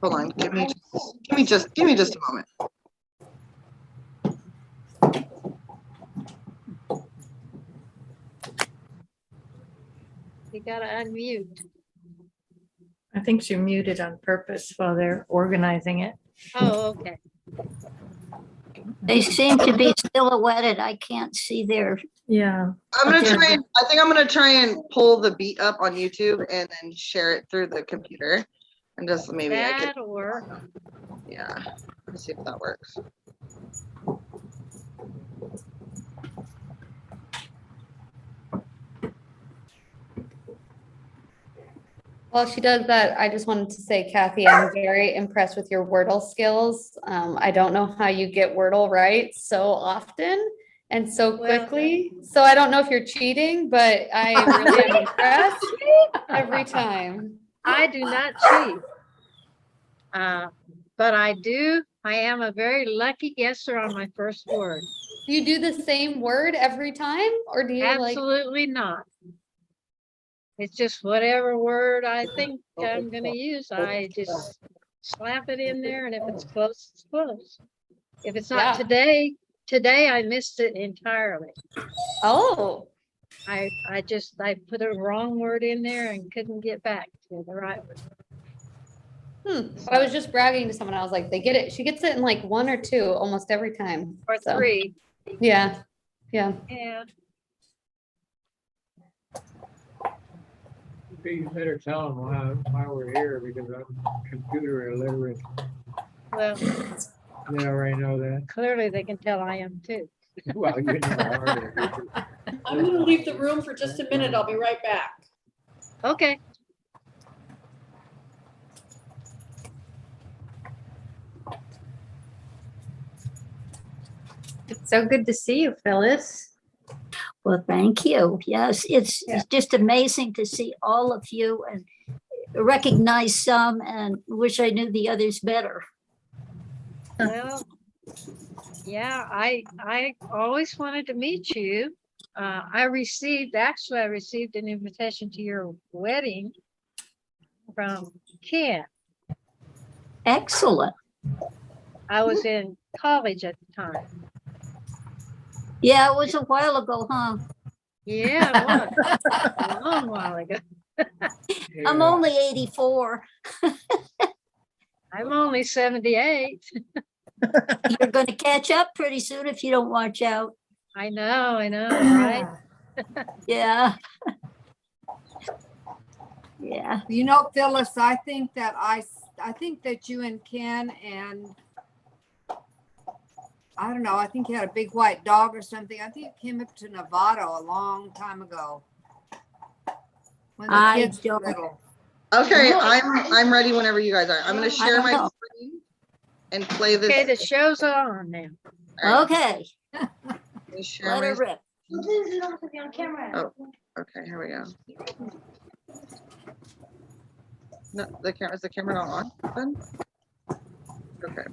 on. Give me just a moment. You gotta unmute. I think she muted on purpose while they're organizing it. Oh, okay. They seem to be silhouetted. I can't see their. Yeah. I think I'm gonna try and pull the beat up on YouTube and then share it through the computer. And just maybe I can. That'll work. Yeah. Let's see if that works. While she does that, I just wanted to say, Kathy, I'm very impressed with your Wordle skills. I don't know how you get Wordle right so often and so quickly. So I don't know if you're cheating, but I really am impressed every time. I do not cheat. But I am a very lucky guesser on my first word. Do you do the same word every time, or do you Absolutely not. It's just whatever word I think I'm gonna use, I just slap it in there, and if it's close, it's close. If it's not today I missed it entirely. Oh. I put a wrong word in there and couldn't get back to the right word. I was just bragging to someone. I was like, they get it. She gets it in like 1 or 2 almost every time. Or 3. Yeah. Yeah. Yeah. You better tell them why we're here, because I'm computer illiterate. Well, They already know that. clearly they can tell I am too. Well, you know, I'm gonna leave the room for just a minute. I'll be right back. Okay. It's so good to see you, Phyllis. Well, thank you. Yes, it's just amazing to see all of you and recognize some and wish I knew the others better. Well, Yeah, I always wanted to meet you. I received an invitation to your wedding from Ken. Excellent. I was in college at the time. Yeah, it was a while ago, huh? Yeah, it was. A long while ago. I'm only 84. I'm only 78. You're going to catch up pretty soon if you don't watch out. I know, right? Yeah. Yeah. You know, Phyllis, I think that you and Ken and I don't know, I think you had a big white dog or something. I think you came up to Novato a long time ago. When the I kids were don't- little. Okay, I'm ready whenever you guys are. I'm gonna share my know. screen and play this. Okay, the show's on now. Okay. Let me share Let my- her rip. Oh, okay, here we go. No, is the camera not on then? Okay.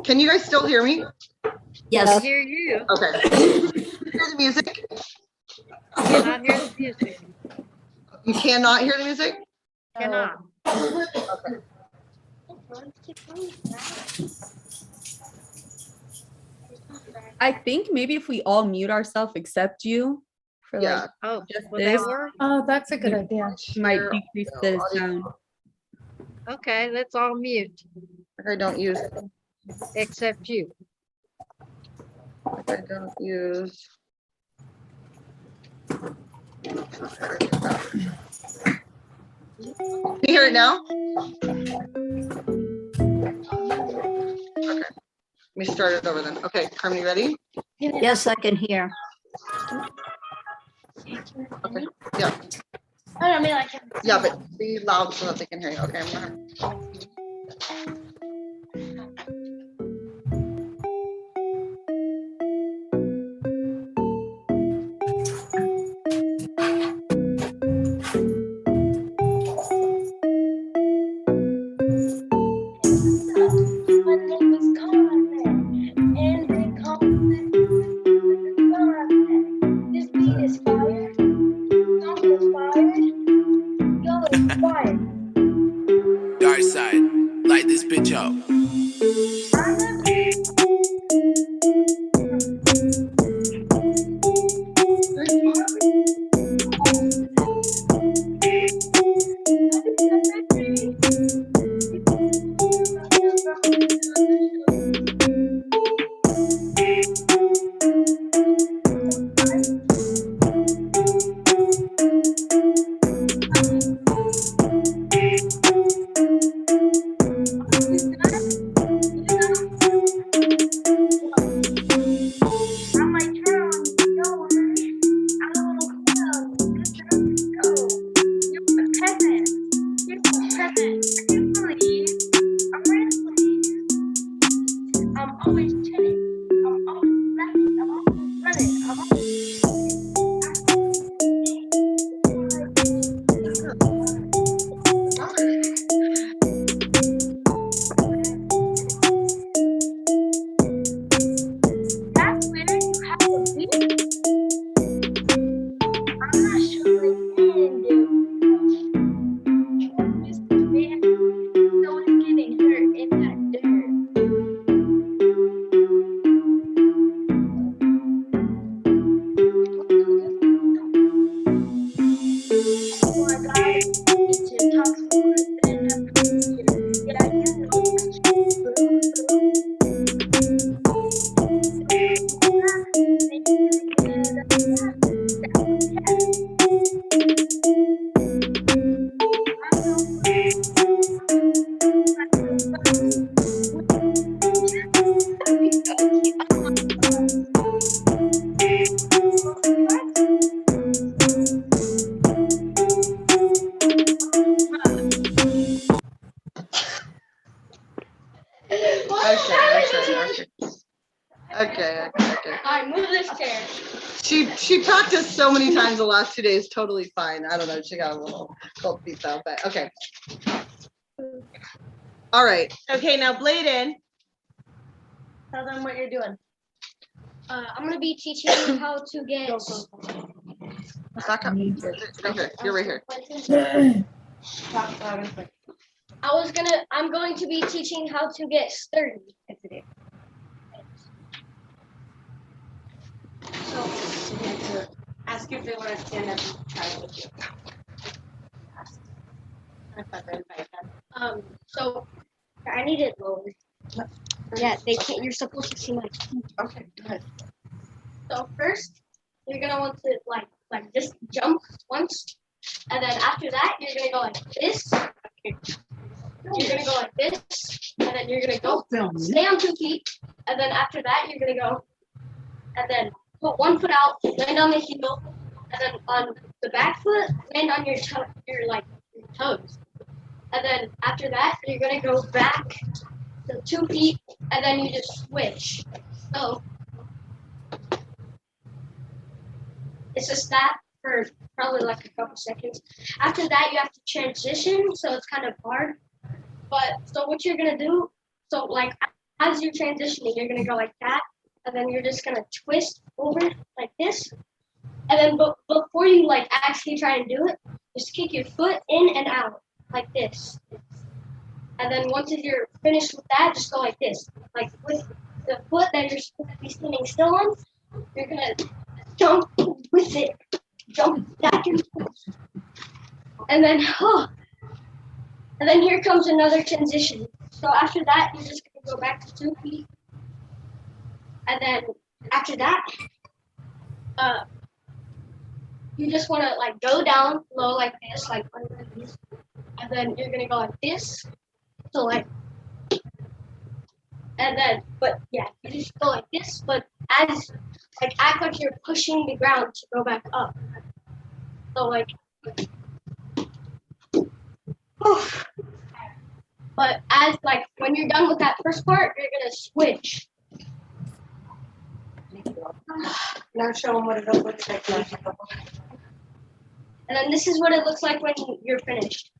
Can you guys still hear me? I Yes. hear you. Okay. Hear the music? Cannot hear the music. You cannot hear the music? Cannot. Okay. I think maybe if we all mute ourselves except you for Yeah. like Oh, just will this, that work? Oh, that's a good idea. might Share decrease the sound. Okay, let's all mute, I don't use, except you. I don't use. Can you hear it now? Okay. Let me start it over then. Okay, Carmen, you ready? Yes, I can hear. Okay, yeah. Yeah, but be loud so that they can hear you. Okay, I'm gonna. Dark side, light this bitch up. Okay. All right, move this chair. She practiced so many times the last 2 days, totally fine. I don't know, she got a little cold feet though, but okay. All right. Okay, now Bladen. Tell them what you're doing. I'm gonna be teaching you how to get. Back up. Right here. You're right here. I'm going to be teaching how to get sturdy. So, Ask you if they want to stand up and try with you. So I need it lower. Yeah, they can't. You're supposed to see my feet. Okay, go ahead. So first, you're gonna want to like just jump once, and then after that, you're gonna go like this. You're gonna go like this, and then you're gonna go stay on 2 feet, and then after that, you're gonna go, and then put 1 foot out, land on the heel, and then on the back foot, land on your toes. And then after that, you're gonna go back to 2 feet, and then you just switch. So it's just that for probably like a couple seconds. After that, you have to transition, so it's kind of hard. But so what you're gonna do, so like as you're transitioning, you're gonna go like that, and then you're just gonna twist over like this. And then before you like actually try and do it, just kick your foot in and out like this. And then once you're finished with that, just go like this. Like with the foot that you're supposed to be standing still on, you're gonna jump with it. Jump back and forth. And then here comes another transition. So after that, you're just gonna go back to 2 feet. And then after that, you just wanna like go down low like this, like under these. And then you're gonna go like this. So like, and then, but yeah, you just go like this, but as like act like you're pushing the ground to go back up. So like, but as like when you're done with that first part, you're gonna switch. Now show them what it looks like. And then this is what it looks like when you're finished.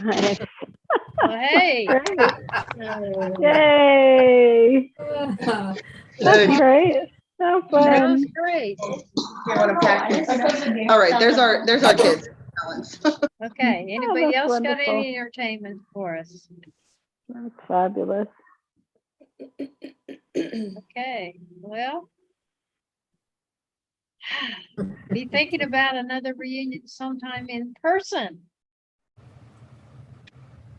Nice. Well, hey. Yay. That's great. So Sounds fun. great. All right, there's our kids. Okay, anybody that's else got wonderful. any entertainment for us? That's fabulous. Okay, well. Be thinking about another reunion sometime in person.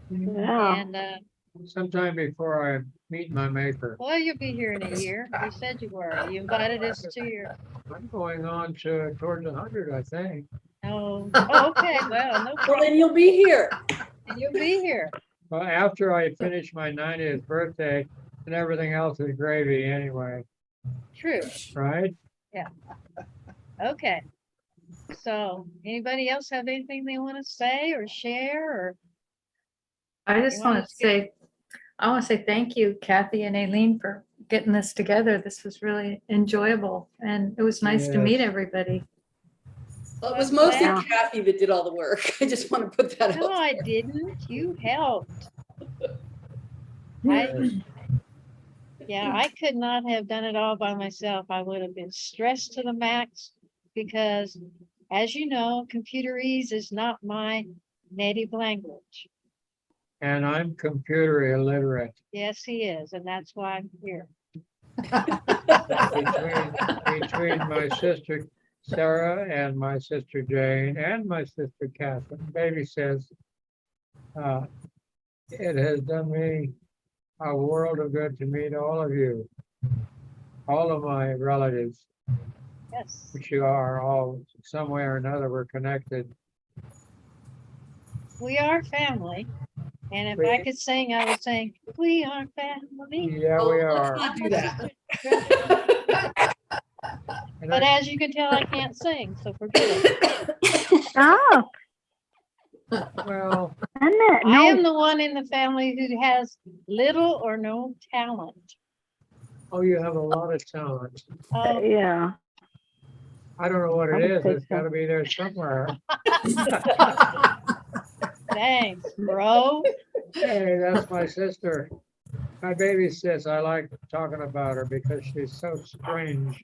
Yeah. And, Sometime before I meet my maker. well, you'll be here in a year. You said you were. You invited us to your, I'm going on to towards 100, I think. oh, okay, well, no Well, problem. then you'll be here. And you'll be here. Well, after I finish my 90th birthday, and everything else is gravy anyway, True. right? Yeah. Okay. So anybody else have anything they want to say or share or? I just You want wanna to say, I want to say thank you, Kathy and Aileen, for getting this together. This was really enjoyable and it was nice to meet Yes. everybody. Well, it was mostly Well- Kathy that did all the work. I just want to put that No, out. I didn't. You helped. Yeah, I could not have done it all by myself. I would have been stressed to the max because, as you know, computerese is not my native language. And I'm computer illiterate. Yes, he is, and that's why I'm here. Between my sister Sarah and my sister Jane and my sister Catherine, baby says, it has done me a world of good to meet all of you, all of my relatives, Yes. which you are all some way or another, we're connected. We are family. And if I could sing, I would sing, we are family. Yeah, we Let's are. not do that. And But I- as you can tell, I can't sing, so forget it. Oh, Well, Annette, I no. am the one in the family who has little or no talent. Oh, you have a lot of talent. Yeah. I don't know what I it would is. say It's gotta be there somewhere. Thanks, bro. Hey, that's my sister. My baby sis, I like talking about her because she's so strange.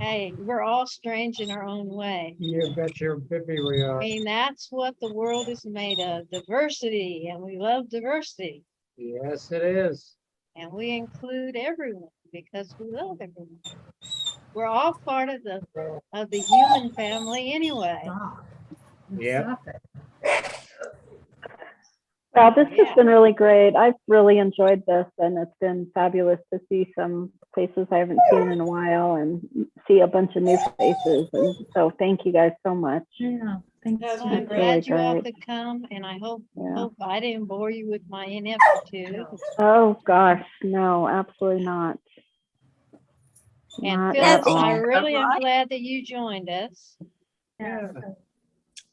Hey, we're all strange in our own way. You bet your bippy we I are. mean, that's what the world is made of, diversity, and we love diversity. Yes, it is. And we include everyone because we love everyone. We're all part of the human family anyway. Yeah. Well, this has been really great. I've really enjoyed this, and it's been fabulous to see some faces I haven't seen in a while and see a bunch of new faces. And so thank you guys so much. Yeah, thanks. Well, I'm That's glad really you all great. could come, and I hope Yeah. I didn't bore you with my ineptitude. Oh, gosh, no, absolutely not. And Not Phyllis, at all. I really am glad that you joined us. Yeah.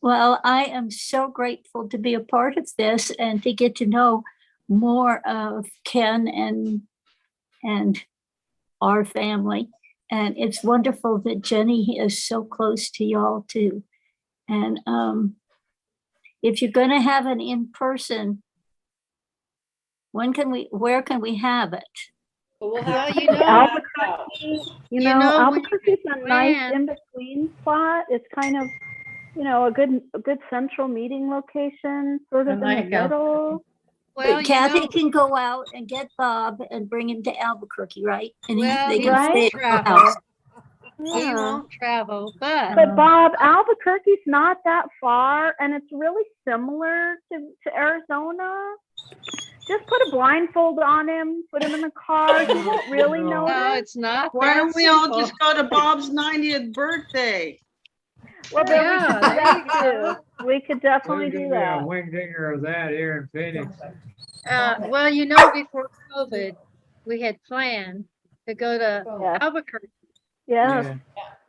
Well, I am so grateful to be a part of this and to get to know more of Ken and our family. And it's wonderful that Jenny is so close to y'all too. And if you're going to have an in-person, where can we have it? But we'll Well, have you to know, Albuquerque, you know, know, when Albuquerque's a nice plan- in-between spot. It's kind of, you know, a good central meeting location, sort of in the like middle. Well, you Kathy know, can go out and get Bob and bring him to Albuquerque, right? And well, they he can Right? stay won't at our travel. house. He Yeah. won't travel, but But Bob, Albuquerque's not that far, and it's really similar to Arizona. Just put a blindfold on him, put him in the car. He won't really No. no, notice. it's not. Why that don't we all simple. just go to Bob's 90th birthday? Well, then we Yeah, could do there that you go. too. We could definitely There's do gonna be a that. wing-dinger of that here in Phoenix. Well, you know, before COVID, we had planned to go to Yes. Albuquerque, Yeah.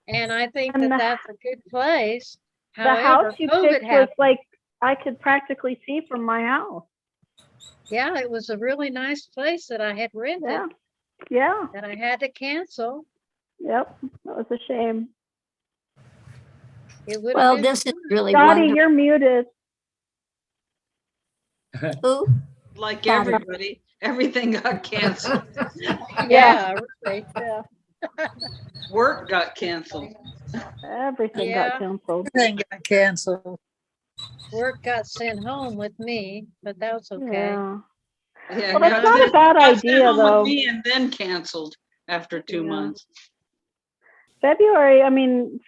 and I think And that the- that's a good place. The However, house you COVID picked was happened. like I could practically see from my house. Yeah, it was a really nice place that I had rented Yeah. Yeah. that I had to cancel. Yep. That was a shame. It would Well, have been this is fun. really Dottie, wonderful. you're muted. Ooh, Like Bobby. everybody, everything got canceled. Yeah, right. Yeah. Work got canceled. Everything Yeah. got canceled. Everything got canceled. Work got sent home with me, but that was okay. Yeah. Yeah, Well, that's got not a sent- bad got sent idea, home with though. me and then canceled after 2 Yeah. months. February, I mean,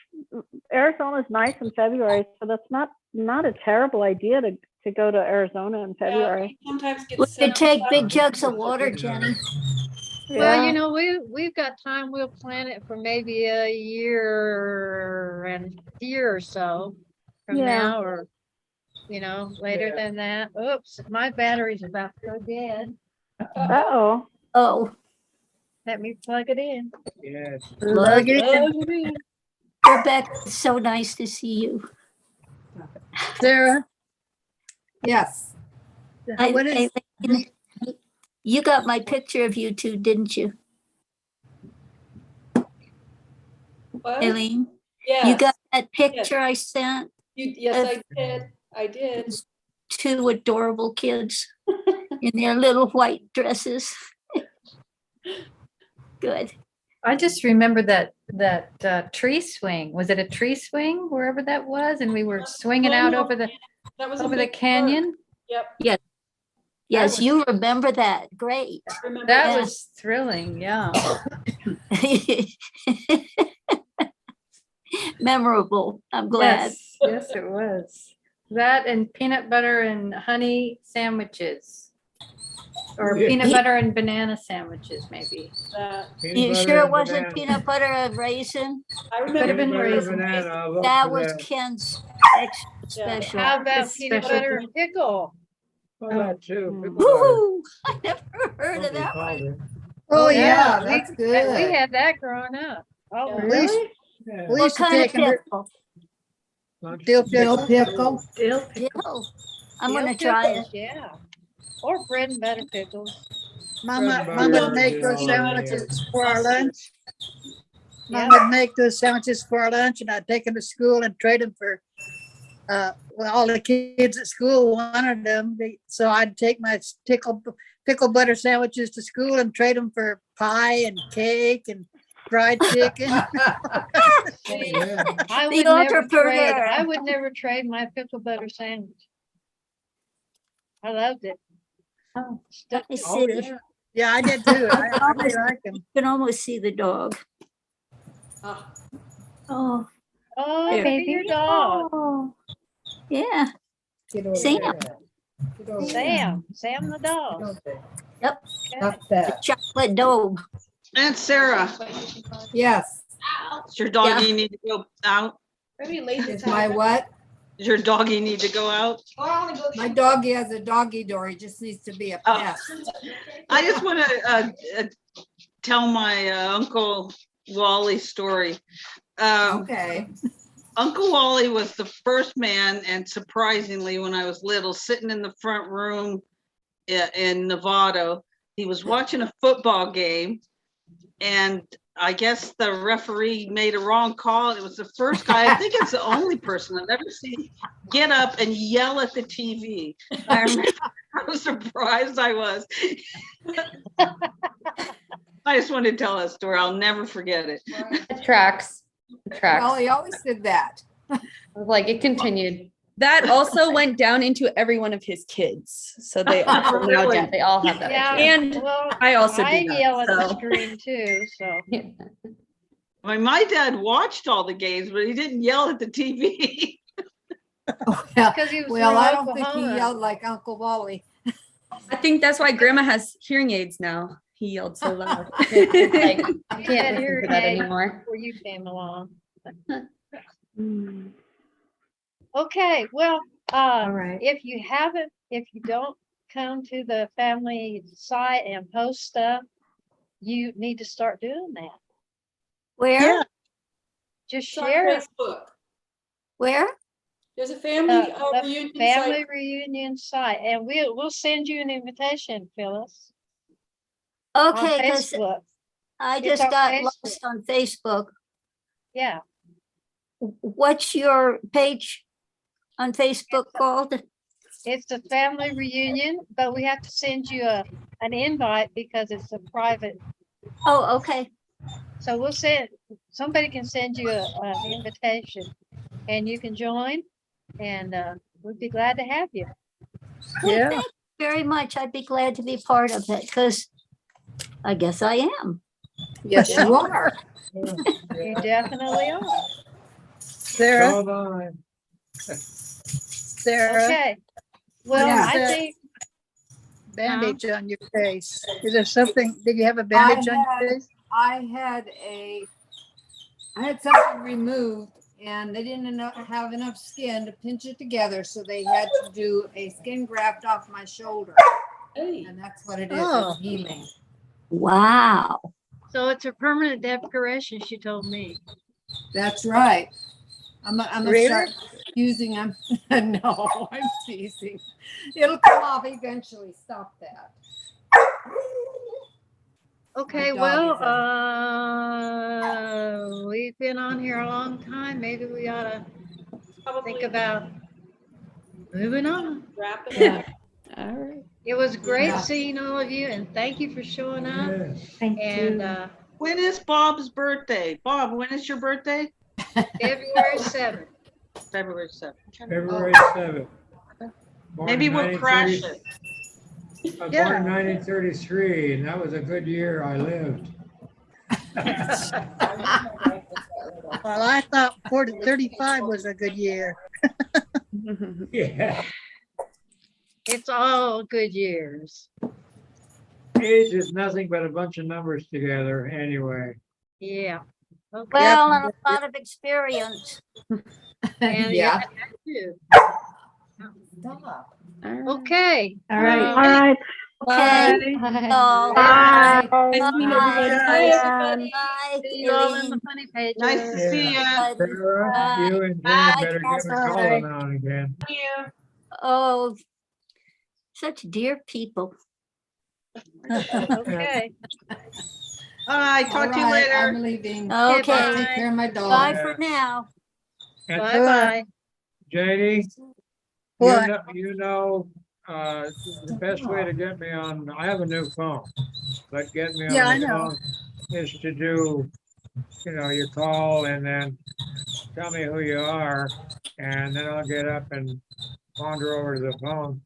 Arizona's nice in February, so that's not a terrible idea to go to Arizona in February. Sometimes get we sent could take out- big jugs of water, Jenny. Well, Yeah. you know, we've got time. We'll plan it for maybe a year or so from Yeah. now, or you know, later Yeah. than that. Oops, my battery's about to go dead. Uh-oh. Oh, Let me plug it in. Yes. plug it in. Plug it in. Rebecca, it's so nice to see you. Sarah, Yes. What is- Eileen, you got my picture of you two, didn't you, What? Eileen? Yes. You got that picture I sent? Yes, I did. I did. Two adorable kids in their little white dresses. Good. I just remember that tree swing. Was it a tree swing wherever that was? And we were swinging out over the That was a over the big canyon. Yep. Yes. Yes, was- you remember that. Great. I remember That Yeah. was thrilling. Yeah. Memorable. I'm glad. Yes, yes, it was. That and peanut butter and honey sandwiches. Or Yeah. peanut butter and banana sandwiches, maybe. that. Peanut You butter sure it and wasn't banana. peanut butter and raisin? I Could have remember. been Peanut butter and raisin. banana, I'll vote That for was that. Ken's extra Yeah. special. How about It's peanut special butter to- and pickle? Oh, that too. Mm. Pickle butter. Woohoo! I never heard of Somebody that called one. it. Oh, yeah, yeah, that's We good. had that growing up. Oh, Yeah. Really? Yeah. we What used to kind of take them, pickle? Lunch. dill pickle. Dill pickle. Dill. I'm dill gonna try it. pickles, yeah. Or bread and butter pickles. Mama, Bread and Mom butter would make is those all sandwiches for our lunch. Mom Yeah. would make those sandwiches for our lunch and I'd take them to school and trade them for, well, all the kids at school wanted them. So I'd take my pickle butter sandwiches to school and trade them for pie and cake and fried chicken. I The would never entrepreneur. trade, I would never trade my pickle butter sandwich. I loved it. Oh, Stuck- I see. Yeah, I did too. I really like them. You can almost see the dog. Oh, Oh, Here. baby, your dog. oh, yeah. Sam. Sam the dog. Yep. Okay. The chocolate dog. And Sarah, Yes. does your doggy need to go out? Is my what? Does your doggy need to go out? My doggy has a doggy door. He just needs to be a Oh. pet. I just want to tell my Uncle Wally story. Okay. Uncle Wally was the first man, and surprisingly, when I was little, sitting in the front room in Novato, he was watching a football game, and I guess the referee made a wrong call. It was the first guy, I think it's the only person I've ever seen get up and yell at the TV. I remember how surprised I was. I just wanted to tell that story. I'll never forget it. It tracks. It tracks. Well, he always did that. Like it continued. That also went down into every one of his kids. So they all now Really? do. They all have that. Yeah, And well, I also do I that, yell at the so. screen too, so. I mean, my dad watched all the games, but he didn't yell at the TV. Because he was Well, from I don't think he Oklahoma. yelled like Uncle Wally. I think that's why Grandma has hearing aids now. He yelled so loud. Like, I You can't had listen hearing to that aids anymore. Before you came along. Okay, well, right. if you don't come to the family site and post stuff, you need to start doing that. Where? Yeah. Just It's on share it. Facebook. Where? There's a family The reunion family site. reunion site, and we'll send you an invitation, Phyllis. Okay, On because Facebook. I It's just on got Facebook. lost on Facebook. Yeah, What's your page on Facebook called? it's a family reunion, but we have to send you an invite because it's a private. Oh, okay. So we'll send, somebody can send you an invitation and you can join and we'd be glad to have you. Well, Yeah. thank you very much. I'd be glad to be part of it because I guess I am. Yes, you are. You definitely are. Sarah, Hold on. Sarah, Okay. Well, Yeah. I think, bandage on your face. Is there something, did you have a bandage on your face? I had something removed and they didn't have enough skin to pinch it together, so they had to do a skin graft off my shoulder. And that's what it is. Oh. It's healing. Wow. so it's a permanent decoration, she told me. That's right. I'm gonna Really? start using them. No, I'm teasing. It'll come off eventually. Stop that. Okay, My well, dog we've been on here a long time. Maybe we ought to think about moving on. Wrap it Yeah. up. All right. It was great Yeah. seeing all of you and thank you for showing up. Yes. Thank And you. When is Bob's birthday? Bob, when is your birthday? February 7th. February 7th. February 7th. Born Maybe in we'll crash 1930 it. I was Yeah. born in 1933, and that was a good year I lived. Well, I thought 35 was a good year. Yeah. It's all good years. Age is nothing but a bunch of numbers together anyway. Yeah. Okay. Well, and a lot of experience. And Yeah. that too. Stop. Okay. All right. All right. Okay. Bye. So, Bye. Nice meeting everybody. Bye, everybody. Bye. See you all in the Eileen. funny pages. Nice to see ya. Sarah, you and Jane Bye, better give us a call Bye. now and again. Oh, such dear people. Okay. Bye, talk to you All right, later. I'm leaving. Okay. Take care of my dog. Bye for now. And Bye-bye. JD, What? the best way to get me on, I have a new phone, but get me Yeah, I on the know. phone is to do, you call and then tell me who you are, and then I'll get up and wander over to the phone.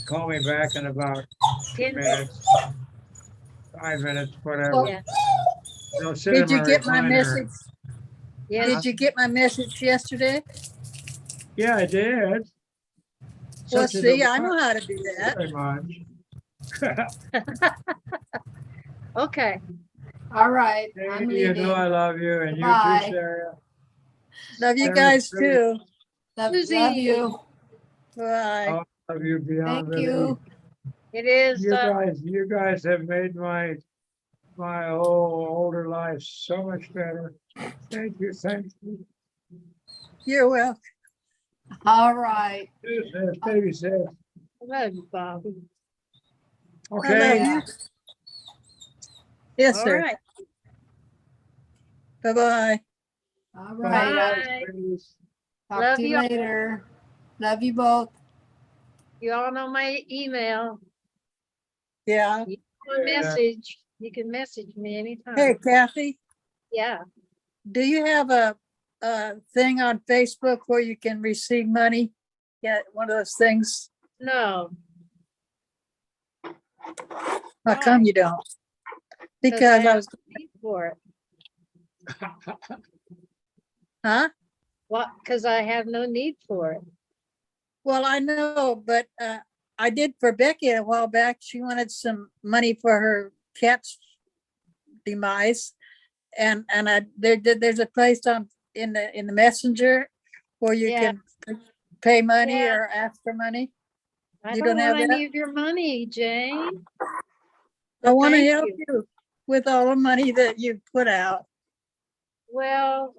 Call me back in about 10 minutes, 5 minutes, whatever. Well, Yeah. I'll sit in Did you get my recliner. message? Yes. Did you get my message yesterday? Yeah, I did. Well, Such is see, a I know lot. how to do that. Very much. Okay. All right, I'm You know I leaving. love you, and you Bye. too, Sarah. Love you Sarah's guys pretty. too. Love Susie. you. Bye. I love you beyond Thank you. It is, You guys have made my whole older life so much better. Thank you, thank you. You're welcome. All right. As baby said. I love you, Bobby. I love Okay. you. Yes, All sir. right. Bye-bye. All Bye, right. Bye. ladies. Talk Love to you you all. later. Love you both. You all know my email. Yeah. You can message. You can message me anytime. Hey, Kathy, Yeah. do you have a thing on Facebook where you can receive money? Yeah, one of those things. No. How come you don't? Because I have was, no need for it. huh? What? Because I have no need for it. Well, I know, but I did for Becky a while back. She wanted some money for her cat's demise. And there's a place in the messenger where you Yeah. can pay money Yeah. or ask for money. I You don't don't have want any that? of your money, Jane. I want to Thank help you. you with all the money that you put out. Well,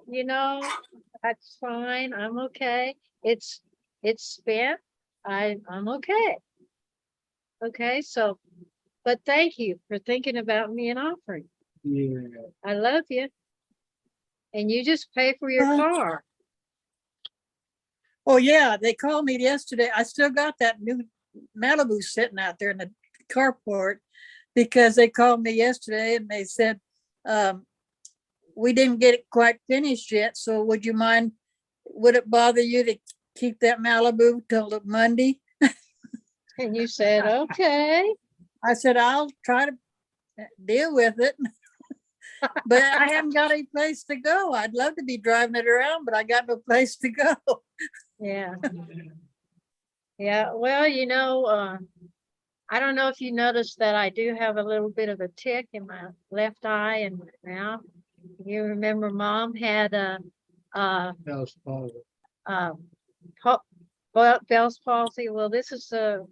that's fine. I'm okay. It's spent. I'm okay. Okay, so, but thank you for thinking about me and offering. Yeah. I love you. And you just pay for your car. Oh, yeah, they called me yesterday. I still got that new Malibu sitting out there in the carport because they called me yesterday and they said, we didn't get it quite finished yet. So would it bother you to keep that Malibu till the Monday? And you said, okay. I said, I'll try to deal with it. But I haven't got any place to go. I'd love to be driving it around, but I got no place to go. Yeah. Yeah, well, I don't know if you noticed that I do have a little bit of a tick in my left eye and now. You remember Mom had Bell's palsy. Bell's palsy. Well, this is the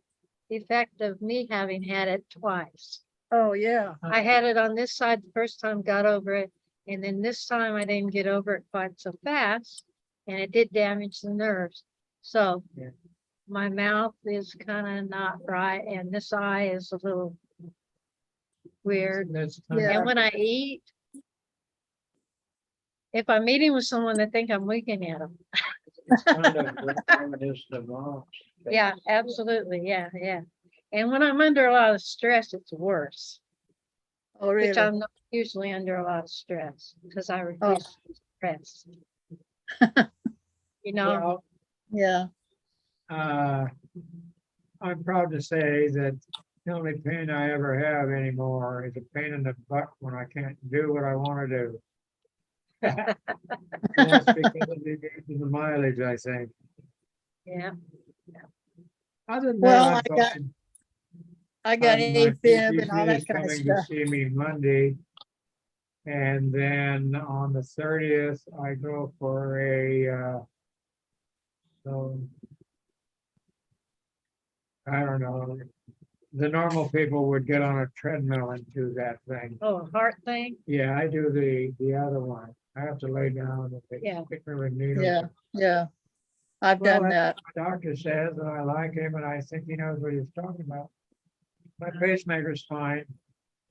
effect of me having had it twice. Oh, yeah. I had it on this side the first time, got over it, and then this time I didn't get over it quite so fast, and it did damage the nerves. So Yeah. my mouth is kind of not right, and this eye is a little weird. Yeah. And when I eat, if I'm eating with someone, they think I'm winking at them. It's kind of reminiscent of Mom's. Yeah, absolutely. Yeah, yeah. And when I'm under a lot of stress, it's worse. Oh, really? Which I'm not usually under a lot of stress because I refuse to be stressed. Well, Yeah. I'm proud to say that the only pain I ever have anymore is a pain in the butt when I can't do what I want to do. That's because of the mileage, I think. Yeah. Other than Well, that, I'm fine. I got My AFib and all PCC is that kind of coming to stuff. see me Monday. And then on the 30th, I go for I don't know. The normal people would get on a treadmill and do that thing. Oh, a heart thing? Yeah, I do the other one. I have to lay down and they Yeah. stick me with needles. Yeah, yeah. I've Well, done that's that. what my doctor says, and I like him, and I think he knows what he's talking about. My pacemaker's fine.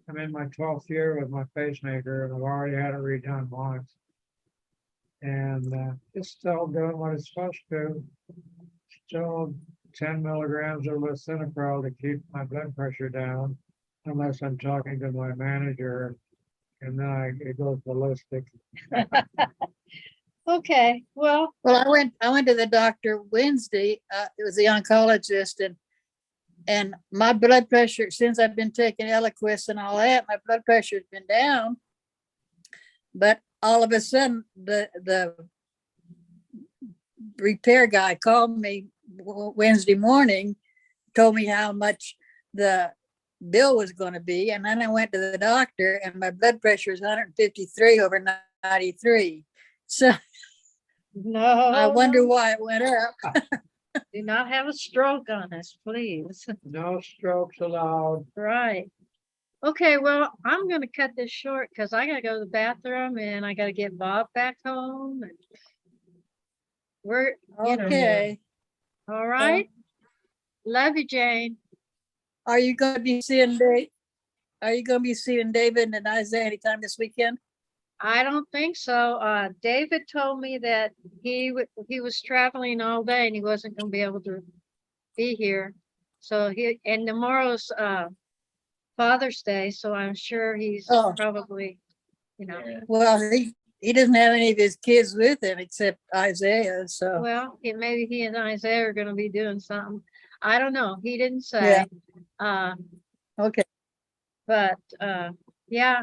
I'm in my 12th year with my pacemaker and I've already had it redone once. And it's still doing what it's supposed to. Still 10 milligrams of lisinopril to keep my blood pressure down, unless I'm talking to my manager, and then it goes ballistic. Okay, well, Well, I went to the doctor Wednesday. It was the oncologist, and my blood pressure, since I've been taking Eliquis and all that, my blood pressure's been down. But all of a sudden, the repair guy called me Wednesday morning, told me how much the bill was going to be, and then I went to the doctor, and my blood pressure is 153 over 93. So no. I wonder no. why it went up. Do not have a stroke on us, please. No strokes allowed. Right. Okay, well, I'm gonna cut this short because I gotta go to the bathroom and I gotta get Bob back home. And we're, you know, Okay. all right. Love you, Jane. Are you going to be seeing Dave? Are you going to be seeing David and Isaiah anytime this weekend? I don't think so. David told me that he was traveling all day and he wasn't gonna be able to be here. So and tomorrow's Father's Day, so I'm sure he's Oh. probably, you know. Well, he doesn't have any of his kids with him except Isaiah. So Well, maybe he and Isaiah are gonna be doing something. I don't know. He didn't say. okay. But yeah,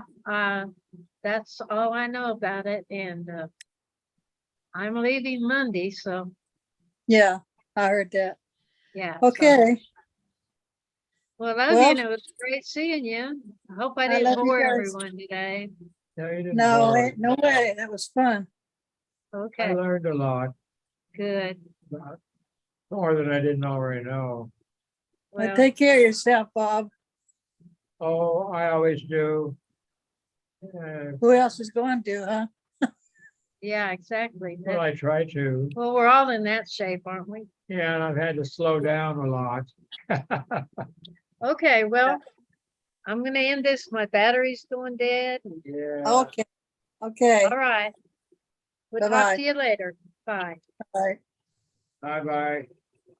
that's all I know about it. And I'm leaving Monday, so Yeah, I heard that. yeah. so- Okay. Well, I love you, Well, and it was great seeing you. I hope I I didn't love you bore guys. everyone today. No, you didn't No, bore ain't no way. That was fun. I Okay, learned a lot, good. more than I didn't already know. Well, Well, take care of yourself, Bob. Oh, I always do. Who else is going to, huh? yeah, exactly. Well, I try to. Well, we're all in that shape, aren't we? Yeah, and I've had to slow down a lot. Okay, well, I'm gonna end this. My battery's going dead. Yeah. Okay. Okay. All right. We'll talk Bye-bye. to you later. Bye. Bye. Bye-bye.